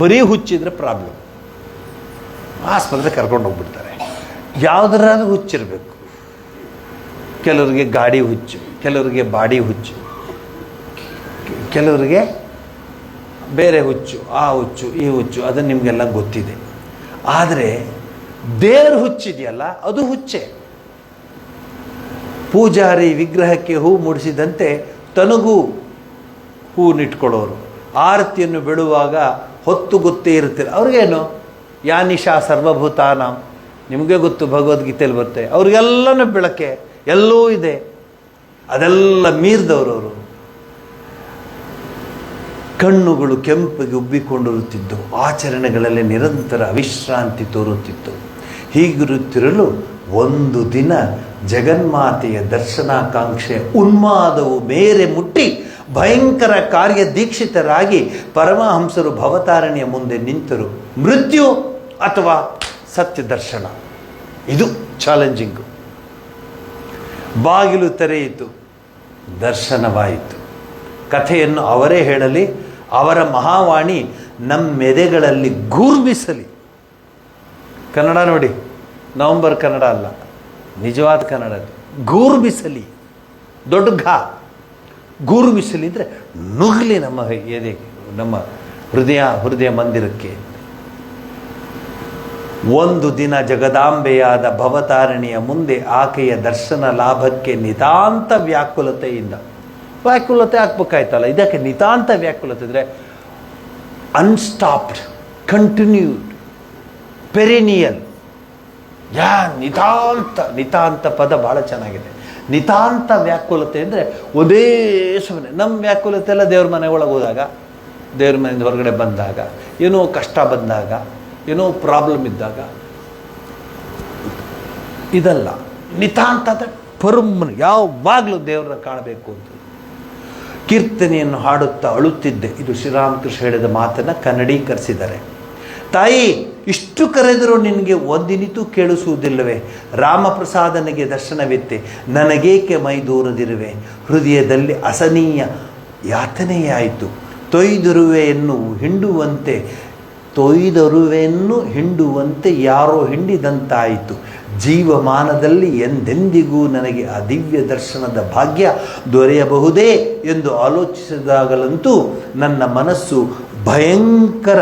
A: ಬರೀ ಹುಚ್ಚಿದ್ರೆ ಪ್ರಾಬ್ಲಮ್, ಆಸ್ಪತ್ರೆ ಕರ್ಕೊಂಡು ಹೋಗ್ಬಿಡ್ತಾರೆ. ಯಾವುದರಾದ್ರೂ ಹುಚ್ಚಿರಬೇಕು. ಕೆಲವರಿಗೆ ಗಾಡಿ ಹುಚ್ಚು, ಕೆಲವರಿಗೆ ಬಾಡಿ ಹುಚ್ಚು, ಕೆಲವರಿಗೆ ಬೇರೆ ಹುಚ್ಚು, ಆ ಹುಚ್ಚು ಈ ಹುಚ್ಚು, ಅದು ನಿಮಗೆಲ್ಲ ಗೊತ್ತಿದೆ. ಆದರೆ ದೇವರ ಹುಚ್ಚಿದೆಯಲ್ಲ, ಅದು ಹುಚ್ಚೆ. ಪೂಜಾರಿ ವಿಗ್ರಹಕ್ಕೆ ಹೂ ಮುಡಿಸಿದಂತೆ ತನಗೂ ಹೂ ನಿಟ್ಕೊಳ್ಳೋರು, ಆರತಿಯನ್ನು ಬಿಡುವಾಗ ಹೊತ್ತು ಗೊತ್ತೇ ಇರ್ತೀರ. ಅವ್ರಿಗೇನು ಯಾನಿಶಾ ಸರ್ವಭೂತಾನಾಂ, ನಿಮಗೆ ಗೊತ್ತು, ಭಗವದ್ಗೀತೆಯಲ್ಲಿ ಬರುತ್ತೆ. ಅವ್ರಿಗೆಲ್ಲನೂ ಬೆಳಕೆ ಎಲ್ಲೂ ಇದೆ. ಅದೆಲ್ಲ ಮೀರಿದವರು. ಕಣ್ಣುಗಳು ಕೆಂಪಿಗೆ ಉಬ್ಬಿಕೊಂಡಿರುತ್ತಿದ್ದವು, ಆಚರಣೆಗಳಲ್ಲಿ ನಿರಂತರ ಅವಿಶ್ರಾಂತಿ ತೋರುತ್ತಿತ್ತು. ಹೀಗಿರುತ್ತಿರಲು ಒಂದು ದಿನ ಜಗನ್ಮಾತೆಯ ದರ್ಶನಾಕಾಂಕ್ಷೆ ಉನ್ಮಾದವು ಮೇರೆ ಮುಟ್ಟಿ ಭಯಂಕರ ಕಾರ್ಯದೀಕ್ಷಿತರಾಗಿ ಪರಮಹಂಸರು ಭವತಾರಣಿಯ ಮುಂದೆ ನಿಂತರು. ಮೃತ್ಯು ಅಥವಾ ಸತ್ಯ ದರ್ಶನ, ಇದು ಚಾಲೆಂಜಿಂಗು. ಬಾಗಿಲು ತೆರೆಯಿತು, ದರ್ಶನವಾಯಿತು. ಕಥೆಯನ್ನು ಅವರೇ ಹೇಳಲಿ. ಅವರ ಮಹಾವಾಣಿ ನಮ್ಮೆದೆಗಳಲ್ಲಿ ಗೂರ್ಮಿಸಲಿ. ಕನ್ನಡ ನೋಡಿ, ನವಂಬರ್ ಕನ್ನಡ ಅಲ್ಲ, ನಿಜವಾದ ಕನ್ನಡ. ಗೂರ್ಮಿಸಲಿ, ದೊಡ್ಡ ಘ. ಗೂರ್ಮಿಸಲಿ ಅಂದರೆ ನುಗ್ಲಿ ನಮ್ಮ ಎದೆಗೆ, ನಮ್ಮ ಹೃದಯ ಮಂದಿರಕ್ಕೆ. ಒಂದು ದಿನ ಜಗದಾಂಬೆಯಾದ ಭವತಾರಿಣಿಯ ಮುಂದೆ ಆಕೆಯ ದರ್ಶನ ಲಾಭಕ್ಕೆ ನಿತಾಂತ ವ್ಯಾಕುಲತೆಯಿಂದ, ವ್ಯಾಕುಲತೆ ಆಗ್ಬೇಕಾಯ್ತಲ್ಲ, ಇದಕ್ಕೆ ನಿತಾಂತ ವ್ಯಾಕುಲತೆ ಅಂದರೆ ಅನ್ಸ್ಟಾಪ್ಡ್, ಕಂಟಿನ್ಯೂಡ್, ಪೆರಿನಿಯಲ್. ನಿತಾಂತ ಪದ ಭಾಳ ಚೆನ್ನಾಗಿದೆ. ನಿತಾಂತ ವ್ಯಾಕುಲತೆ ಅಂದರೆ ಒಂದೇ ಸಮನೆ. ನಮ್ಮ ವ್ಯಾಕುಲತೆ ಎಲ್ಲ ದೇವ್ರ ಮನೆ ಒಳಗೆ ಹೋದಾಗ, ದೇವ್ರ ಮನೆಯಿಂದ ಹೊರಗಡೆ ಬಂದಾಗ, ಏನೋ ಕಷ್ಟ ಬಂದಾಗ, ಏನೋ ಪ್ರಾಬ್ಲಮ್ ಇದ್ದಾಗ. ಇದಲ್ಲ, ನಿತಾಂತ ಅಂದರೆ ಪರಮ್ಮನ ಯಾವಾಗಲೂ ದೇವರನ್ನ ಕಾಣಬೇಕು ಅಂತ. ಕೀರ್ತನೆಯನ್ನು ಹಾಡುತ್ತಾ ಅಳುತ್ತಿದ್ದೆ. ಇದು ಶ್ರೀರಾಮಕೃಷ್ಣ ಹೇಳಿದ ಮಾತನ್ನು ಕನ್ನಡೀಕರಿಸಿದ್ದಾರೆ. ತಾಯಿ, ಇಷ್ಟು ಕರೆದರೂ ನಿನಗೆ ಒಂದಿನಿತೂ ಕೇಳಿಸುವುದಿಲ್ಲವೇ? ರಾಮಪ್ರಸಾದನಿಗೆ ದರ್ಶನವಿತ್ತೆ, ನನಗೇಕೆ ಮೈ ದೂರದಿರುವೆ? ಹೃದಯದಲ್ಲಿ ಅಸನೀಯ ಯಾತನೆಯಾಯಿತು. ತೊಯ್ದರುವೆಯನ್ನು ಹಿಂಡುವಂತೆ ಯಾರೋ ಹಿಂಡಿದಂತಾಯಿತು. ಜೀವಮಾನದಲ್ಲಿ ಎಂದೆಂದಿಗೂ ನನಗೆ ಆ ದಿವ್ಯ ದರ್ಶನದ ಭಾಗ್ಯ ದೊರೆಯಬಹುದೇ ಎಂದು ಆಲೋಚಿಸಿದಾಗಲಂತೂ ನನ್ನ ಮನಸ್ಸು ಭಯಂಕರ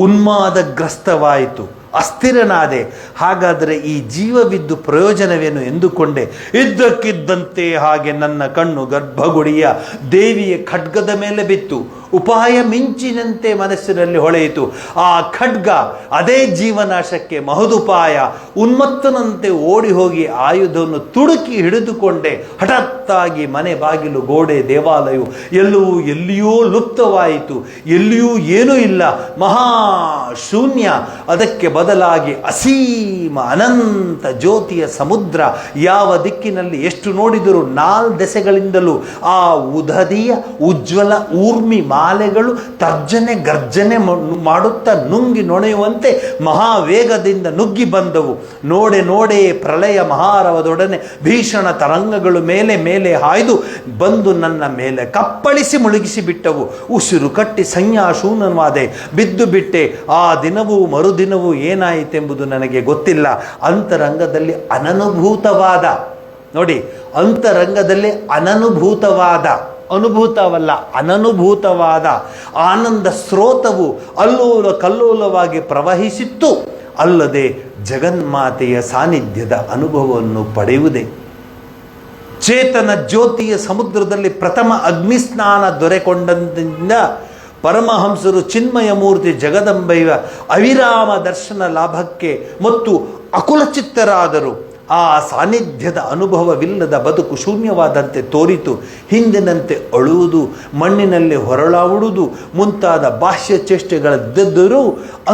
A: ಉನ್ಮಾದಗ್ರಸ್ತವಾಯಿತು. ಅಸ್ಥಿರನಾದೆ. ಹಾಗಾದರೆ ಈ ಜೀವವಿದ್ದು ಪ್ರಯೋಜನವೇನು ಎಂದುಕೊಂಡೆ. ಇದ್ದಕ್ಕಿದ್ದಂತೆ ಹಾಗೆ ನನ್ನ ಕಣ್ಣು ಗರ್ಭಗುಡಿಯ ದೇವಿಯ ಖಡ್ಗದ ಮೇಲೆ ಬಿತ್ತು. ಉಪಾಯ ಮಿಂಚಿನಂತೆ ಮನಸ್ಸಿನಲ್ಲಿ ಹೊಳೆಯಿತು. ಆ ಖಡ್ಗ ಅದೇ ಜೀವನಾಶಕ್ಕೆ ಮಹದುಪಾಯ. ಉನ್ಮತ್ತನಂತೆ ಓಡಿ ಹೋಗಿ ಆಯುಧವನ್ನು ತುಡುಕಿ ಹಿಡಿದುಕೊಂಡೆ. ಹಠಾತ್ತಾಗಿ ಮನೆ ಬಾಗಿಲು, ಗೋಡೆ, ದೇವಾಲಯವು ಎಲ್ಲಿಯೂ ಲುಪ್ತವಾಯಿತು. ಎಲ್ಲಿಯೂ ಏನೂ ಇಲ್ಲ, ಮಹಾಶೂನ್ಯ. ಅದಕ್ಕೆ ಬದಲಾಗಿ ಅಸೀಮ ಅನಂತ ಜ್ಯೋತಿಯ ಸಮುದ್ರ. ಯಾವ ದಿಕ್ಕಿನಲ್ಲಿ ಎಷ್ಟು ನೋಡಿದರೂ ನಾಲ್ದೆಸೆಗಳಿಂದಲೂ ಆ ಉದದಿಯ ಉಜ್ವಲ ಊರ್ಮಿ ಮಾಲೆಗಳು ತರ್ಜನೆ ಗರ್ಜನೆ ಮಾಡುತ್ತಾ ನುಂಗಿ ನೊಣೆಯುವಂತೆ ಮಹಾವೇಗದಿಂದ ನುಗ್ಗಿ ಬಂದವು. ನೋಡೆ ಪ್ರಳಯ ಮಹಾರವದೊಡನೆ ಭೀಷಣ ತರಂಗಗಳು ಮೇಲೆ ಹಾಯ್ದು ಬಂದು ನನ್ನ ಮೇಲೆ ಕಪ್ಪಳಿಸಿ ಮುಳುಗಿಸಿ ಬಿಟ್ಟವು. ಉಸಿರು ಕಟ್ಟಿ ಸಂಜ್ಞಾಶೂನ್ಯವಾದೆ, ಬಿದ್ದು ಬಿಟ್ಟೆ. ಆ ದಿನವೂ ಮರುದಿನವೂ ಏನಾಯಿತೆಂಬುದು ನನಗೆ ಗೊತ್ತಿಲ್ಲ. ಅಂತರಂಗದಲ್ಲಿ ಅನನುಭೂತವಾದ, ನೋಡಿ, ಅಂತರಂಗದಲ್ಲಿ ಅನುಭೂತವಲ್ಲ, ಅನನುಭೂತವಾದ ಆನಂದ ಸ್ರೋತವು ಅಲ್ಲೋಲ ಕಲ್ಲೋಲವಾಗಿ ಪ್ರವಹಿಸಿತ್ತು. ಅಲ್ಲದೆ ಜಗನ್ಮಾತೆಯ ಸಾನ್ನಿಧ್ಯದ ಅನುಭವವನ್ನು ಪಡೆಯುವುದೇ. ಚೇತನ ಜ್ಯೋತಿಯ ಸಮುದ್ರದಲ್ಲಿ ಪ್ರಥಮ ಅಗ್ನಿಸ್ನಾನ ದೊರೆಕೊಂಡಂದಿಂದ ಪರಮಹಂಸರು ಚಿನ್ಮಯ ಮೂರ್ತಿ ಜಗದಂಬೆಯ ಅವಿರಾಮ ದರ್ಶನ ಲಾಭಕ್ಕೆ ಮತ್ತು ಅಕುಲಚಿತ್ತರಾದರು. ಆ ಸಾನ್ನಿಧ್ಯದ ಅನುಭವವಿಲ್ಲದ ಬದುಕು ಶೂನ್ಯವಾದಂತೆ ತೋರಿತು. ಹಿಂದಿನಂತೆ ಅಳುವುದು, ಮಣ್ಣಿನಲ್ಲಿ ಹೊರಳಾಡುವುದು ಮುಂತಾದ ಬಾಹ್ಯ ಚೇಷ್ಟೆಗಳದ್ದರೂ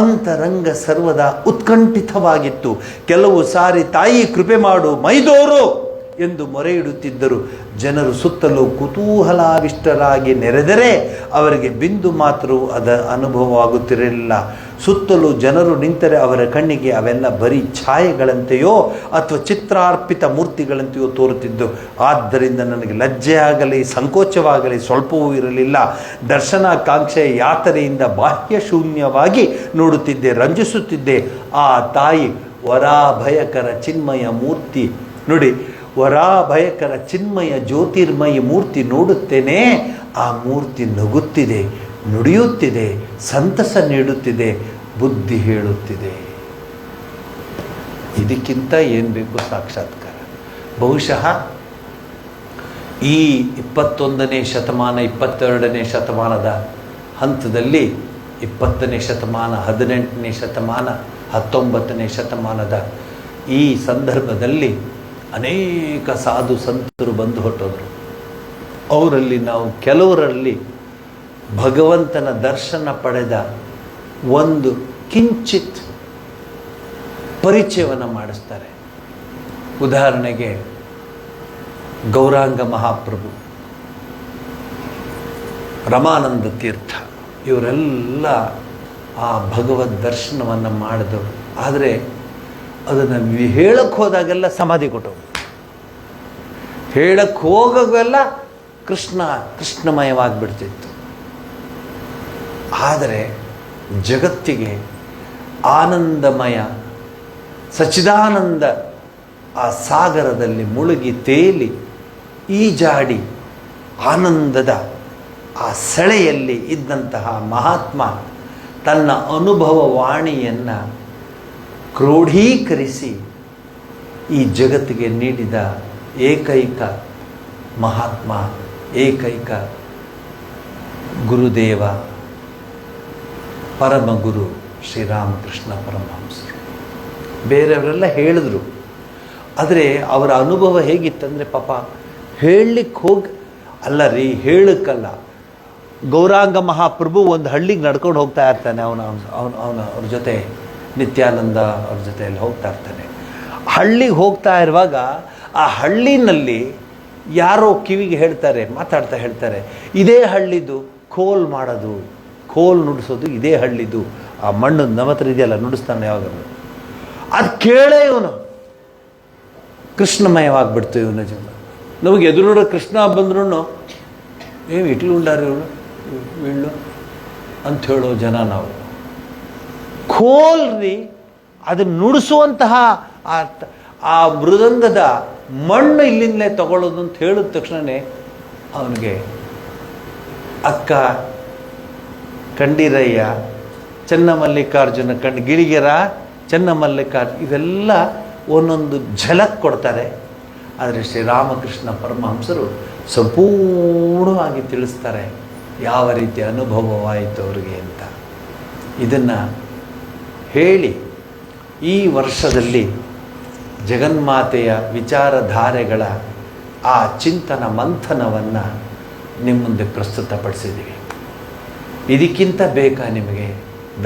A: ಅಂತರಂಗ ಸರ್ವದಾ ಉತ್ಕಂಠಿತವಾಗಿತ್ತು. ಕೆಲವು ಸಾರಿ ತಾಯಿ ಕೃಪೆ ಮಾಡು, ಮೈದೋರು ಎಂದು ಮೊರೆ ಇಡುತ್ತಿದ್ದರು. ಜನರು ಸುತ್ತಲೂ ಕುತೂಹಲಾವಿಷ್ಟರಾಗಿ ನೆರೆದರೆ ಅವರಿಗೆ ಬಿಂದು ಮಾತ್ರವೂ ಅನುಭವವಾಗುತ್ತಿರಲಿಲ್ಲ. ಸುತ್ತಲೂ ಜನರು ನಿಂತರೆ ಅವರ ಕಣ್ಣಿಗೆ ಅವೆಲ್ಲ ಬರೀ ಛಾಯೆಗಳಂತೆಯೋ ಅಥವಾ ಚಿತ್ರಾರ್ಪಿತ ಮೂರ್ತಿಗಳಂತೆಯೋ ತೋರುತ್ತಿದ್ದು. ಆದ್ದರಿಂದ ನನಗೆ ಲಜ್ಜೆಯಾಗಲಿ ಸಂಕೋಚವಾಗಲಿ ಸ್ವಲ್ಪವೂ ಇರಲಿಲ್ಲ. ದರ್ಶನಾಕಾಂಕ್ಷೆಯ ಯಾತನೆಯಿಂದ ಬಾಹ್ಯ ಶೂನ್ಯವಾಗಿ ನೋಡುತ್ತಿದ್ದೆ, ರಂಜಿಸುತ್ತಿದ್ದೆ. ಆ ತಾಯಿ ವರಾಭಯಕರ ಚಿನ್ಮಯ ಮೂರ್ತಿ ನೋಡಿ, ವರಾಭಯಕರ ಚಿನ್ಮಯ ಜ್ಯೋತಿರ್ಮಯಿ ಮೂರ್ತಿ ನೋಡುತ್ತೇನೆ. ಆ ಮೂರ್ತಿ ನಗುತ್ತಿದೆ, ನುಡಿಯುತ್ತಿದೆ, ಸಂತಸ ನೀಡುತ್ತಿದೆ, ಬುದ್ಧಿ ಹೇಳುತ್ತಿದೆ. ಇದಕ್ಕಿಂತ ಏನು ಬೇಕು ಸಾಕ್ಷಾತ್ಕಾರ? ಬಹುಶಃ ಈ 21ನೇ ಶತಮಾನ 22ನೇ ಶತಮಾನದ ಹಂತದಲ್ಲಿ 20ನೇ ಶತಮಾನ 18ನೇ ಶತಮಾನ 19ನೇ ಶತಮಾನದ ಈ ಸಂದರ್ಭದಲ್ಲಿ ಅನೇಕ ಸಾಧು ಸಂತರು ಬಂದು ಹೊರಟೋದ್ರು. ಅವರಲ್ಲಿ ನಾವು ಕೆಲವರಲ್ಲಿ ಭಗವಂತನ ದರ್ಶನ ಪಡೆದ ಒಂದು ಕಿಂಚಿತ್ ಪರಿಚಯವನ್ನು ಮಾಡಿಸ್ತಾರೆ. ಉದಾಹರಣೆಗೆ ಗೌರಾಂಗ ಮಹಾಪ್ರಭು, ರಮಾನಂದ ತೀರ್ಥ, ಇವರೆಲ್ಲ ಆ ಭಗವದ್ ದರ್ಶನವನ್ನು ಮಾಡಿದವರು. ಆದರೆ ಅದನ್ನು ಹೇಳಕ್ಕೆ ಹೋದಾಗೆಲ್ಲ ಸಮಾಧಿ ಕೊಟ್ಟವು. ಹೇಳಕ್ಕೆ ಹೋಗಾಗೆಲ್ಲ ಕೃಷ್ಣಮಯವಾಗಿಬಿಡ್ತಿತ್ತು. ಆದರೆ ಜಗತ್ತಿಗೆ ಆನಂದಮಯ ಸಚ್ಚಿದಾನಂದ ಆ ಸಾಗರದಲ್ಲಿ ಮುಳುಗಿ ತೇಲಿ ಈಜಾಡಿ ಆನಂದದ ಆ ಸೆಳೆಯಲ್ಲಿ ಇದ್ದಂತಹ ಮಹಾತ್ಮ ತನ್ನ ಅನುಭವ ವಾಣಿಯನ್ನು ಕ್ರೋಢೀಕರಿಸಿ ಈ ಜಗತ್ತಿಗೆ ನೀಡಿದ ಏಕೈಕ ಮಹಾತ್ಮ, ಏಕೈಕ ಗುರುದೇವ, ಪರಮಗುರು ಶ್ರೀರಾಮಕೃಷ್ಣ ಪರಮಹಂಸರು. ಬೇರೆಯವರೆಲ್ಲ ಹೇಳಿದ್ರು, ಆದರೆ ಅವರ ಅನುಭವ ಹೇಗಿತ್ತಂದರೆ ಪಾಪ ಹೇಳಲಿಕ್ಕೆ ಹೋಗಿ ಅಲ್ಲ ರೀ, ಹೇಳಕ್ಕಲ್ಲ. ಗೌರಾಂಗ ಮಹಾಪ್ರಭು ಒಂದು ಹಳ್ಳಿಗೆ ನಡ್ಕೊಂಡು ಹೋಗ್ತಾ ಇರ್ತಾನೆ. ಅವ್ರ ಜೊತೆ ನಿತ್ಯಾನಂದ ಅವ್ರ ಜೊತೆ ಎಲ್ಲ ಹೋಗ್ತಾ ಇರ್ತಾನೆ. ಹಳ್ಳಿಗೆ ಹೋಗ್ತಾ ಇರುವಾಗ ಆ ಹಳ್ಳಿನಲ್ಲಿ ಯಾರೋ ಕಿವಿಗೆ ಮಾತಾಡ್ತಾ ಹೇಳ್ತಾರೆ, ಇದೇ ಹಳ್ಳಿದು ಕೋಲ್ ಮಾಡೋದು, ಕೋಲ್ ನುಡಿಸೋದು ಇದೇ ಹಳ್ಳಿದು. ಆ ಮಣ್ಣು ನಮ್ಮ ಹತ್ರ ಇದೆಯಲ್ಲ, ನುಡಿಸ್ತಾನೆ ಯಾವಾಗಲೂ. ಅದು ಕೇಳೇ ಇವನು ಕೃಷ್ಣಮಯವಾಗಿಬಿಡ್ತು ಇವನ ಜೀವನ. ನಮಗೆ ಎದುರು ಕೃಷ್ಣ ಬಂದ್ರೂ ಇಟ್ಲು ಉಂಡಾರಿ ಇವಳು ವೀಳು ಅಂತ ಹೇಳೋ ಜನ ನಾವು. ಕೋಲ್ರಿ ಅದನ್ನು ನುಡಿಸುವಂತಹ ಆ ಮೃದಂಗದ ಮಣ್ಣು ಇಲ್ಲಿಂದಲೇ ತಗೊಳ್ಳೋದು ಅಂತ ಹೇಳಿದ ತಕ್ಷಣವೇ ಅವನಿಗೆ ಅಕ್ಕ, ಕಂಡೀರಯ್ಯ, ಚನ್ನಮಲ್ಲಿಕಾರ್ಜುನ, ಗಿಳಿಗೆರ, ಚನ್ನಮಲ್ಲಿಕಾರ್ಜುನ ಇವೆಲ್ಲ ಒಂದೊಂದು ಝಲಕ್ ಕೊಡ್ತಾರೆ. ಆದರೆ ಶ್ರೀರಾಮಕೃಷ್ಣ ಪರಮಹಂಸರು ಸಂಪೂರ್ಣವಾಗಿ ತಿಳಿಸ್ತಾರೆ ಯಾವ ರೀತಿ ಅನುಭವವಾಯಿತು ಅವರಿಗೆ ಅಂತ. ಇದನ್ನು ಹೇಳಿ ಈ ವರ್ಷದಲ್ಲಿ ಜಗನ್ಮಾತೆಯ ವಿಚಾರಧಾರೆಗಳ ಆ ಚಿಂತನ ಮಂಥನವನ್ನು ನಿಮ್ಮ ಮುಂದೆ ಪ್ರಸ್ತುತಪಡಿಸಿದ್ದೀವಿ. ಇದಕ್ಕಿಂತ ಬೇಕಾ ನಿಮಗೆ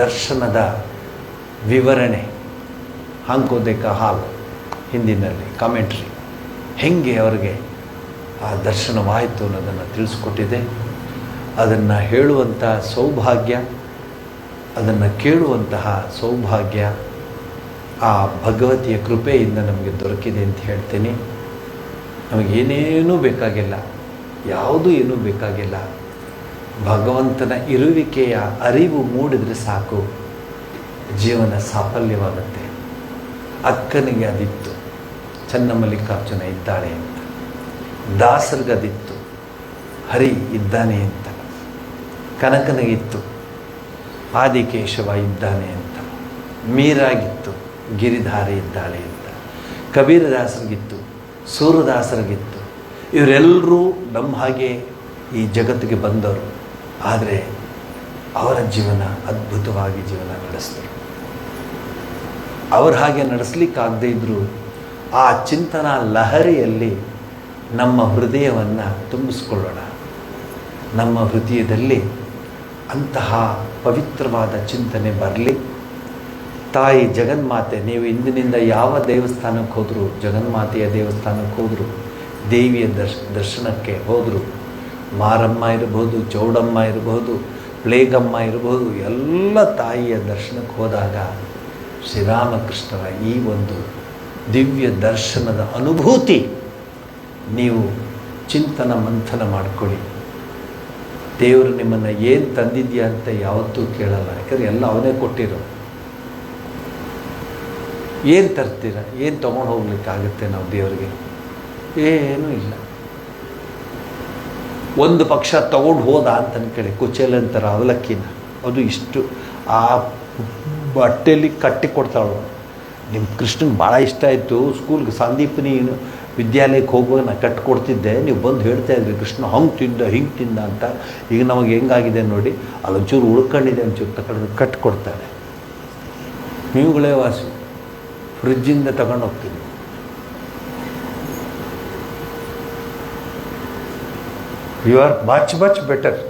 A: ದರ್ಶನದ ವಿವರಣೆ? ಹಾಂಕೋದೇಕ ಹಾಲು ಹಿಂದಿನಲ್ಲಿ ಕಾಮೆಂಟ್ರಿ ಹೆಂಗೆ ಅವರಿಗೆ ಆ ದರ್ಶನವಾಯಿತು ಅನ್ನೋದನ್ನು ತಿಳಿಸ್ಕೊಟ್ಟಿದೆ. ಅದನ್ನು ಹೇಳುವಂಥ ಸೌಭಾಗ್ಯ, ಅದನ್ನು ಕೇಳುವಂತಹ ಸೌಭಾಗ್ಯ ಆ ಭಗವತಿಯ ಕೃಪೆಯಿಂದ ನಮಗೆ ದೊರಕಿದೆ ಅಂತ ಹೇಳ್ತೀನಿ. ನಮಗೇನೇನೂ ಬೇಕಾಗಿಲ್ಲ, ಯಾವುದೂ ಏನೂ ಬೇಕಾಗಿಲ್ಲ. ಭಗವಂತನ ಇರುವಿಕೆಯ ಅರಿವು ಮೂಡಿದರೆ ಸಾಕು, ಜೀವನ ಸಾಫಲ್ಯವಾಗುತ್ತೆ. ಅಕ್ಕನಿಗೆ ಅದಿತ್ತು, ಚನ್ನಮಲ್ಲಿಕಾರ್ಜುನ ಇದ್ದಾಳೆ ಅಂತ. ದಾಸರಿಗದಿತ್ತು, ಹರಿ ಇದ್ದಾನೆ ಅಂತ. ಕನಕನಿಗಿತ್ತು, ಆದಿಕೇಶವ ಇದ್ದಾನೆ ಅಂತ. ಮೀರಾಗಿತ್ತು, ಗಿರಿಧಾರಿ ಇದ್ದಾಳೆ ಅಂತ. ಕಬೀರದಾಸರಿಗಿತ್ತು, ಸೂರದಾಸರಿಗಿತ್ತು. ಇವರೆಲ್ಲರೂ ನಮ್ಮ ಹಾಗೆ ಈ ಜಗತ್ತಿಗೆ ಬಂದವರು. ಆದರೆ ಅವರ ಜೀವನ ಅದ್ಭುತವಾಗಿ ಜೀವನ ನಡೆಸಿದರು. ಅವ್ರ ಹಾಗೆ ನಡೆಸಲಿಕ್ಕಾಗದೇ ಇದ್ದರೂ ಆ ಚಿಂತನಾ ಲಹರಿಯಲ್ಲಿ ನಮ್ಮ ಹೃದಯವನ್ನು ತುಂಬಿಸ್ಕೊಳ್ಳೋಣ. ನಮ್ಮ ಹೃದಯದಲ್ಲಿ ಅಂತಹ ಪವಿತ್ರವಾದ ಚಿಂತನೆ ಬರಲಿ. ತಾಯಿ ಜಗನ್ಮಾತೆ, ನೀವು ಇಂದಿನಿಂದ ಯಾವ ದೇವಸ್ಥಾನಕ್ಕೆ ಹೋದರೂ, ಜಗನ್ಮಾತೆಯ ದೇವಸ್ಥಾನಕ್ಕೆ ಹೋದರೂ, ದೇವಿಯ ದರ್ಶನಕ್ಕೆ ಹೋದರೂ, ಮಾರಮ್ಮ ಇರಬಹುದು, ಚೌಡಮ್ಮ ಇರಬಹುದು, ಪ್ಲೇಗಮ್ಮ ಇರಬಹುದು, ಎಲ್ಲ ತಾಯಿಯ ದರ್ಶನಕ್ಕೆ ಹೋದಾಗ ಶ್ರೀರಾಮಕೃಷ್ಣರ ಈ ಒಂದು ದಿವ್ಯ ದರ್ಶನದ ಅನುಭೂತಿ ನೀವು ಚಿಂತನ ಮಂಥನ ಮಾಡಿಕೊಳ್ಳಿ. ದೇವರು ನಿಮ್ಮನ್ನು ಏನು ತಂದಿದ್ಯಾ ಅಂತ ಯಾವತ್ತೂ ಕೇಳಲ್ಲ, ಯಾಕಂದರೆ ಎಲ್ಲ ಅವನೇ ಕೊಟ್ಟಿರೋ. ಏನು ತರ್ತೀರ, ಏನು ತೊಗೊಂಡು ಹೋಗ್ಲಿಕ್ಕಾಗುತ್ತೆ ನಾವು ದೇವರಿಗೆ? ಏನೂ ಇಲ್ಲ. ಒಂದು ಪಕ್ಷ ತೊಗೊಂಡು ಹೋದ ಅಂತ ಅನ್ಕೊಳ್ಳಿ, ಕುಚೇಲಂತರ ಅವಲಕ್ಕಿನ, ಅದು ಇಷ್ಟು ಆ ಬಟ್ಟೆಯಲ್ಲಿ ಕಟ್ಟಿ ಕೊಡ್ತಾಳು. ನಿಮ್ಮ ಕೃಷ್ಣನಿಗೆ ಭಾಳ ಇಷ್ಟ ಆಯಿತು, ಸ್ಕೂಲ್ಗೆ ಸಂದೀಪನಿ ವಿದ್ಯಾಲಯಕ್ಕೆ ಹೋಗುವಾಗ ನಾನು ಕಟ್ಟಿಕೊಡ್ತಿದ್ದೆ, ನೀವು ಬಂದು ಹೇಳ್ತಾ ಇದ್ರಿ ಕೃಷ್ಣ ಹಂಗೆ ತಿಂದ ಹಿಂಗೆ ತಿಂದ ಅಂತ. ಈಗ ನಮಗೆ ಹೆಂಗಾಗಿದೆ ನೋಡಿ, ಅಲ್ಲೊಂಚೂರು ಉಳ್ಕೊಂಡಿದೆ, ಒಂಚೂರು ತಗೊಂಡು ಕಟ್ಟಿಕೊಡ್ತಾಳೆ. ನೀವುಗಳೇ ವಾಸಿ, ಫ್ರಿಜ್ಜಿಂದ ತಗೊಂಡು ಹೋಗ್ತೀನಿ. ಯು ಆರ್ ಮಚ್ ಬೆಟರ್,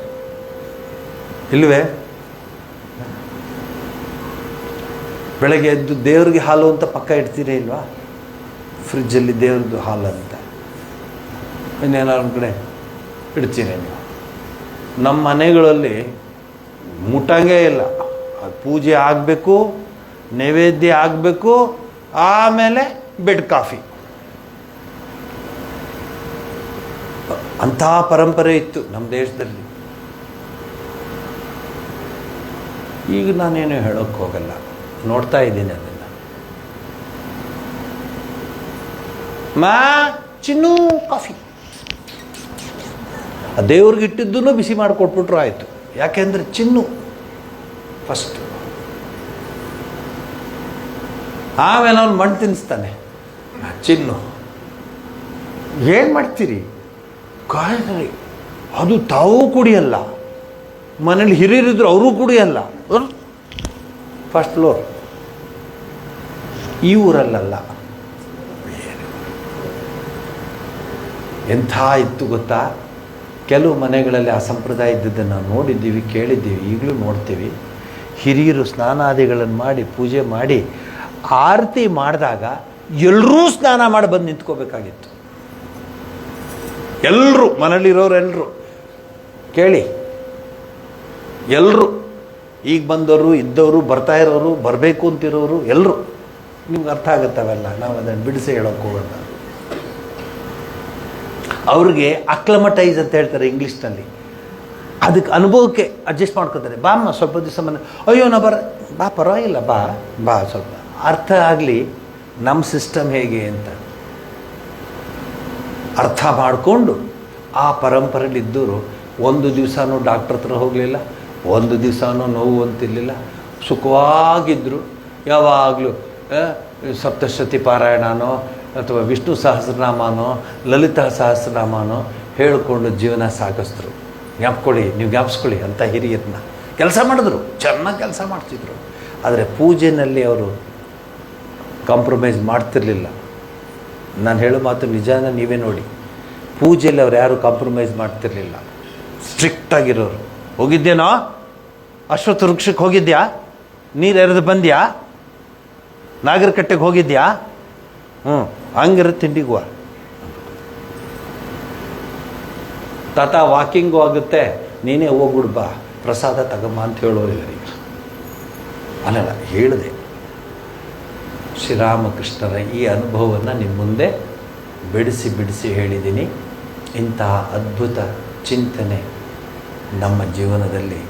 A: ಇಲ್ವೇ? ಬೆಳಗ್ಗೆ ಎದ್ದು ದೇವ್ರಿಗೆ ಹಾಲು ಅಂತ ಪಕ್ಕ ಇಡ್ತೀರೇ ಇಲ್ವಾ? ಫ್ರಿಜ್ಜಲ್ಲಿ ದೇವ್ರದ್ದು ಹಾಲು ಅಂತ ಇನ್ನೇನಾದ್ರು ಒಂದು ಕಡೆ ಇಡ್ತೀರಿ ನೀವು. ನಮ್ಮ ಮನೆಗಳಲ್ಲಿ ಮುಟ್ಟಂಗೇ ಇಲ್ಲ. ಅದು ಪೂಜೆ ಆಗಬೇಕು, ನೈವೇದ್ಯ ಆಗಬೇಕು, ಆಮೇಲೆ ಬೆಡ್ ಕಾಫಿ. ಅಂಥ ಪರಂಪರೆ ಇತ್ತು ನಮ್ಮ ದೇಶದಲ್ಲಿ. ಈಗ ನಾನೇನು ಹೇಳೋಕ್ಕೆ ಹೋಗಲ್ಲ, ನೋಡ್ತಾ ಇದ್ದೀನಿ ಅದನ್ನು. ಮಾ ಚಿನ್ನು ಕಾಫಿ, ಆ ದೇವ್ರಿಗೆ ಇಟ್ಟಿದ್ದೂ ಬಿಸಿ ಮಾಡಿಕೊಟ್ಬಿಟ್ರು ಆಯಿತು. ಯಾಕೆಂದರೆ ಚಿನ್ನು ಫಸ್ಟ್, ಆಮೇಲೆ ಅವನು ಮಣ್ಣು ತಿನ್ನಿಸ್ತಾನೆ. ಚಿನ್ನು ಏನು ಮಾಡ್ತೀರಿ? ಕಾಯಿಲೆ ಅದು ತಾವೂ ಕುಡಿಯಲ್ಲ, ಮನೇಲಿ ಹಿರಿಯರಿದ್ರು ಅವರೂ ಕುಡಿಯಲ್ಲ. ಫಸ್ಟ್ ಫ್ಲೋರ್, ಈ ಊರಲ್ಲ. ಎಂಥ ಇತ್ತು ಗೊತ್ತಾ? ಕೆಲವು ಮನೆಗಳಲ್ಲಿ ಆ ಸಂಪ್ರದಾಯ ಇದ್ದದ್ದನ್ನು ನಾವು ನೋಡಿದ್ದೀವಿ, ಕೇಳಿದ್ದೀವಿ, ಈಗಲೂ ನೋಡ್ತೀವಿ. ಹಿರಿಯರು ಸ್ನಾನಾದಿಗಳನ್ನು ಮಾಡಿ ಪೂಜೆ ಮಾಡಿ ಆರತಿ ಮಾಡಿದಾಗ ಎಲ್ಲರೂ ಸ್ನಾನ ಮಾಡಿ ಬಂದು ನಿಂತ್ಕೋಬೇಕಾಗಿತ್ತು. ಎಲ್ಲರೂ ಮನೇಲಿರೋರೆಲ್ಲರೂ ಕೇಳಿ, ಎಲ್ಲರೂ ಈಗ ಬಂದವರು ಇದ್ದವರು ಬರ್ತಾ ಇರೋರು ಬರಬೇಕು ಅಂತಿರೋರು ಎಲ್ಲರೂ, ನಿಮ್ಗೆ ಅರ್ಥ ಆಗುತ್ತವೆಲ್ಲ, ನಾವು ಅದನ್ನು ಬಿಡಿಸಿ ಹೇಳೋಕ್ಕೆ ಹೋಗೋಣ. ಅವ್ರಿಗೆ ಅಕ್ಲಮಟೈಸ್ ಅಂತ ಹೇಳ್ತಾರೆ ಇಂಗ್ಲೀಷ್ನಲ್ಲಿ. ಅದಕ್ಕೆ ಅನುಭವಕ್ಕೆ ಅಡ್ಜಸ್ಟ್ ಮಾಡ್ಕೊತಾರೆ. ಬಾ ಅಮ್ಮ ಸ್ವಲ್ಪ ದಿವಸ ಮನೆ, ಅಯ್ಯೋ ನಾ ಬಾ ಪರವಾಗಿಲ್ಲ, ಬಾ ಸ್ವಲ್ಪ ಅರ್ಥ ಆಗಲಿ ನಮ್ಮ ಸಿಸ್ಟಮ್ ಹೇಗೆ ಅಂತ ಅರ್ಥ ಮಾಡಿಕೊಂಡು ಆ ಪರಂಪರೆಯಲ್ಲಿದ್ದವರು ಒಂದು ದಿವಸನೂ ಡಾಕ್ಟ್ರ್ ಹತ್ರ ಹೋಗಲಿಲ್ಲ, ಒಂದು ದಿವಸನೂ ನೋವು ಅಂತಿರಲಿಲ್ಲ, ಸುಖವಾಗಿದ್ದರು. ಯಾವಾಗಲೂ ಸಪ್ತಶತಿ ಪಾರಾಯಣನೋ ಅಥವಾ ವಿಷ್ಣು ಸಹಸ್ರನಾಮನೋ ಲಲಿತಾ ಸಹಸ್ರನಾಮನೋ ಹೇಳಿಕೊಂಡು ಜೀವನ ಸಾಗಿಸಿದ್ರು. ನೀವು ಜ್ಞಾಪಿಸ್ಕೊಳ್ಳಿ ಅಂತ ಹಿರಿಯರನ್ನ. ಕೆಲಸ ಮಾಡಿದ್ರು, ಚೆನ್ನಾಗಿ ಕೆಲಸ ಮಾಡ್ತಿದ್ರು. ಆದರೆ ಪೂಜೆಯಲ್ಲಿ ಅವರು ಕಾಂಪ್ರಮೈಸ್ ಮಾಡ್ತಿರ್ಲಿಲ್ಲ. ನಾನು ಹೇಳೋ ಮಾತು ನಿಜಾನ ನೀವೇ ನೋಡಿ. ಪೂಜೆಯಲ್ಲಿ ಅವ್ರು ಯಾರು ಕಾಂಪ್ರಮೈಸ್ ಮಾಡ್ತಿರ್ಲಿಲ್ಲ, ಸ್ಟ್ರಿಕ್ಟಾಗಿರೋರು. ಹೋಗಿದ್ದೇನೋ ಅಶ್ವತ್ಥ ವೃಕ್ಷಕ್ಕೆ ಹೋಗಿದ್ಯಾ? ನೀರು ಎರೆದು ಬಂದ್ಯಾ? ನಾಗರಕಟ್ಟೆಗೆ ಹೋಗಿದ್ಯಾ? ಹಂಗಿರ ತಿಂಡಿಗುವ ತಾತ ವಾಕಿಂಗು ಆಗುತ್ತೆ, ನೀನೇ ಹೋಗ್ಬಿಡು ಬಾ, ಪ್ರಸಾದ ತಗಮ್ಮ ಅಂತ ಹೇಳೋರಿಲ್ಲ. ಈಗ ಅಲ್ಲಲ್ಲ, ಹೇಳಿದೆ. ಶ್ರೀರಾಮಕೃಷ್ಣರ ಈ ಅನುಭವವನ್ನು ನಿಮ್ಮ ಮುಂದೆ ಬಿಡಿಸಿ ಹೇಳಿದ್ದೀನಿ. ಇಂತಹ ಅದ್ಭುತ ಚಿಂತನೆ ನಮ್ಮ ಜೀವನದಲ್ಲಿ,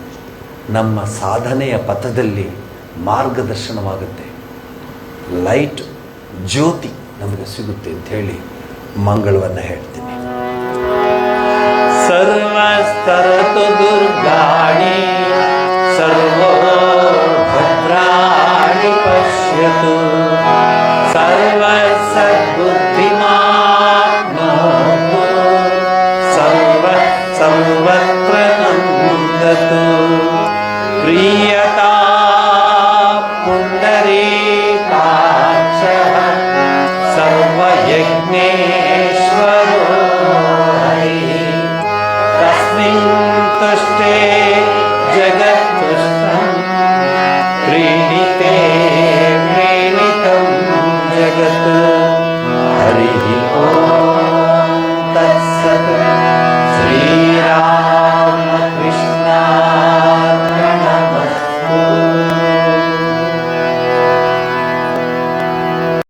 A: ನಮ್ಮ ಸಾಧನೆಯ ಪಥದಲ್ಲಿ ಮಾರ್ಗದರ್ಶನವಾಗುತ್ತೆ. ಲೈಟ್, ಜ್ಯೋತಿ ನಮಗೆ ಸಿಗುತ್ತೆ ಅಂತ ಹೇಳಿ ಮಂಗಳವನ್ನು ಹೇಳ್ತೀನಿ. ಸರ್ವಸ್ತರತು ದುರ್ಗಾಣಿ ಸರ್ವೋ ಭದ್ರಾಣಿ ಪಶ್ಯತು ಸರ್ವ ಸದ್ಬುದ್ಧಿಮಾನ್ ಸರ್ವತ್ರ ನಂದತು ಪ್ರಿಯ